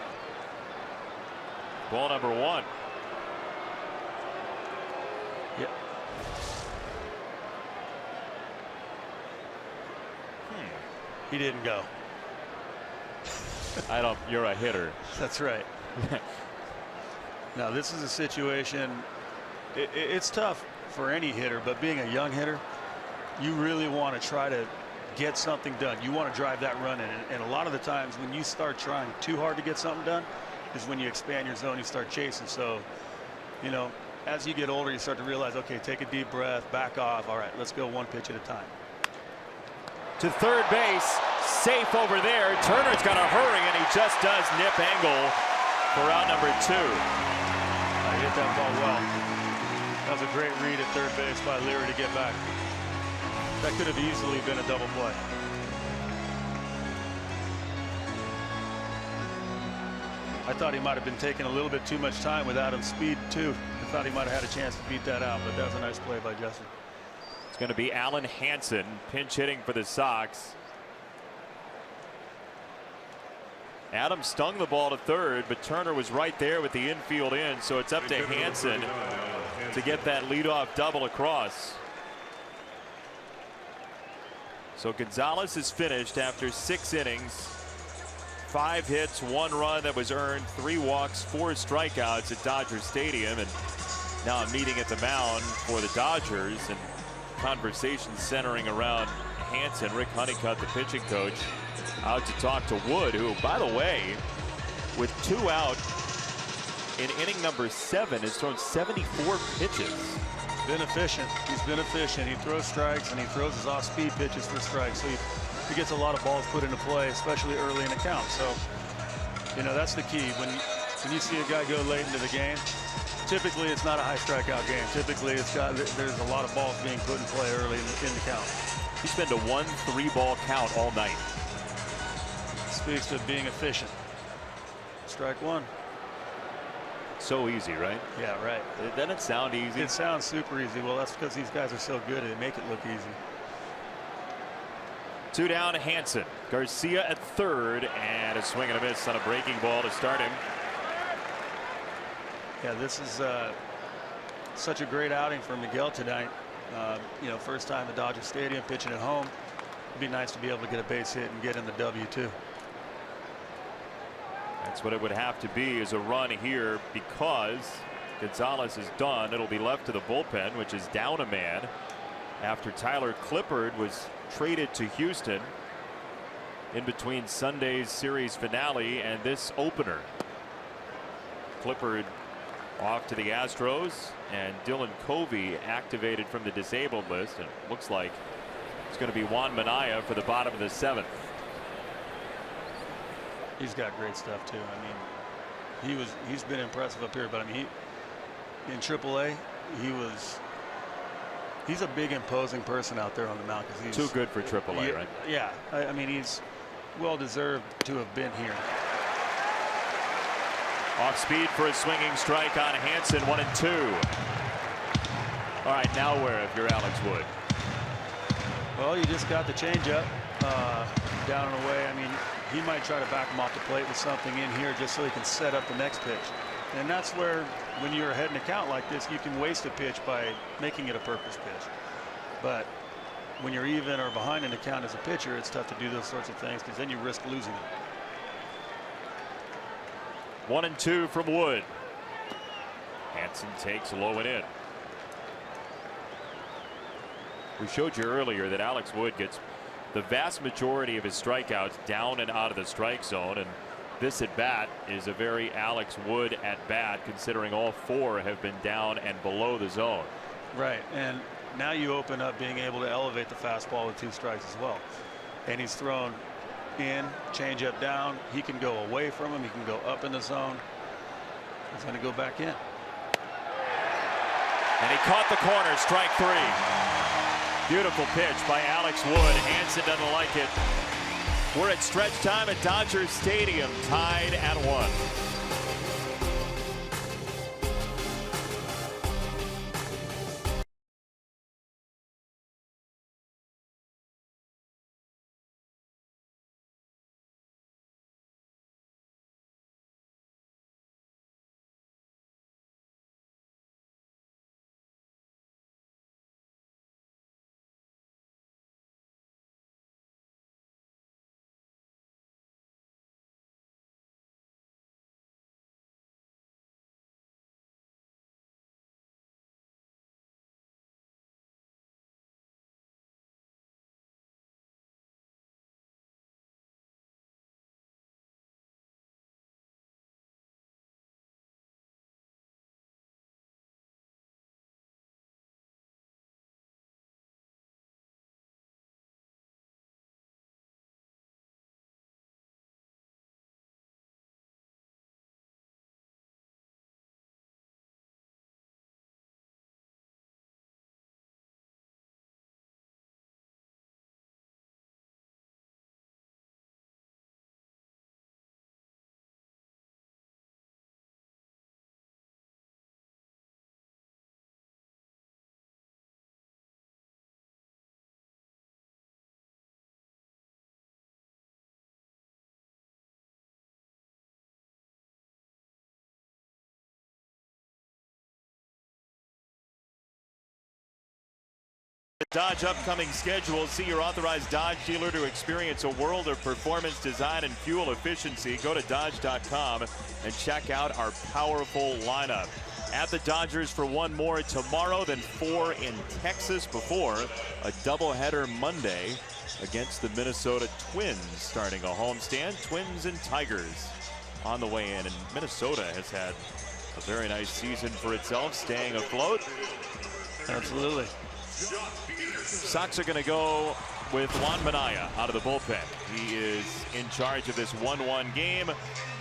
S2: Ball number 1.
S5: Yep. He didn't go.
S2: You're a hitter.
S5: That's right. Now this is a situation, it's tough for any hitter, but being a young hitter, you really want to try to get something done. You want to drive that run in, and a lot of the times when you start trying too hard to get something done is when you expand your zone, you start chasing. So, you know, as you get older, you start to realize, okay, take a deep breath, back off. All right, let's go one pitch at a time.
S2: To third base, safe over there. Turner's got to hurry, and he just does nip Engel for out number 2.
S5: He hit that ball well. That was a great read at third base by Leary to get back. That could have easily been a double play. I thought he might have been taking a little bit too much time with Adam's speed too. I thought he might have had a chance to beat that out, but that was a nice play by Justin.
S2: It's going to be Alan Hansen pinch hitting for the Sox. Adam stung the ball to third, but Turner was right there with the infield in, so it's up to Hansen to get that leadoff double across. So Gonzalez is finished after 6 innings, 5 hits, 1 run that was earned, 3 walks, 4 strikeouts at Dodger Stadium, and now a meeting at the mound for the Dodgers, and conversation centering around Hansen. Rick Honeycutt, the pitching coach, out to talk to Wood, who, by the way, with 2 out in inning number 7, has thrown 74 pitches.
S5: Been efficient. He's been efficient. He throws strikes and he throws his off-speed pitches for strikes. So he gets a lot of balls put into play, especially early in the count. So, you know, that's the key. When you see a guy go late into the game, typically it's not a high strikeout game. Typically there's a lot of balls being put in play early in the count.
S2: He's been to 1 3-ball count all night.
S5: Speaks to being efficient. Strike 1.
S2: So easy, right?
S5: Yeah, right.
S2: It doesn't sound easy.
S5: It sounds super easy. Well, that's because these guys are so good at it. Make it look easy.
S2: 2 down to Hansen. Garcia at third, and a swing and a miss on a breaking ball to start him.
S5: Yeah, this is such a great outing for Miguel tonight. You know, first time at Dodger Stadium, pitching at home. It'd be nice to be able to get a base hit and get in the W too.
S2: That's what it would have to be, is a run here, because Gonzalez is done. It'll be left to the bullpen, which is down a man after Tyler Clippard was traded to Houston in between Sunday's series finale and this opener. Clippard off to the Astros, and Dylan Covey activated from the disabled list, and it looks like it's going to be Juan Minaya for the bottom of the 7th.
S5: He's got great stuff too. I mean, he's been impressive up here, but I mean, in AAA, he's a big imposing person out there on the mound, because he's
S2: too good for AAA, right?
S5: Yeah, I mean, he's well deserved to have been here.
S2: Off speed for a swinging strike on Hansen, 1-2. All right, now where if you're Alex Wood?
S5: Well, you just got the changeup down and away. I mean, he might try to back him off the plate with something in here just so he can set up the next pitch. And that's where, when you're ahead in a count like this, you can waste a pitch by making it a purpose pitch. But when you're even or behind in a count as a pitcher, it's tough to do those sorts of things, because then you risk losing it.
S2: 1-2 from Wood. Hansen takes low and in. We showed you earlier that Alex Wood gets the vast majority of his strikeouts down and out of the strike zone, and this at bat is a very Alex Wood at bat, considering all 4 have been down and below the zone.
S5: Right, and now you open up being able to elevate the fastball with 2 strikes as well. And he's thrown in, changeup down. He can go away from him. He can go up in the zone.
S7: He's going to go back in.
S2: And he caught the corner, strike 3. Beautiful pitch by Alex Wood. Hansen doesn't like it. We're at stretch time at Dodger Stadium, tied at 1. Dodge upcoming schedule. See your authorized Dodge dealer to experience a world of performance, design, and fuel efficiency. Go to Dodge.com and check out our powerful lineup. At the Dodgers for one more tomorrow, then 4 in Texas before a doubleheader Monday against the Minnesota Twins, starting a homestand. Twins and Tigers on the way in, and Minnesota has had a very nice season for itself, staying afloat.
S7: Absolutely.
S2: Sox are going to go with Juan Minaya out of the bullpen. He is in charge of this 1-1 game.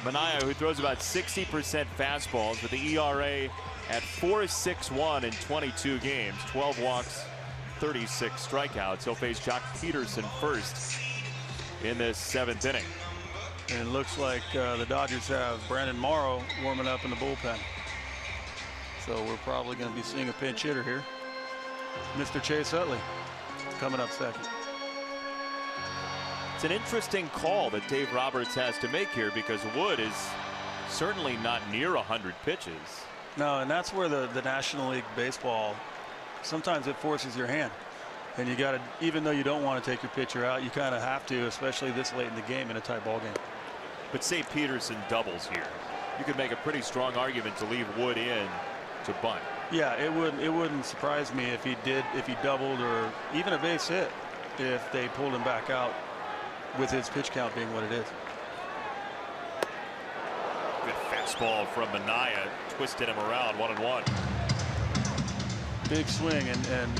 S2: Minaya, who throws about 60% fastballs, with the ERA at 4.61 in 22 games, 12 walks, 36 strikeouts. He'll face Jock Peterson first in this 7th inning.
S7: And it looks like the Dodgers have Brandon Morrow warming up in the bullpen. So we're probably going to be seeing a pinch hitter here. Mr. Chase Utley coming up second.
S2: It's an interesting call that Dave Roberts has to make here, because Wood is certainly not near 100 pitches.
S7: No, and that's where the National League Baseball, sometimes it forces your hand. And you got to, even though you don't want to take your pitcher out, you kind of have to, especially this late in the game in a tight ball game.
S2: But say Peterson doubles here, you could make a pretty strong argument to leave Wood in to bunt.
S7: Yeah, it wouldn't surprise me if he doubled, or even a base hit if they pulled him back out, with his pitch count being what it is.
S2: Good fastball from Minaya, twisted him around, 1-1.
S7: Big swing, and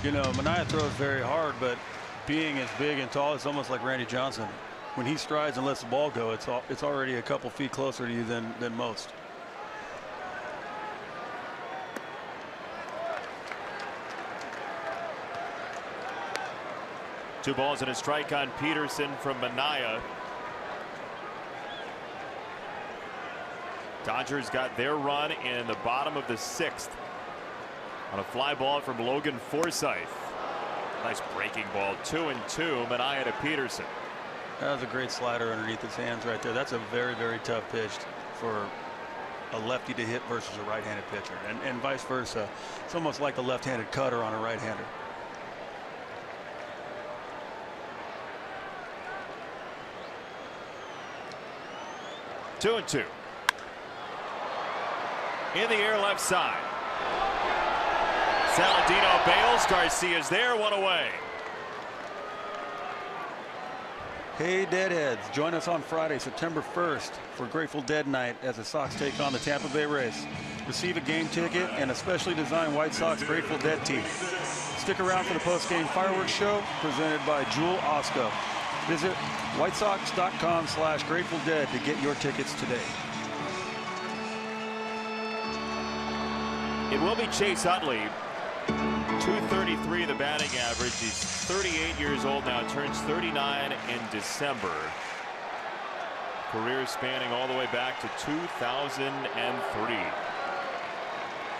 S7: you know, Minaya throws very hard, but being as big and tall, it's almost like Randy Johnson. When he strides and lets the ball go, it's already a couple feet closer to you than most.
S2: Two balls and a strike on Peterson from Minaya. Dodgers got their run in the bottom of the 6th on a fly ball from Logan Forsythe. Nice breaking ball. 2-2. Minaya to Peterson.
S7: That was a great slider underneath his hands right there. That's a very, very tough pitch for a lefty to hit versus a right-handed pitcher, and vice versa. It's almost like a left-handed cutter on a right-hander.
S2: Two and two. In the air, left side. Saladino bails. Garcia's there, one away.
S7: Hey, Deadheads, join us on Friday, September 1st for Grateful Dead Night as the Sox take on the Tampa Bay Rays. Receive a game ticket and a specially designed White Sox Grateful Dead tee. Stick around for the post-game fireworks show presented by Jewel Osco. Visit whitesox.com/Grateful Dead to get your tickets today.
S2: It will be Chase Utley. 233 the batting average. He's 38 years old now, turns 39 in December. Career spanning all the way back to 2003.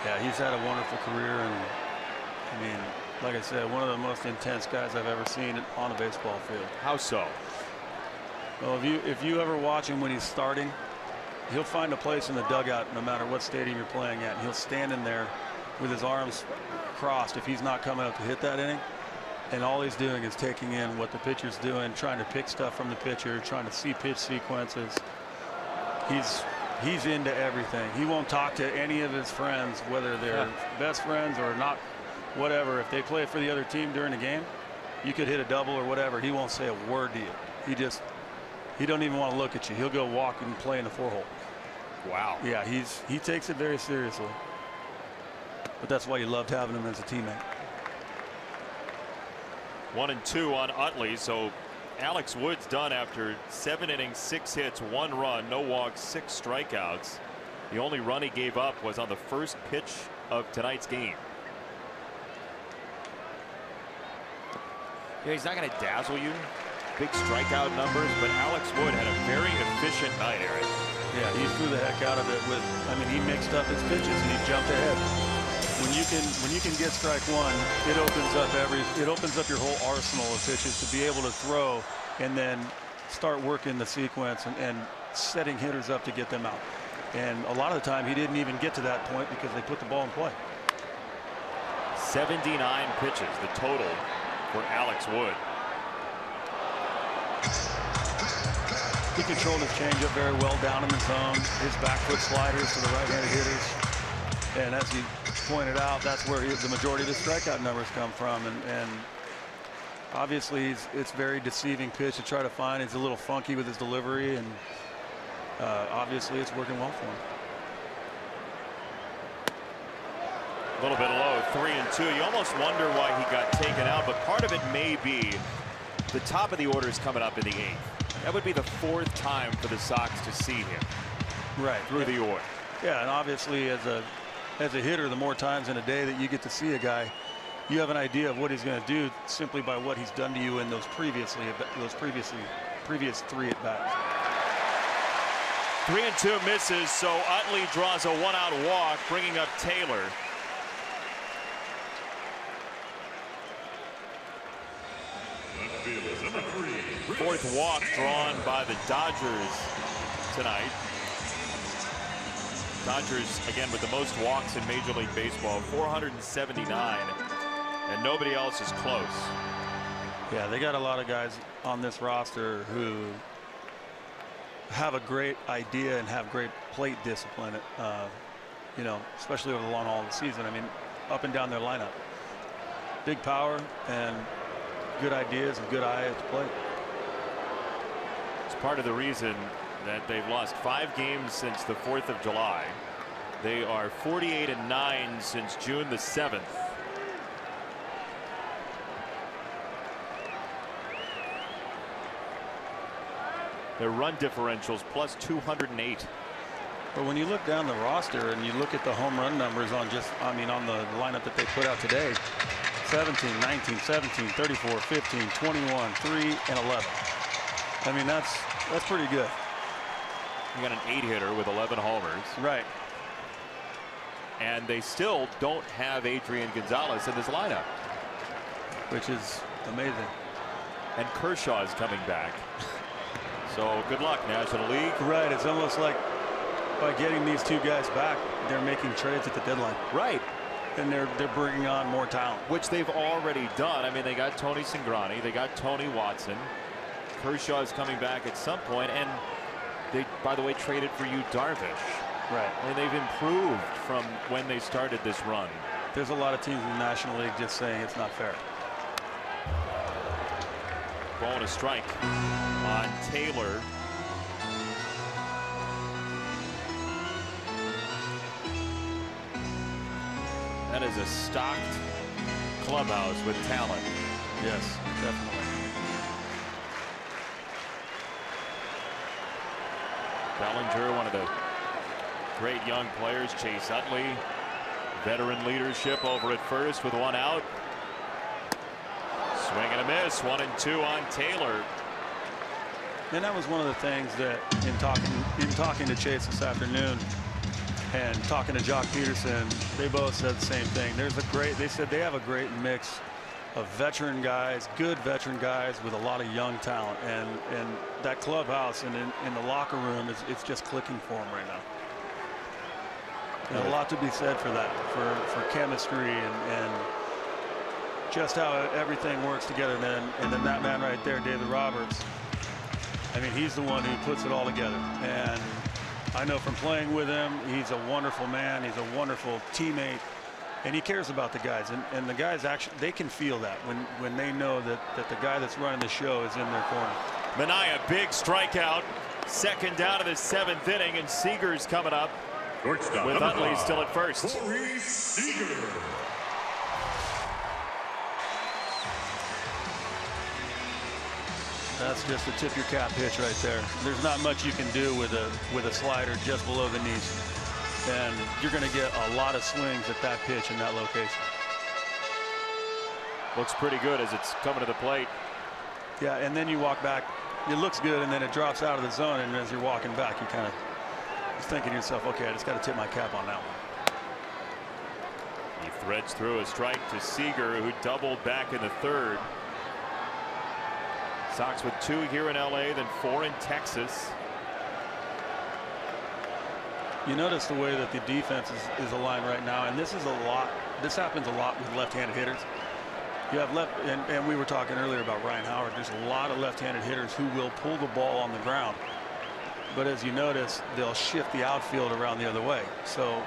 S5: Yeah, he's had a wonderful career, and I mean, like I said, one of the most intense guys I've ever seen on a baseball field.
S2: How so?
S5: Well, if you ever watch him when he's starting, he'll find a place in the dugout no matter what stadium you're playing at, and he'll stand in there with his arms crossed if he's not coming up to hit that inning, and all he's doing is taking in what the pitcher's doing, trying to pick stuff from the pitcher, trying to see pitch sequences. He's into everything. He won't talk to any of his friends, whether they're best friends or not, whatever. If they play for the other team during the game, you could hit a double or whatever. He won't say a word to you. He don't even want to look at you. He'll go walk and play in the 4-hole. Wow. Yeah, he takes it very seriously. But that's why you loved having him as a teammate.
S2: 1-2 on Utley. So Alex Wood's done after 7 innings, 6 hits, 1 run, no walks, 6 strikeouts. The only run he gave up was on the first pitch of tonight's game. Yeah, he's not going to dazzle you, big strikeout numbers, but Alex Wood had a very efficient night, Aaron.
S5: Yeah, he threw the heck out of it with, I mean, he mixed up his pitches and he jumped ahead. When you can get strike one, it opens up your whole arsenal of pitches to be able to throw and then start working the sequence and setting hitters up to get them out. And a lot of the time he didn't even get to that point because they put the ball in play.
S2: 79 pitches, the total for Alex Wood.
S5: He controlled his changeup very well down in the zone. His back foot sliders to the right-handed hitters. And as he pointed out, that's where the majority of his strikeout numbers come from. And obviously, it's very deceiving pitch to try to find. He's a little funky with his delivery, and obviously it's working well for him.
S2: A little bit low, 3-2. You almost wonder why he got taken out, but part of it may be the top of the order is coming up in the 8th. That would be the 4th time for the Sox to see him through the order.
S5: Yeah, and obviously as a hitter, the more times in a day that you get to see a guy, you have an idea of what he's going to do simply by what he's done to you in those previous 3 at bats.
S2: 3-2 misses, so Utley draws a 1-out walk, bringing up Taylor. Fourth walk drawn by the Dodgers tonight. Dodgers again with the most walks in Major League Baseball, 479, and nobody else is close.
S5: Yeah, they got a lot of guys on this roster who have a great idea and have great plate discipline, you know, especially over the long haul of the season. I mean, up and down their lineup. Big power and good ideas and good eye at the plate.
S2: It's part of the reason that they've lost 5 games since the 4th of July. They are 48-9 since June the 7th. Their run differentials plus 208.
S5: But when you look down the roster and you look at the home run numbers on on the lineup that they put out today, 17, 19, 17, 34, 15, 21, 3, and 11. I mean, that's pretty good.
S2: You got an 8-hitter with 11 homers.
S5: Right.
S2: And they still don't have Adrian Gonzalez in this lineup,
S5: which is amazing.
S2: And Kershaw is coming back. So good luck, National League.
S5: Right. It's almost like by getting these 2 guys back, they're making trades at the deadline.
S2: Right.
S5: And they're bringing on more talent,
S2: which they've already done. I mean, they got Tony Cingrani, they got Tony Watson. Kershaw is coming back at some point, and they, by the way, traded for Yu Darvish.
S5: Right.
S2: And they've improved from when they started this run.
S5: There's a lot of teams in the National League just saying it's not fair.
S2: Ball and a strike on Taylor. That is a stocked clubhouse with talent.
S5: Yes, definitely.
S2: Bellinger, one of the great young players. Chase Utley, Veteran leadership over at first with one out. Swing and a miss. 1-2 on Taylor.
S5: And that was one of the things that in talking to Chase this afternoon and talking to Jock Peterson, they both said the same thing. They said they have a great mix of veteran guys, good veteran guys with a lot of young talent, and that clubhouse and in the locker room it's just clicking for them right now. And a lot to be said for that, for chemistry and just how everything works together. And then that man right there, David Roberts, I mean, he's the one who puts it all together. And I know from playing with him, he's a wonderful man. He's a wonderful teammate. And he cares about the guys. And the guys actually, they can feel that when they know that the guy that's running the show is in their corner.
S2: Manaea, big strikeout. Second down of the 7th inning, and Seager's coming up with Utley still at first.
S6: Corey Seager.
S5: That's just a tip your cap pitch right there. There's not much you can do with a slider just below the knees. And you're going to get a lot of swings at that pitch in that location.
S2: Looks pretty good as it's coming to the plate.
S5: Yeah, and then you walk back. It looks good, and then it drops out of the zone. And as you're walking back, you kind of thinking to yourself, okay, I just got to tip my cap on that one.
S2: He threads through a strike to Seager, who doubled back in the 3rd. Sox with 2 here in LA, then 4 in Texas.
S5: You notice the way that the defense is aligned right now, and this happens a lot with left-handed hitters. You have and we were talking earlier about Ryan Howard. There's a lot of left-handed hitters who will pull the ball on the ground, but as you notice, they'll shift the outfield around the other way. So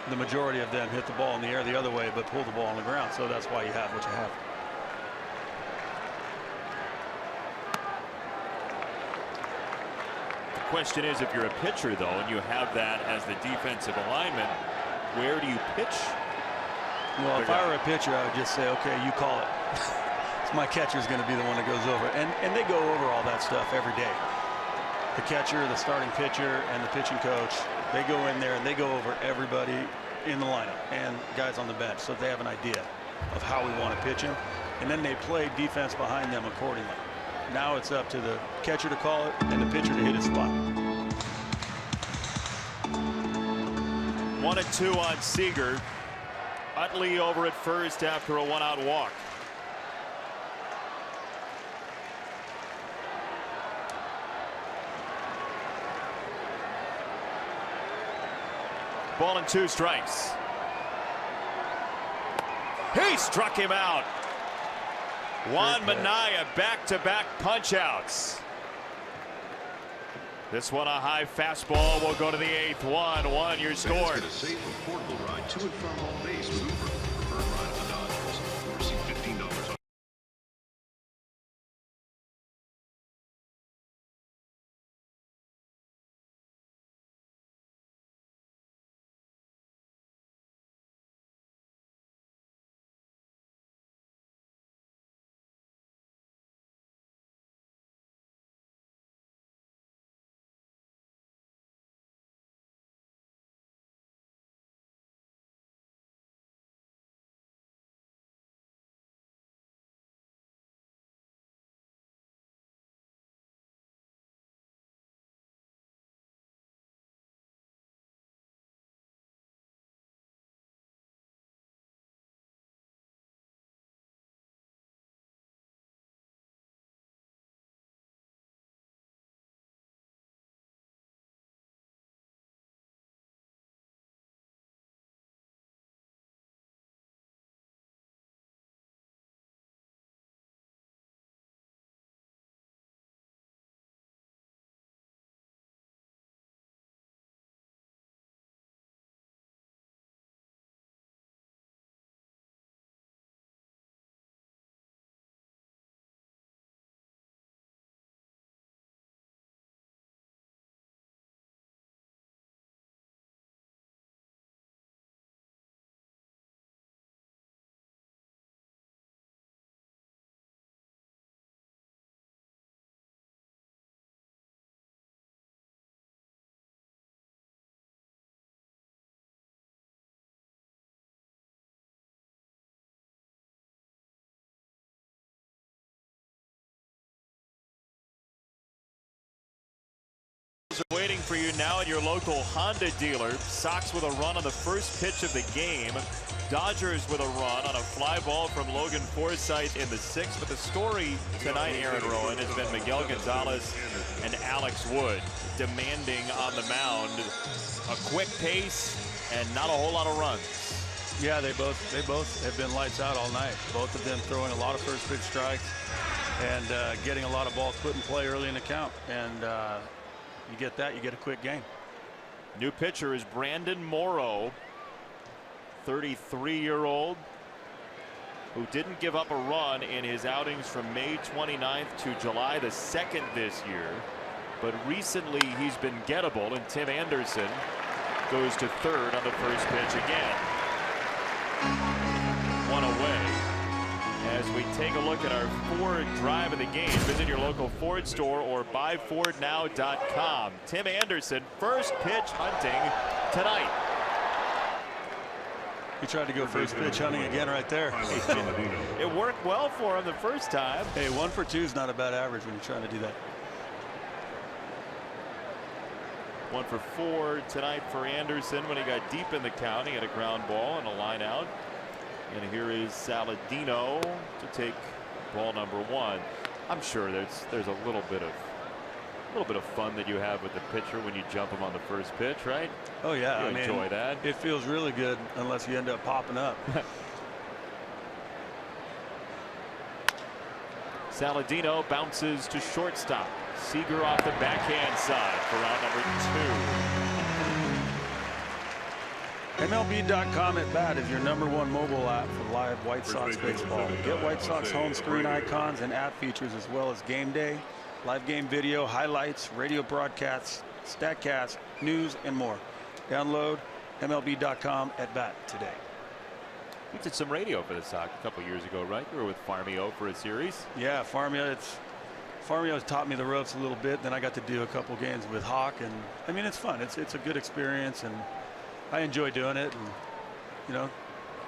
S5: the majority of them hit the ball in the air the other way, but pull the ball on the ground. So that's why you have what you have.
S2: Question is, if you're a pitcher though and you have that as the defensive alignment, where do you pitch?
S5: Well, if I were a pitcher, I would just say, okay, you call it. So my catcher's going to be the one that goes over, and they go over all that stuff every day. The catcher, the starting pitcher, and the pitching coach, they go in there and they go over everybody in the lineup and guys on the bench, so they have an idea of how we want to pitch them, and then they play defense behind them accordingly. Now it's up to the catcher to call it and the pitcher to hit his spot.
S2: 1-2 on Seager. Utley over at first after a 1-out walk. Ball and 2 strikes. He struck him out. Juan Manaea back-to-back punch-outs. This one a high fastball will go to the 8th. 1-1 your score.
S8: Get a safe, affordable ride to and from home base with Uber.
S2: Are waiting for you now at your local Honda dealer. Sox with a run on the first pitch of the game. Dodgers with a run on a fly ball from Logan Forsythe in the 6th. But the story tonight, Aaron Rowan, has been Miguel Gonzalez and Alex Wood demanding on the mound a quick pace and not a whole lot of runs.
S5: Yeah, they both have been lights out all night. Both of them throwing a lot of first pitch strikes and getting a lot of balls put in play early in the count. And you get that, you get a quick game.
S2: New pitcher is Brandon Morrow, 33-year-old, who didn't give up a run in his outings from May 29th to July the 2nd this year. But recently he's been gettable, and Tim Anderson goes to third on the first pitch again. One away. As we take a look at our Ford drive of the game, visit your local Ford store or buyfordnow.com. Tim Anderson, first pitch hunting tonight.
S5: He tried to go first pitch hunting again right there.
S2: It worked well for him the first time.
S5: Hey, 1 for 2 is not a bad average when you're trying to do that.
S2: 1 for 4 tonight for Anderson when he got deep in the count. He had a ground ball and a line out. And here is Saladino to take ball number 1. I'm sure there's a little bit of fun that you have with the pitcher when you jump him on the first pitch, right?
S5: Oh yeah,
S2: you enjoy that.
S5: It feels really good unless you end up popping up.
S2: Saladino bounces to shortstop. Seager off the backhand side for round number 2.
S5: MLB.com at bat is your #1 mobile app for live White Sox baseball. Get White Sox home screen icons and app features as well as game day, live game video, highlights, radio broadcasts, StatCast, news, and more. Download MLB.com at bat today.
S2: You did some radio for the Sox a couple years ago, right? You were with Farmio for a series.
S5: Yeah, Farmio's taught me the ropes a little bit. Then I got to do a couple games with Hawk, and I mean it's fun. It's a good experience, and I enjoy doing it, and you know,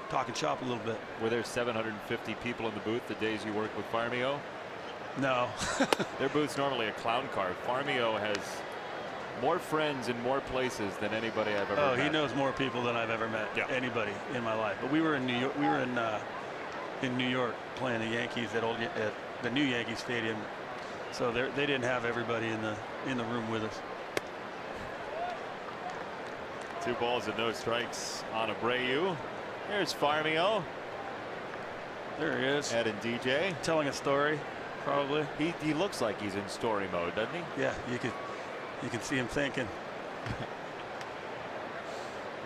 S5: talking shop a little bit.
S2: Were there 750 people in the booth the days you worked with Farmio?
S5: No.
S2: Their booth's normally a clown car. Farmio has more friends in more places than anybody I've ever met.
S5: Oh, he knows more people than I've ever met.
S2: Yeah.
S5: Anybody in my life. But we were in New York. We were in New York playing the Yankees at the new Yankee Stadium. So they didn't have everybody in the room with us.
S2: 2 balls and no strikes on Abreu. There's Farmio.
S5: There he is.
S2: Ed and DJ
S5: telling a story, probably.
S2: He looks like he's in story mode, doesn't he?
S5: Yeah, you can see him thinking.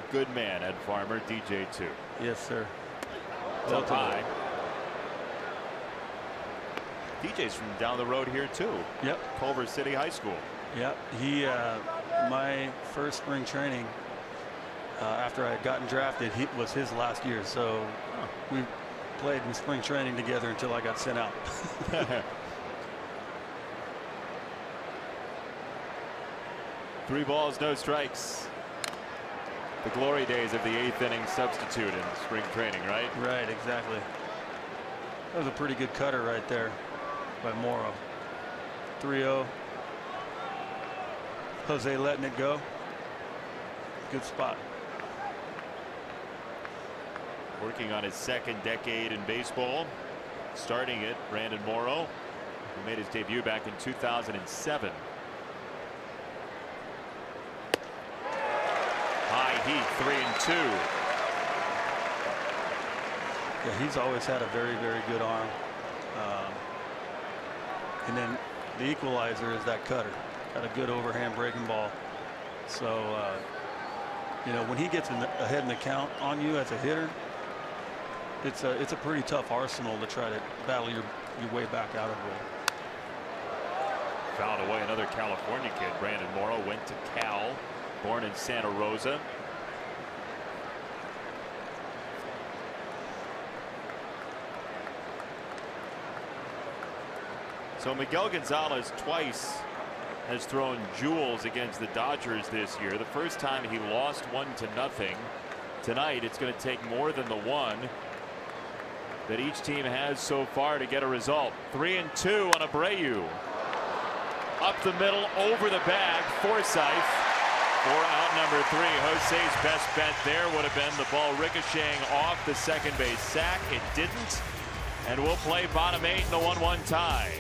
S2: A good man, Ed Farmer. DJ too.
S5: Yes, sir.
S2: It's up high. DJ's from down the road here too.
S5: Yep.
S2: Culver City High School.
S5: Yep. He my first spring training after I had gotten drafted, was his last year. So we played in spring training together until I got sent out.
S2: 3 balls, no strikes. The glory days of the 8th inning substitute in spring training, right?
S5: Right, exactly. That was a pretty good cutter right there by Morrow. 3-0. Jose letting it go. Good spot.
S2: Working on his 2nd decade in baseball. Starting it, Brandon Morrow, who made his debut back in 2007. High heat, 3-2.
S5: Yeah, he's always had a very, very good arm. And then the equalizer is that cutter. Got a good overhand breaking ball. So, you know, when he gets ahead in the count on you as a hitter, it's a pretty tough arsenal to try to battle your way back out of it.
S2: Fouled away another California kid. Brandon Morrow went to Cal, born in Santa Rosa. So Miguel Gonzalez twice has thrown jewels against the Dodgers this year. The first time he lost 1-0. Tonight it's going to take more than the 1 that each team has so far to get a result. 3-2 on Abreu. Up the middle, over the bag, Forsythe for out number 3. Jose's best bet there would have been the ball ricocheting off the second base sack. It didn't. And we'll play bottom 8 in the 1-1 tie.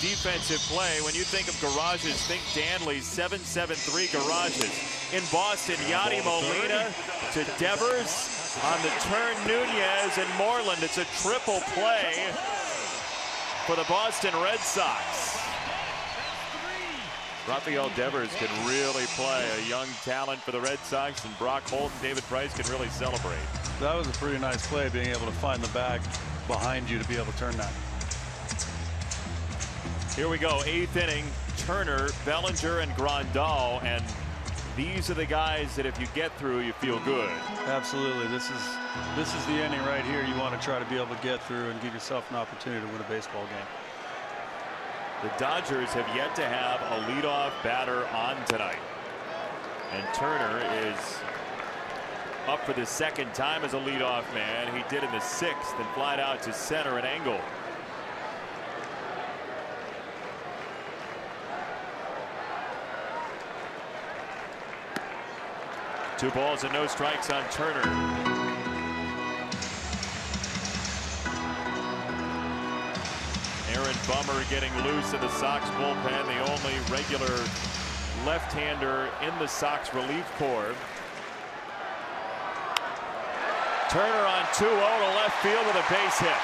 S2: Defensive play. When you think of garages, think Danley's 7-7-3 garages. In Boston, Yadi Molina to Devers on the turn, Nunez and Moreland. It's a triple play for the Boston Red Sox. Rafael Devers can really play, a young talent for the Red Sox, and Brock Holt and David Price can really celebrate.
S7: That was a pretty nice play, being able to find the bag behind you to be able to turn that.
S2: Here we go, 8th inning. Turner, Bellinger, and Grandal, and these are the guys that if you get through, you feel good.
S7: Absolutely. This is the inning right here. You want to try to be able to get through and give yourself an opportunity to win a baseball game.
S2: The Dodgers have yet to have a leadoff batter on tonight, and Turner is up for the second time as a leadoff man. He did in the 6th and flied out to center at angle. Two balls and no strikes on Turner. Aaron Bummer getting loose in the Sox bullpen, the only regular left-hander in the Sox relief corps. Turner on 2-0 to left field with a base hit.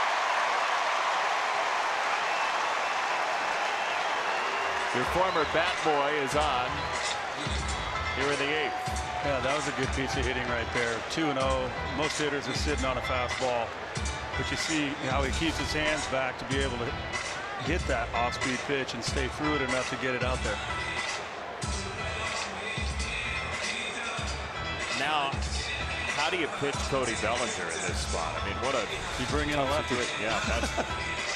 S2: Your former bat boy is on here in the 8th.
S7: Yeah, that was a good piece of hitting right there. 2-0. Most hitters are sitting on a fastball, but you see how he keeps his hands back to be able to hit that off-speed pitch and stay fluid enough to get it out there.
S2: Now, how do you pitch Cody Bellinger in this spot? I mean, what a...
S7: You bring in a lefty.
S2: Yeah,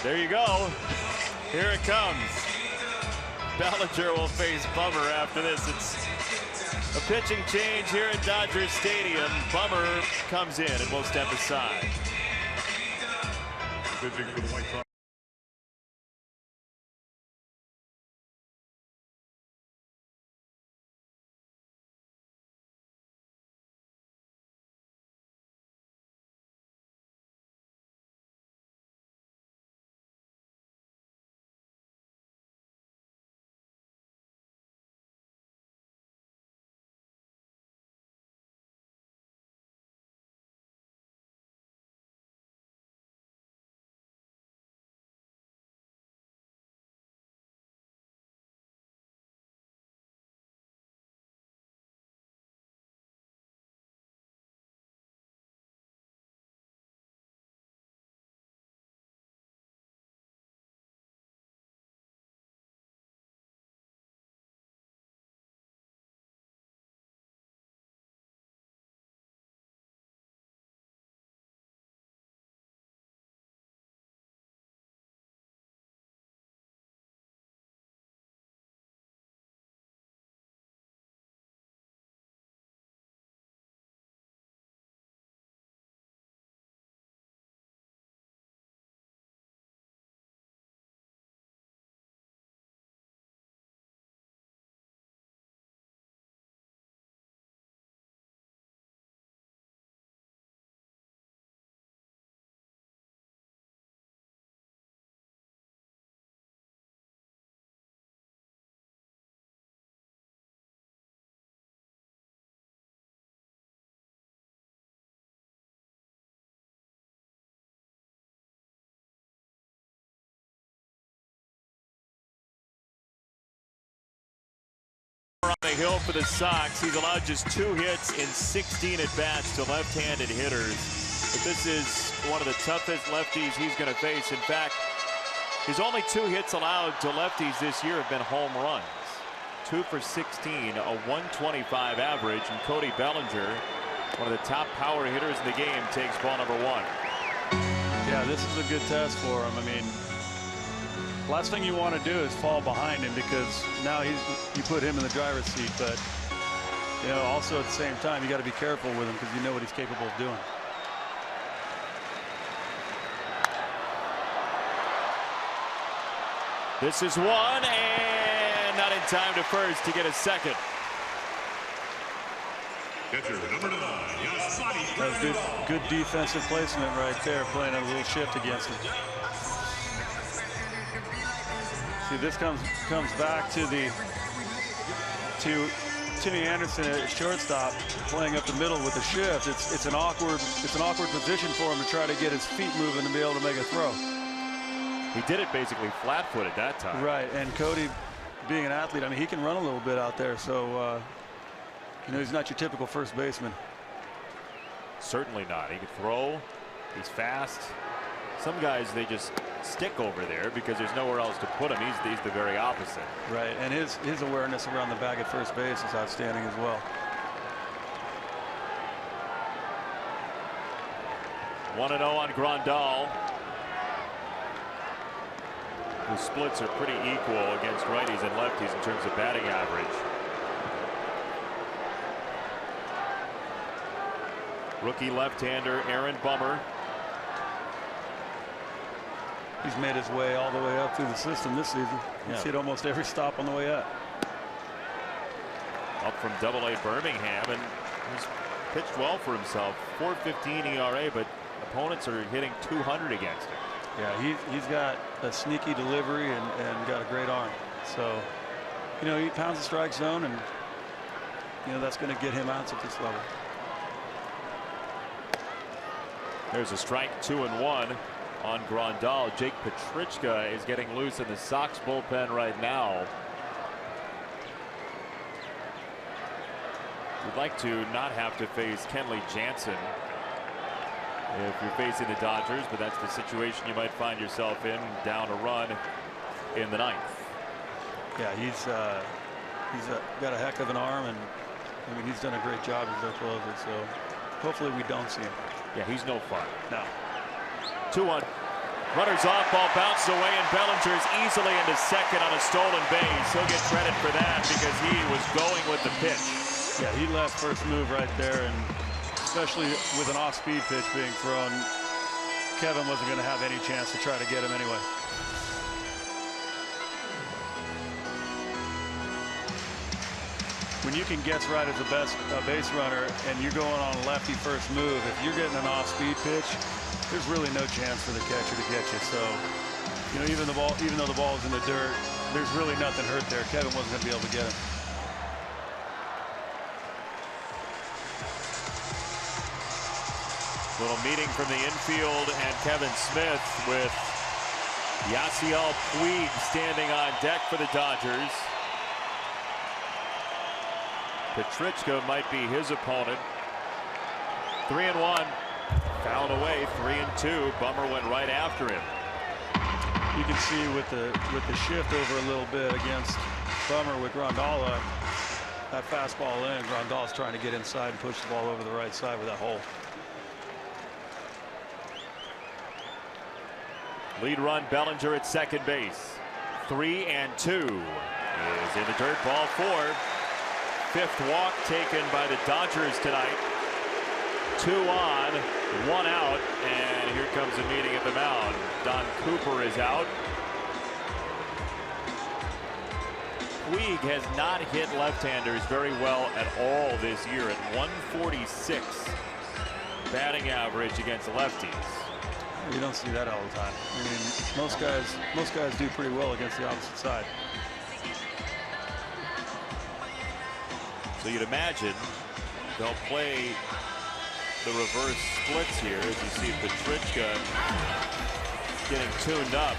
S2: there you go. Here it comes. Bellinger will face Bummer after this. It's a pitching change here at Dodger Stadium. Bummer comes in and will step aside. On the hill for the Sox. He's allowed just 2 hits in 16 at-bats to left-handed hitters. But this is one of the toughest lefties he's going to face. In fact, his only 2 hits allowed to lefties this year have been home runs. 2 for 16, a 125 average. And Cody Bellinger, one of the top power hitters in the game, takes ball number 1.
S7: Yeah, this is a good test for him. I mean, last thing you want to do is fall behind him, because now you put him in the driver's seat. But you know, also at the same time, you got to be careful with him, because you know what he's capable of doing.
S2: This is 1, and not in time to first to get a second.
S6: Catcher number 9,
S7: That was good defensive placement right there, playing a little shift against him. See, this comes back to Timmy Anderson at shortstop, playing up the middle with the shift. It's an awkward position for him to try to get his feet moving and be able to make a throw.
S2: He did it basically flat-footed that time.
S7: Right, and Cody, being an athlete, I mean, he can run a little bit out there, so you know, he's not your typical first baseman.
S2: Certainly not. He can throw. He's fast. Some guys, they just stick over there because there's nowhere else to put him. He's the very opposite.
S7: Right, and his awareness around the bag at first base is outstanding as well.
S2: 1-0 on Grandal. The splits are pretty equal against righties and lefties in terms of batting average. Rookie left-hander Aaron Bummer.
S7: He's made his way all the way up through the system this season. He's hit almost every stop on the way up.
S2: Up from Double-A Birmingham, and he's pitched well for himself. 4.15 ERA, but opponents are hitting 200 against him.
S7: Yeah, he's got a sneaky delivery and got a great arm. So, you know, he pounds the strike zone, and you know that's going to get him outs at this level.
S2: There's a strike, 2-1 on Grandal. Jake Petrichka is getting loose in the Sox bullpen right now. We'd like to not have to face Kenley Jansen if you're facing the Dodgers, but that's the situation you might find yourself in, down a run in the 9th.
S7: Yeah, he's got a heck of an arm, and I mean, he's done a great job as their closer. So hopefully we don't see him.
S2: Yeah, he's no fun.
S7: No.
S2: 2-1. Runners off, ball bounces away, and Bellinger's easily into second on a stolen base. He'll get credit for that because he was going with the pitch.
S7: Yeah, he left first move right there, and especially with an off-speed pitch being thrown, Kevin wasn't going to have any chance to try to get him anyway. When you can guess right as a base runner and you're going on a lefty first move, if you're getting an off-speed pitch, there's really no chance for the catcher to get you. So, you know, even though the ball is in the dirt, there's really nothing hurt there. Kevin wasn't going to be able to get him.
S2: Little meeting from the infield, and Kevin Smith with Yasiel Puig standing on deck for the Dodgers. Petrichka might be his opponent. 3-1. Fouled away. 3-2. Bummer went right after him.
S7: You can see with the shift over a little bit against Bummer with Grandal, that fastball in. Grandal's trying to get inside and push the ball over the right side with that hole.
S2: Lead run Bellinger at second base. 3-2 is in the dirt. Ball 4. 5th walk taken by the Dodgers tonight. 2 on, 1 out, and here comes a meeting at the mound. Don Cooper is out. Puig has not hit left-handers very well at all this year at 146 batting average against lefties.
S7: You don't see that all the time. I mean, most guys do pretty well against the opposite side.
S2: So you'd imagine they'll play the reverse splits here as you see Petrichka getting tuned up.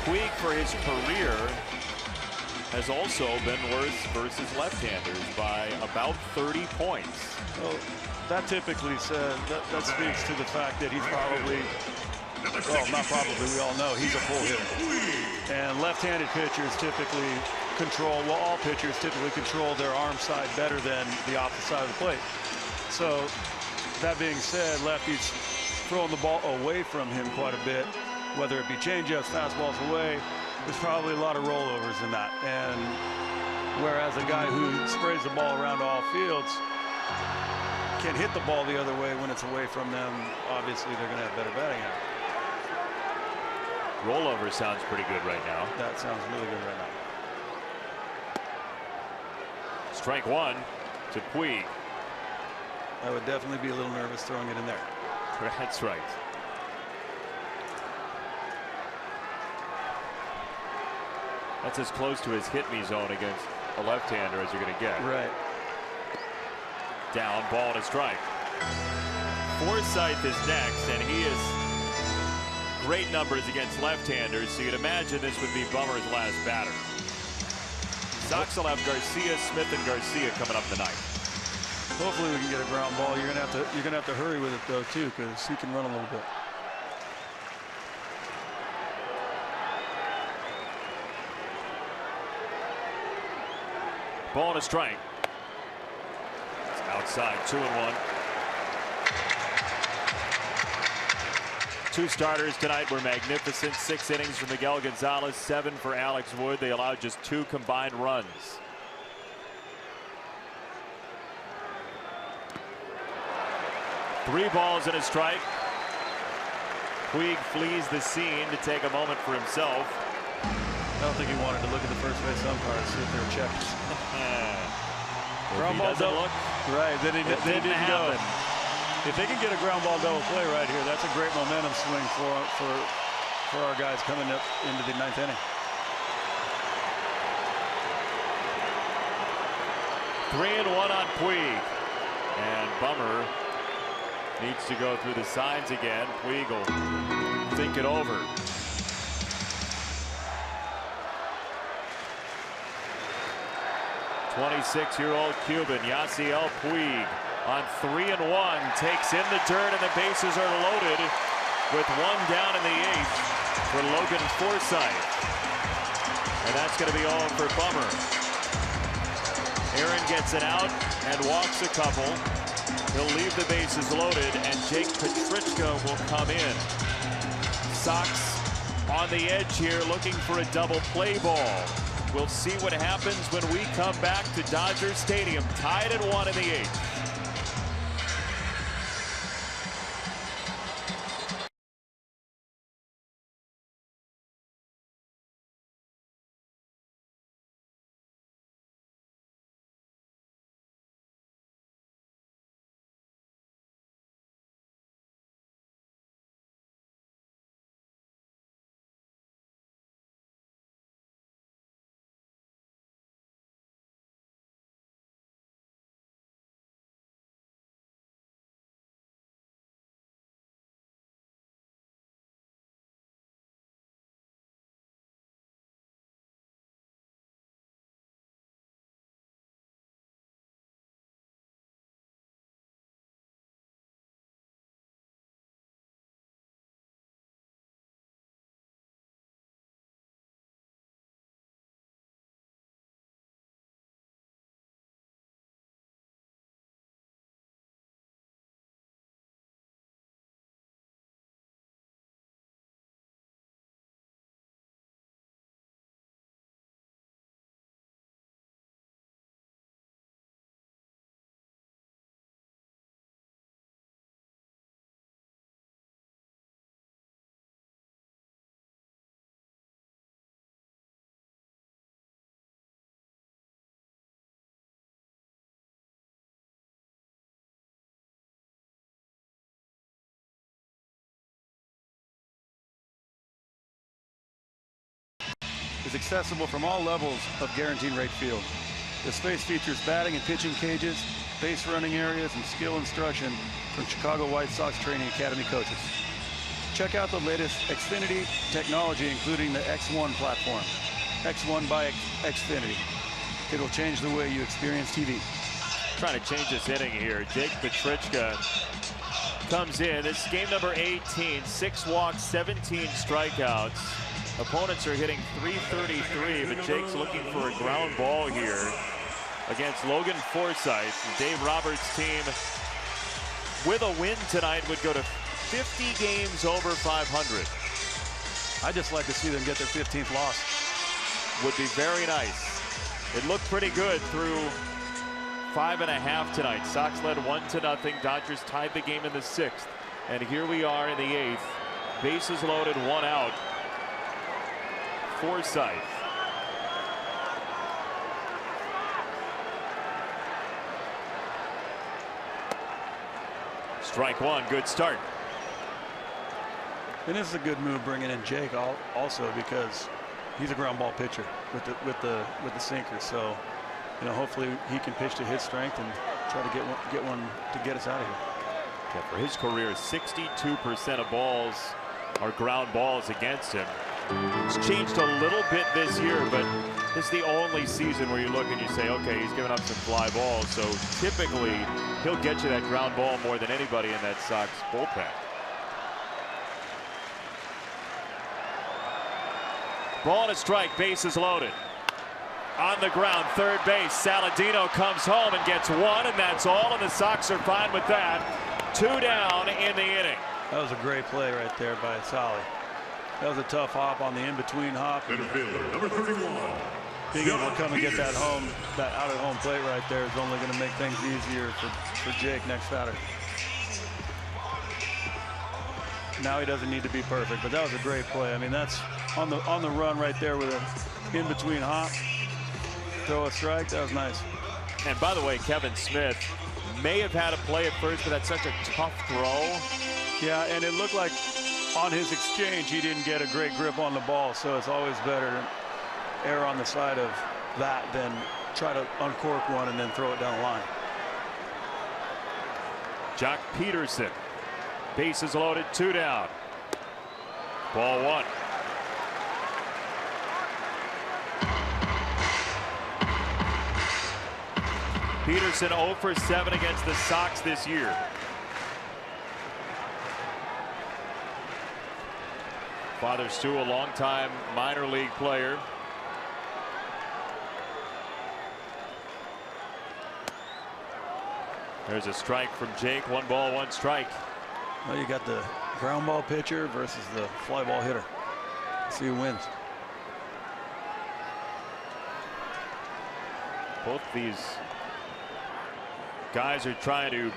S2: Puig for his career has also been worse versus left-handers by about 30 points.
S7: Well, that typically says that speaks to the fact that he's probably, well, not probably, we all know he's a pull hitter. And left-handed pitchers typically control, well, all pitchers typically control their arm side better than the opposite side of the plate. So that being said, lefties throwing the ball away from him quite a bit, whether it be changeups, fastballs away. There's probably a lot of rollovers in that. And whereas a guy who sprays the ball around all fields can hit the ball the other way when it's away from them, obviously they're going to have better batting average.
S2: Rollover sounds pretty good right now.
S7: That sounds really good right now.
S2: Strike one to Puig.
S7: I would definitely be a little nervous throwing it in there.
S2: That's right. That's as close to his hit me zone against a left-hander as you're going to get.
S7: Right.
S2: Down, ball and a strike. Forsythe is next, and he is great numbers against left-handers, so you'd imagine this would be Bummer's last batter. Sox will have Garcia, Smith, and Garcia coming up tonight.
S7: Hopefully we can get a ground ball. You're gonna have to hurry with it though too, because he can run a little bit.
S2: Ball and a strike. It's outside, 2-1. Two starters tonight were magnificent. 6 innings from Miguel Gonzalez, 7 for Alex Wood. They allowed just 2 combined runs. Three balls and a strike. Puig flees the scene to take a moment for himself.
S7: I don't think he wanted to look at the first base umpire and see if they were checking.
S2: Ground ball double. Look,
S7: right, then they didn't go. If they can get a ground ball double play right here, that's a great momentum swing for our guys coming up into the 9th inning.
S2: 3-1 on Puig, and Bummer needs to go through the signs again. Puig will think it over. '26-year-old Cuban Yasiel Puig on 3-1 takes in the dirt, and the bases are loaded with 1 down in the 8th for Logan Forsythe, and that's going to be all for Bummer. Aaron gets it out and walks a couple. He'll leave the bases loaded, and Jake Petrichka will come in. Sox on the edge here, looking for a double play ball. We'll see what happens when we come back to Dodger Stadium, tied at 1 in the 8th.
S7: Is accessible from all levels of Guaranteed Rate Field. The space features batting and pitching cages, base running areas, and skill instruction from Chicago White Sox Training Academy coaches. Check out the latest Xfinity technology, including the X1 platform. X1 by Xfinity. It'll change the way you experience TV.
S2: Trying to change this inning here. Jake Petrichka comes in. This is game number 18. 6 walks, 17 strikeouts. Opponents are hitting .333, but Jake's looking for a ground ball here against Logan Forsythe. Dave Roberts' team, with a win tonight, would go to 50 games over 500.
S7: I'd just like to see them get their 15th loss.
S2: Would be very nice. It looked pretty good through 5.5 tonight. Sox led 1-0. Dodgers tied the game in the 6th. And here we are in the 8th. Bases loaded, 1 out. Forsythe. Strike 1, good start.
S7: And this is a good move bringing in Jake also, because he's a ground ball pitcher with the sinker. So, you know, hopefully he can pitch to his strength and try to get one to get us out of here.
S2: Yeah, for his career, 62% of balls are ground balls against him. It's changed a little bit this year, but this is the only season where you look and you say, okay, he's given up some fly balls. So typically he'll get you that ground ball more than anybody in that Sox bullpen. Ball and a strike, bases loaded. On the ground, third base, Saladino comes home and gets 1, and that's all, and the Sox are fine with that. 2 down in the inning.
S7: That was a great play right there by Sally. That was a tough hop on the in-between hop.
S6: Center fielder, number 31.
S7: Being able to come and get that out at home plate right there is only going to make things easier for Jake next Saturday. Now he doesn't need to be perfect, but that was a great play. I mean, that's on the run right there with an in-between hop. Throw a strike. That was nice.
S2: And by the way, Kevin Smith may have had a play at first, but that's such a tough throw.
S7: Yeah, and it looked like on his exchange he didn't get a great grip on the ball, so it's always better to err on the side of that than try to uncork one and then throw it down the line.
S2: Jock Peterson, bases loaded, 2 down. Ball 1. Peterson 0 for 7 against the Sox this year. Father Stu, a longtime minor league player. There's a strike from Jake. 1 ball, 1 strike.
S7: Well, you got the ground ball pitcher versus the fly ball hitter. See who wins.
S2: Both these guys are trying to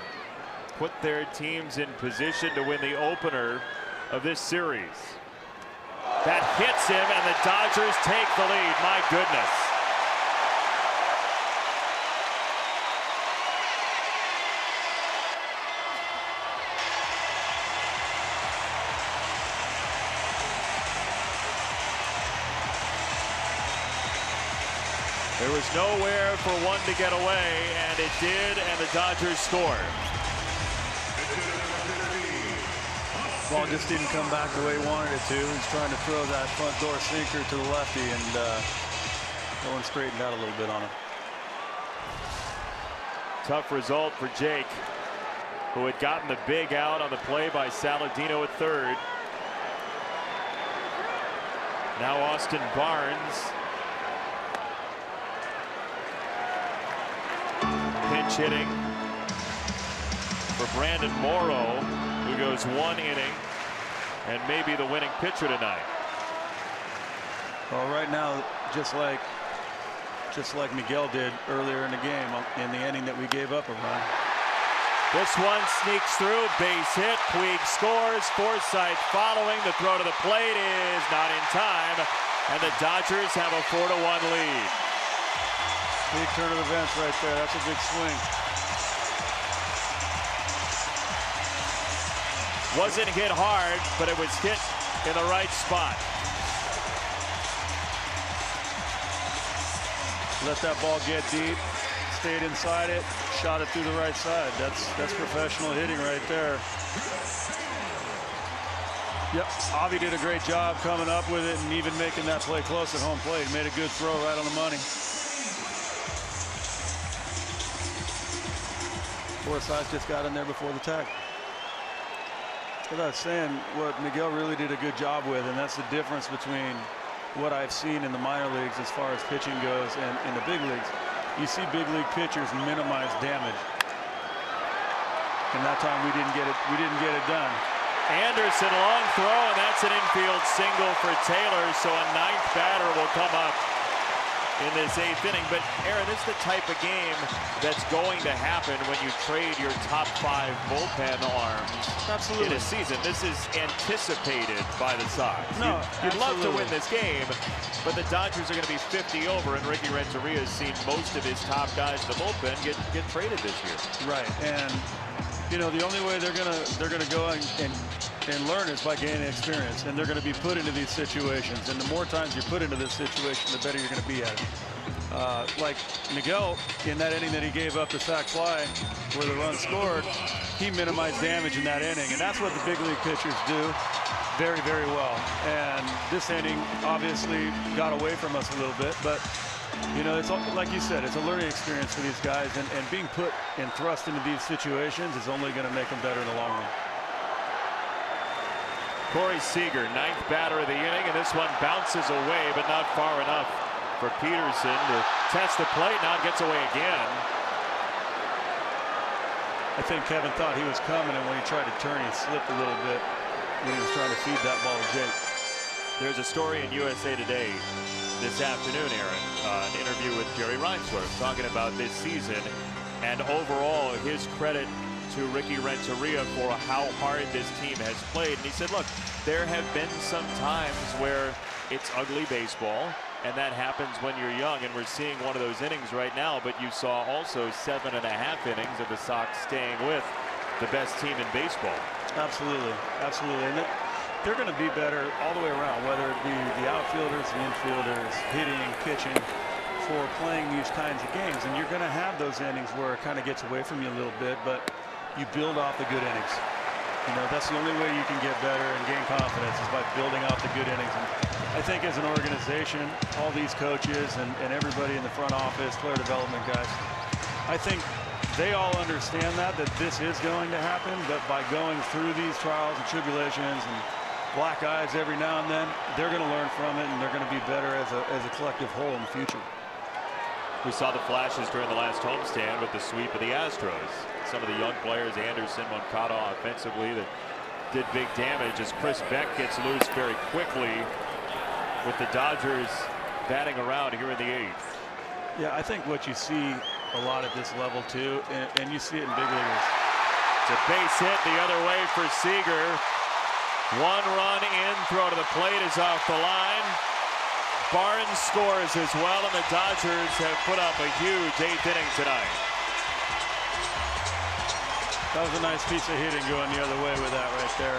S2: put their teams in position to win the opener of this series. That hits him, and the Dodgers take the lead. My goodness. There was nowhere for one to get away, and it did, and the Dodgers scored.
S7: Ball just didn't come back the way he wanted it to. He's trying to throw that front door sinker to the lefty, and that one straightened out a little bit on him.
S2: Tough result for Jake, who had gotten the big out on the play by Saladino at third. Now Austin Barnes. Pinch hitting for Brandon Morrow, who goes 1 inning and maybe the winning pitcher tonight.
S7: Well, right now, just like Miguel did earlier in the game, in the inning that we gave up a run.
S2: This one sneaks through, base hit. Puig scores. Forsythe following. The throw to the plate is not in time, and the Dodgers have a 4-1 lead.
S7: Big turn of events right there. That's a big swing.
S2: Wasn't hit hard, but it was hit in the right spot.
S7: Let that ball get deep, stayed inside it, shot it through the right side. That's professional hitting right there. Yep, Avi did a great job coming up with it and even making that play close at home plate. Made a good throw right on the money. Forsythe just got in there before the tag. As I was saying, what Miguel really did a good job with, and that's the difference between what I've seen in the minor leagues as far as pitching goes and in the big leagues. You see big league pitchers minimize damage. And that time we didn't get it done.
S2: Anderson, long throw, and that's an infield single for Taylor. So a ninth batter will come up in this 8th inning. But Aaron, this is the type of game that's going to happen when you trade your top 5 bullpen arms.
S7: Absolutely.
S2: In a season. This is anticipated by the Sox.
S7: No,
S2: you'd love to win this game, but the Dodgers are going to be 50 over, and Ricky Renteria has seen most of his top guys in the bullpen get traded this year.
S7: Right, and you know the only way they're gonna go and learn is by gaining experience, and they're going to be put into these situations. And the more times you're put into this situation, the better you're going to be at it. Like Miguel, in that inning that he gave up the sac fly where the run scored, he minimized damage in that inning, and that's what the big league pitchers do very, very well. And this inning obviously got away from us a little bit, but you know, it's like you said, it's a learning experience for these guys, and being put and thrust into these situations is only going to make them better in the long run.
S2: Corey Seager, 9th batter of the inning, and this one bounces away, but not far enough for Peterson to test the plate. Now it gets away again.
S7: I think Kevin thought he was coming, and when he tried to turn, he slipped a little bit when he was trying to feed that ball to Jake.
S2: There's a story in USA Today this afternoon, Aaron, an interview with Jerry Reinsdorf talking about this season and overall his credit to Ricky Renteria for how hard this team has played. And he said, look, there have been some times where it's ugly baseball, and that happens when you're young, and we're seeing one of those innings right now, but you saw also 7.5 innings of the Sox staying with the best team in baseball.
S7: Absolutely, absolutely. And they're going to be better all the way around, whether it be the outfielders, the infielders, hitting, pitching, for playing these kinds of games. And you're going to have those innings where it kind of gets away from you a little bit, but you build off the good innings. You know, that's the only way you can get better and gain confidence is by building off the good innings. And I think as an organization, all these coaches and everybody in the front office, player development guys, I think they all understand that this is going to happen, but by going through these trials and tribulations and black eyes every now and then, they're going to learn from it, and they're going to be better as a collective whole in the future.
S2: We saw the flashes during the last homestand with the sweep of the Astros. Some of the young players, Anderson, Moncada offensively, that did big damage as Chris Beck gets loose very quickly with the Dodgers batting around here in the 8th.
S7: Yeah, I think what you see a lot at this level too, and you see it in big leaguers.
S2: It's a base hit the other way for Seager. 1 run in, throw to the plate is off the line. Barnes scores as well, and the Dodgers have put up a huge 8th inning tonight.
S7: That was a nice piece of hitting going the other way with that right there.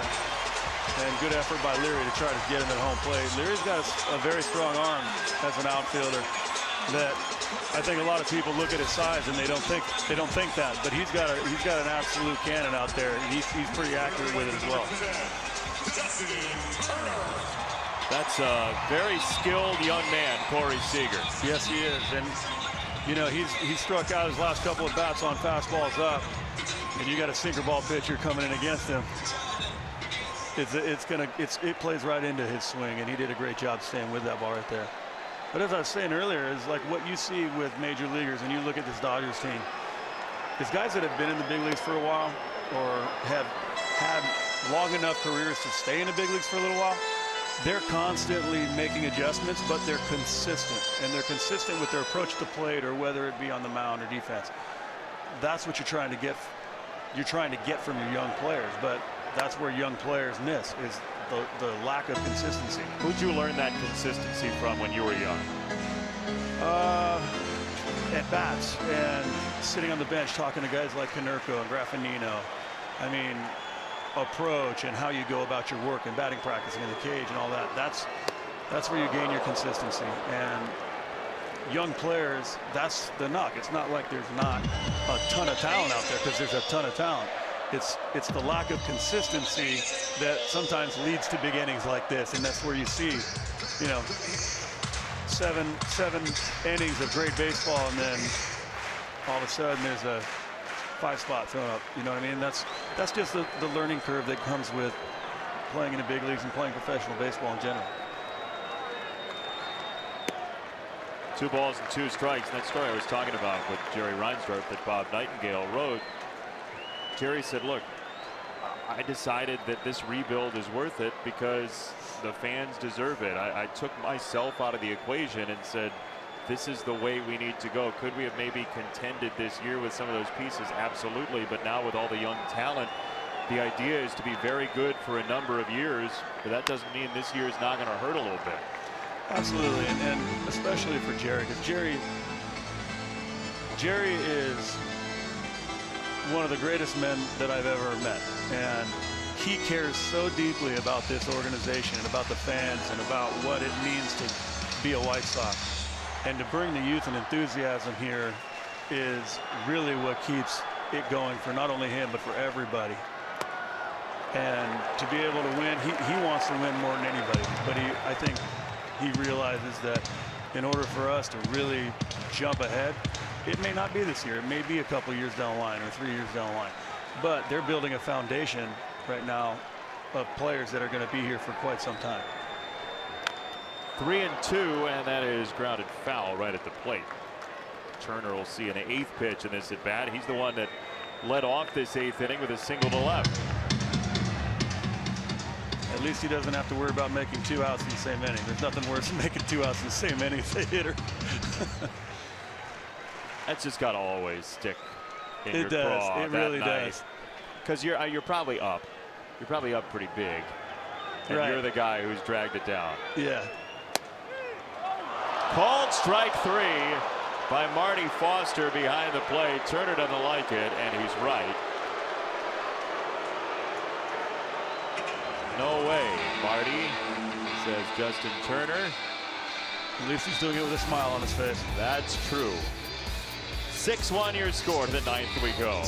S7: And good effort by Leary to try to get him at home plate. Leary's got a very strong arm as an outfielder that I think a lot of people look at his size and they don't think that, but he's got an absolute cannon out there, and he's pretty accurate with it as well.
S2: That's a very skilled young man, Corey Seager.
S7: Yes, he is, and you know he's struck out his last couple of bats on fastballs up, and you got a sinker ball pitcher coming in against him. It plays right into his swing, and he did a great job staying with that ball right there. But as I was saying earlier, is like what you see with major leaguers, and you look at this Dodgers team, is guys that have been in the big leagues for a while or have had long enough careers to stay in the big leagues for a little while. They're constantly making adjustments, but they're consistent, and they're consistent with their approach to plate, or whether it be on the mound or defense. That's what you're trying to get. You're trying to get from your young players, but that's where young players miss, is the lack of consistency.
S2: Who'd you learn that consistency from when you were young?
S7: At bats and sitting on the bench talking to guys like Konerko and Graffinino. I mean, approach and how you go about your work and batting practicing in the cage and all that. That's where you gain your consistency. And young players, that's the knock. It's not like there's not a ton of talent out there, because there's a ton of talent. It's the lack of consistency that sometimes leads to big innings like this, and that's where you see, you know, seven innings of great baseball, and then all of a sudden there's a 5-spot thrown up. You know what I mean? That's just the learning curve that comes with playing in the big leagues and playing professional baseball in general.
S2: 2 balls and 2 strikes. And that story I was talking about with Jerry Reinsdorf that Bob Nightingale wrote. Jerry said, look, I decided that this rebuild is worth it because the fans deserve it. I took myself out of the equation and said, this is the way we need to go. Could we have maybe contended this year with some of those pieces? Absolutely. But now with all the young talent, the idea is to be very good for a number of years. But that doesn't mean this year is not going to hurt a little bit.
S7: Absolutely. And especially for Jerry, because Jerry is one of the greatest men that I've ever met. And he cares so deeply about this organization and about the fans and about what it means to be a White Sox. And to bring the youth and enthusiasm here is really what keeps it going for not only him, but for everybody. And to be able to win, he wants to win more than anybody. But I think he realizes that in order for us to really jump ahead, it may not be this year. It may be a couple years down the line or 3 years down the line. But they're building a foundation right now of players that are going to be here for quite some time.
S2: 3-2, and that is grounded foul right at the plate. Turner will see an 8th pitch in this at bat. He's the one that led off this 8th inning with a single to left.
S7: At least he doesn't have to worry about making 2 outs in the same inning. There's nothing worse than making 2 outs in the same inning as a hitter.
S2: That's just got to always stick in
S7: it
S2: your
S7: does.
S2: craw.
S7: It really does.
S2: Because you're probably up. You're probably up pretty big. And
S7: right.
S2: You're the guy who's dragged it down.
S7: Yeah.
S2: Called strike 3 by Marty Foster behind the plate. Turner doesn't like it, and he's right. No way, Marty, says Justin Turner.
S7: At least he's doing it with a smile on his face.
S2: That's true. 6-1 your score. To the 9th we go.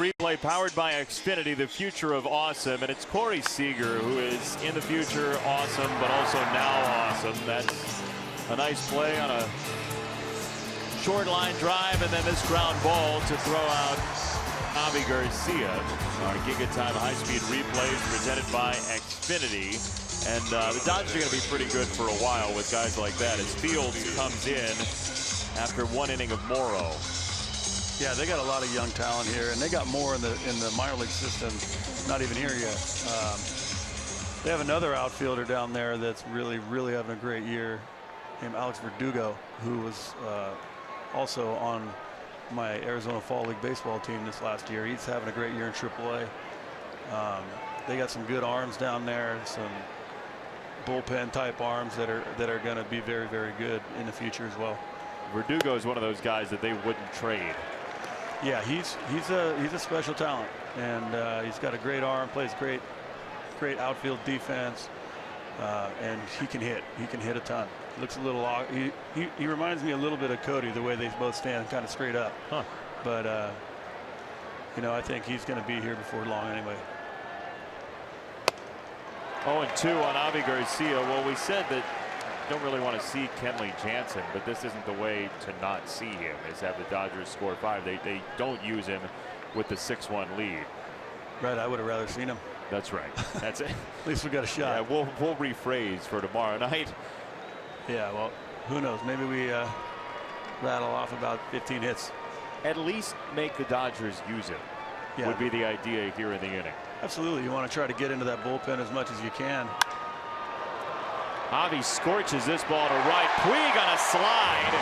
S2: Replay powered by Xfinity, the future of awesome. And it's Corey Seager who is in the future awesome, but also now awesome. That's a nice play on a short line drive, and then this ground ball to throw out Avi Garcia. Our Giga Time high-speed replays presented by Xfinity. And the Dodgers are going to be pretty good for a while with guys like that as Fields comes in after 1 inning of Morrow.
S7: Yeah, they got a lot of young talent here, and they got more in the minor league system. Not even here yet. They have another outfielder down there that's really having a great year. named Alex Verdugo, who was also on my Arizona Fall League baseball team this last year. He's having a great year in AAA. They got some good arms down there, some bullpen type arms that are going to be very, very good in the future as well.
S2: Verdugo is one of those guys that they wouldn't trade.
S7: Yeah, he's a special talent, and he's got a great arm, plays great outfield defense, and he can hit. He can hit a ton. Looks a little he reminds me a little bit of Cody, the way they both stand kind of straight up.
S2: Huh.
S7: But you know, I think he's going to be here before long anyway.
S2: 0-2 on Avi Garcia. Well, we said that don't really want to see Kenley Jansen, but this isn't the way to not see him, is have the Dodgers score 5. They don't use him with the 6-1 lead.
S7: Right, I would have rather seen him.
S2: That's right. That's it.
S7: At least we got a shot.
S2: Yeah, we'll rephrase for tomorrow night.
S7: Yeah, well, who knows? Maybe we rattle off about 15 hits.
S2: At least make the Dodgers use it.
S7: Yeah.
S2: Would be the idea here in the inning.
S7: Absolutely. You want to try to get into that bullpen as much as you can.
S2: Avi scorches this ball to right. Puig on a slide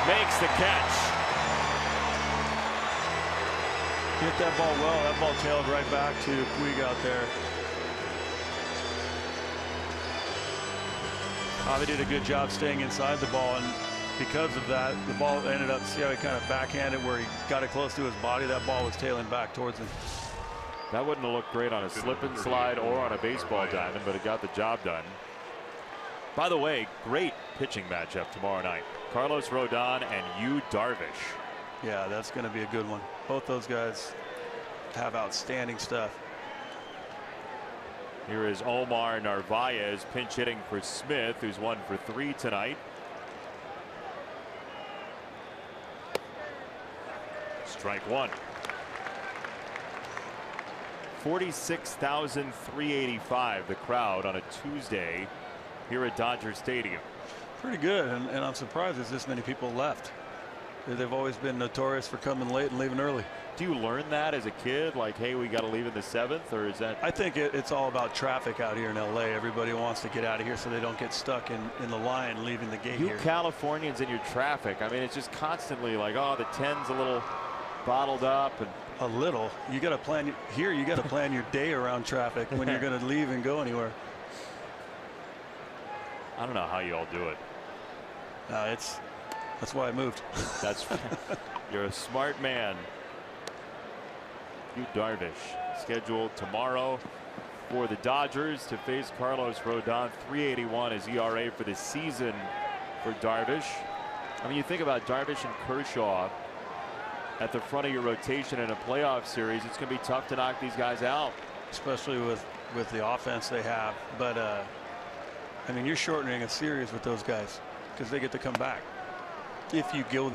S2: makes the catch.
S7: Hit that ball well. That ball tailed right back to Puig out there. Avi did a good job staying inside the ball, and because of that, the ball ended up, see how he kind of backhanded where he got it close to his body. That ball was tailing back towards him.
S2: That wouldn't have looked great on a slip and slide or on a baseball diamond, but it got the job done. By the way, great pitching matchup tomorrow night. Carlos Rodon and Yu Darvish.
S7: Yeah, that's going to be a good one. Both those guys have outstanding stuff.
S2: Here is Omar Narvaez pinch hitting for Smith, who's 1 for 3 tonight. Strike 1. 46,385 the crowd on a Tuesday here at Dodger Stadium.
S7: Pretty good, and I'm surprised there's this many people left. They've always been notorious for coming late and leaving early.
S2: Do you learn that as a kid, like, hey, we got to leave in the 7th, or is that?
S7: I think it's all about traffic out here in LA. Everybody wants to get out of here so they don't get stuck in the line leaving the gate
S2: you
S7: here.
S2: Californians and your traffic, I mean, it's just constantly like, oh, the 10's a little bottled up. And
S7: a little. You got to plan here. You got to plan your day around traffic when you're going to leave and go anywhere.
S2: I don't know how you all do it.
S7: That's why I moved.
S2: You're a smart man. Yu Darvish scheduled tomorrow for the Dodgers to face Carlos Rodon. 3.81 is ERA for the season for Darvish. I mean, you think about Darvish and Kershaw at the front of your rotation in a playoff series. It's going to be tough to knock these guys out,
S7: especially with the offense they have. But I mean, you're shortening a series with those guys because they get to come back. If you go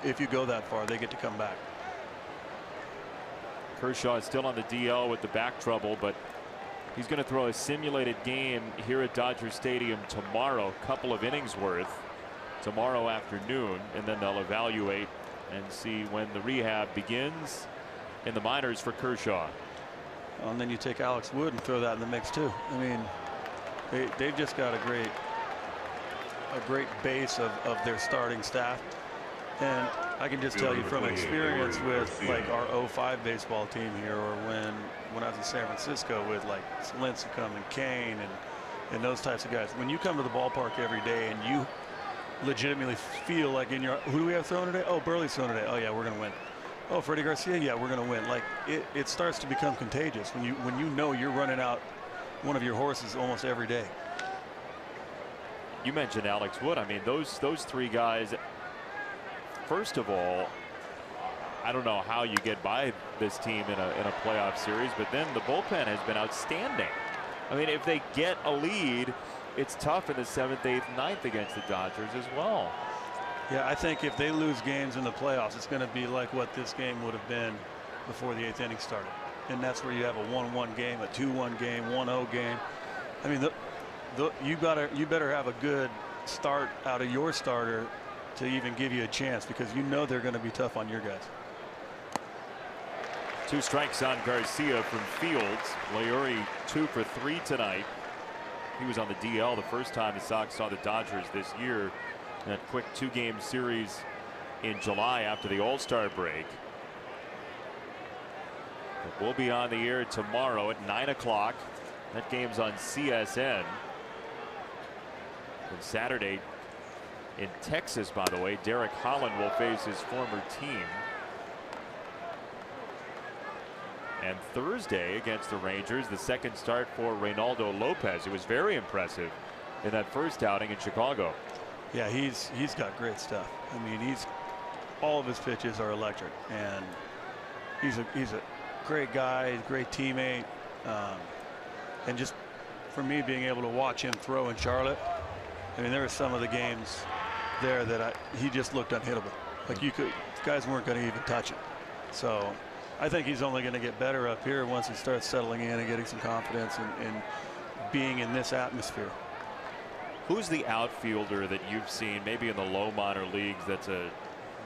S7: that far, they get to come back.
S2: Kershaw is still on the DL with the back trouble, but he's going to throw a simulated game here at Dodger Stadium tomorrow, couple of innings worth tomorrow afternoon, and then they'll evaluate and see when the rehab begins in the minors for Kershaw.
S7: And then you take Alex Wood and throw that in the mix too. I mean, they've just got a great base of their starting staff. And I can just tell you from experience with like our 05 baseball team here, or when I was in San Francisco with like Lincecum and Kane and those types of guys. When you come to the ballpark every day and you legitimately feel like in your, who do we have throwing today? Oh, Burley's throwing today. Oh yeah, we're gonna win. Oh, Freddie Garcia, yeah, we're gonna win. Like it starts to become contagious when you know you're running out one of your horses almost every day.
S2: You mentioned Alex Wood. I mean, those three guys. First of all, I don't know how you get by this team in a playoff series, but then the bullpen has been outstanding. I mean, if they get a lead, it's tough in the 7th, 8th, 9th against the Dodgers as well.
S7: Yeah, I think if they lose games in the playoffs, it's going to be like what this game would have been before the 8th inning started. And that's where you have a 1-1 game, a 2-1 game, 1-0 game. I mean, you better have a good start out of your starter to even give you a chance, because you know they're going to be tough on your guys.
S2: 2 strikes on Garcia from Fields. Leury 2 for 3 tonight. He was on the DL the first time the Sox saw the Dodgers this year That quick 2-game series in July after the All-Star break. But we'll be on the air tomorrow at 9 o'clock. That game's on CSN. And Saturday in Texas, by the way, Derek Holland will face his former team. And Thursday against the Rangers, the second start for Reynaldo Lopez, who was very impressive in that first outing in Chicago.
S5: Yeah, he's got great stuff. I mean, all of his pitches are electric, and he's a great guy, great teammate, and just for me being able to watch him throw in Charlotte, I mean, there were some of the games there that he just looked unhittable. Like guys weren't going to even touch him. So I think he's only going to get better up here once he starts settling in and getting some confidence and being in this atmosphere.
S2: Who's the outfielder that you've seen maybe in the low minor leagues that's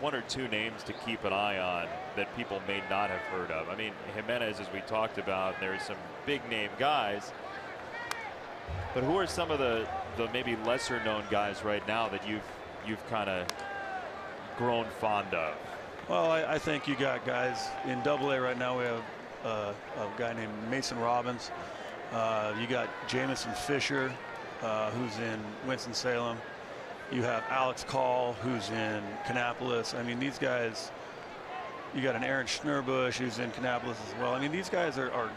S2: one or two names to keep an eye on that people may not have heard of? I mean, Jimenez, as we talked about, there's some big name guys, but who are some of the maybe lesser known guys right now that you've kind of grown fond of?
S5: Well, I think you got guys in AA right now. We have a guy named Mason Robbins. You got Jamison Fisher, who's in Winston-Salem. You have Alex Call, who's in Kannapolis. I mean, these guys, you got an Aaron Schnurbush who's in Kannapolis as well. I mean, these guys are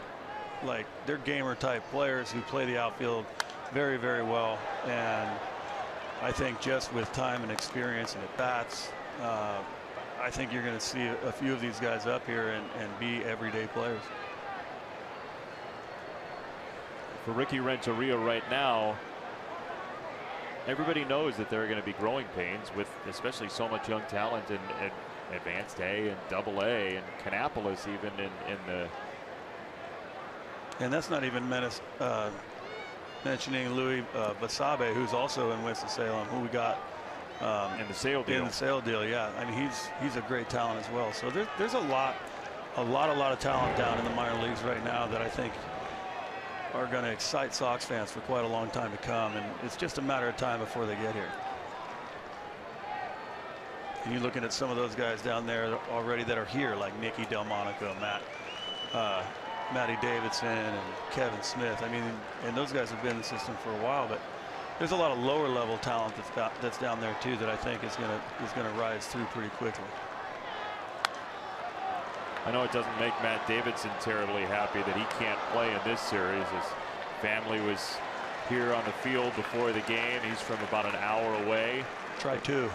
S5: like, they're gamer type players who play the outfield very, very well. And I think just with time and experience and at bats, I think you're going to see a few of these guys up here and be everyday players.
S2: For Ricky Renteria right now, everybody knows that there are going to be growing pains with especially so much young talent in Advanced A and AA and Kannapolis even in the.
S5: And that's not even mentioning Louis Basabe, who's also in Winston-Salem, who we got
S2: in the sale deal.
S5: In the sale deal, yeah. I mean, he's a great talent as well. So there's a lot of talent down in the minor leagues right now that I think are going to excite Sox fans for quite a long time to come, and it's just a matter of time before they get here. And you're looking at some of those guys down there already that are here, like Nicky Delmonico, Matty Davidson, and Kevin Smith. I mean, and those guys have been in the system for a while, but there's a lot of lower level talent that's down there too that I think is going to rise through pretty quickly.
S2: I know it doesn't make Matt Davidson terribly happy that he can't play in this series. His family was here on the field before the game. He's from about an hour away.
S5: Try 2.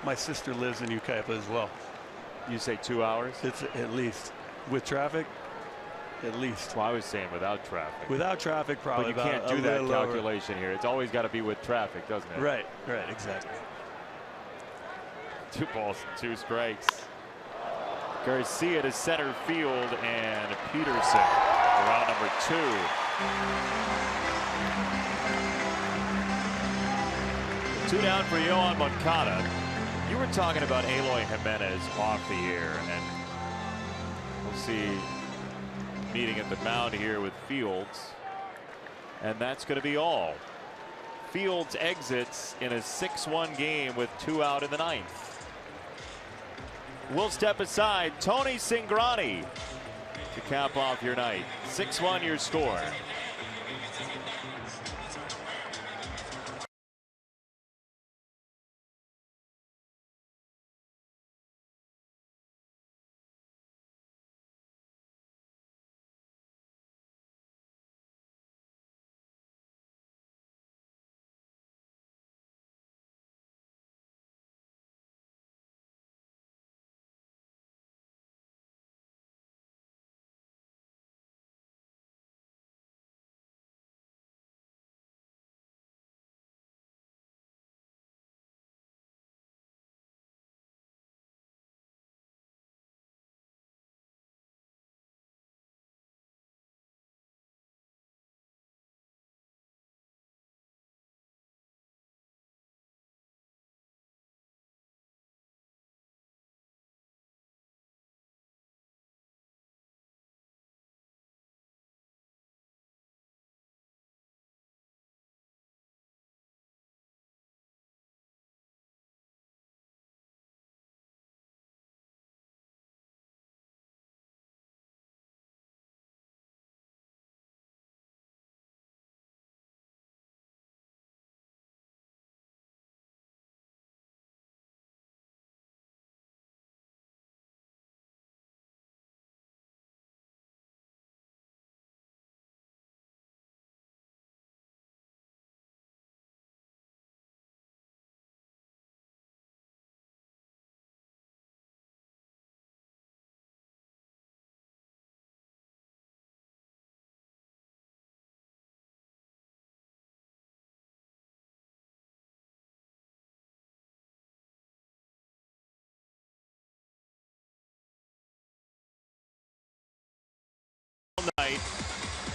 S5: My sister lives in Ucaipa as well.
S2: You say 2 hours?
S5: It's at least. With traffic, at least.
S2: Well, I was saying without traffic.
S5: Without traffic, probably.
S2: But you can't do that calculation here. It's always got to be with traffic, doesn't it?
S5: Right, exactly.
S2: 2 balls and 2 strikes. Garcia to center field, and Peterson around number 2. The 2 down for Yohan Moncada. You were talking about Eloy Jimenez off the air, and we'll see meeting at the mound here with Fields, and that's going to be all. Fields exits in a 6-1 game with 2 out in the 9th. We'll step aside. Tony Cingrani to cap off your night. 6-1 your score.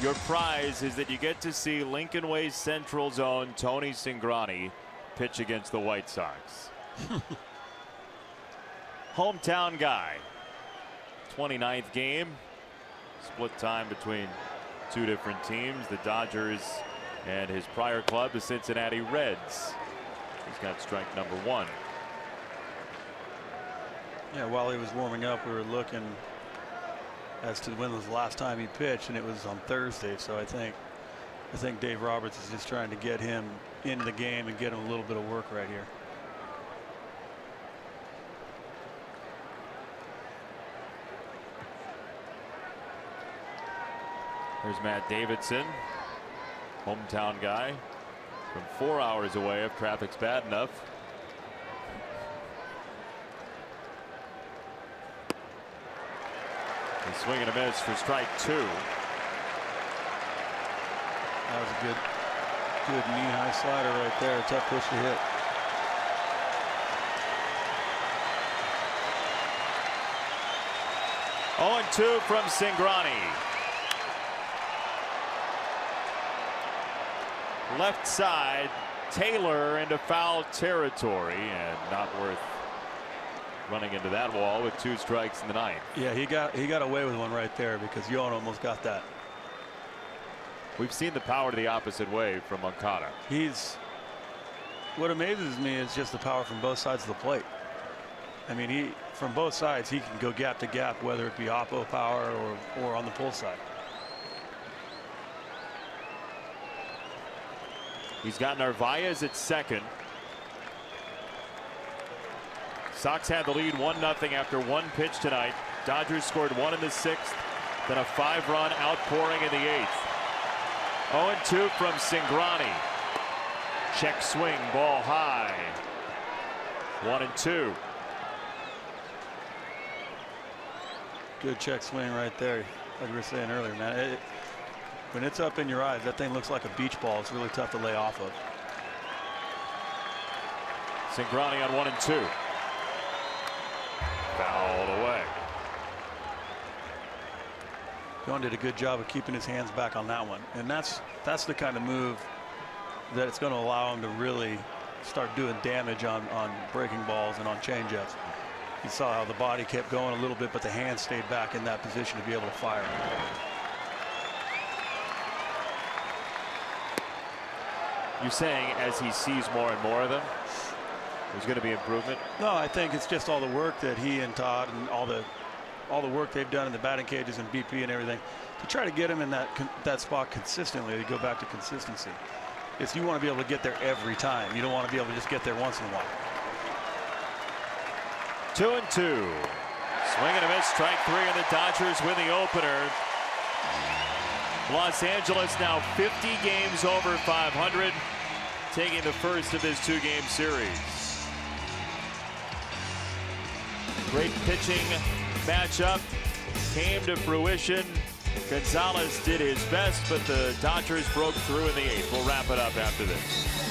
S2: Your prize is that you get to see Lincoln Way Central's own Tony Cingrani pitch against the White Sox. Hometown guy. 29th game. Split time between two different teams, the Dodgers and his prior club, the Cincinnati Reds. He's got strike number 1.
S5: Yeah, while he was warming up, we were looking as to when was the last time he pitched, and it was on Thursday. So I think Dave Roberts is just trying to get him into the game and get him a little bit of work right here.
S2: Here's Matt Davidson, hometown guy from 4 hours away if traffic's bad enough. He's swinging a miss for strike 2.
S5: That was a good knee-high slider right there. Tough pitch to hit.
S2: Oh, 2 from Cingrani. Left side, Taylor into foul territory, and not worth running into that wall with 2 strikes in the 9th.
S5: Yeah, he got away with one right there because Yoan almost got that.
S2: We've seen the power to the opposite way from Moncada.
S5: What amazes me is just the power from both sides of the plate. I mean, from both sides he can go gap to gap, whether it be oppo power or on the pull side.
S2: He's got Narvaez at second. Sox had the lead 1-0 after 1 pitch tonight. Dodgers scored 1 in the 6th, then a 5-run outpouring in the 8th. 0-2 from Cingrani. Check swing, ball high. 1-2.
S5: Good check swing right there. Like we were saying earlier, man. When it's up in your eyes, that thing looks like a beach ball. It's really tough to lay off of.
S2: Cingrani on 1-2. Fouled away.
S5: Yoan did a good job of keeping his hands back on that one, and that's the kind of move that it's going to allow him to really start doing damage on breaking balls and on changeups. You saw how the body kept going a little bit, but the hands stayed back in that position to be able to fire.
S2: You're saying as he sees more and more of them, there's going to be improvement?
S5: No, I think it's just all the work that he and Todd and all the work they've done in the batting cages and BP and everything to try to get him in that spot consistently, to go back to consistency. You want to be able to get there every time. You don't want to be able to just get there once in a while.
S2: 2-2. Swing and a miss, strike 3, and the Dodgers win the opener. Los Angeles now 50 games over 500, taking the first of this 2-game series. Great pitching matchup came to fruition. Gonzalez did his best, but the Dodgers broke through in the 8th. We'll wrap it up after this.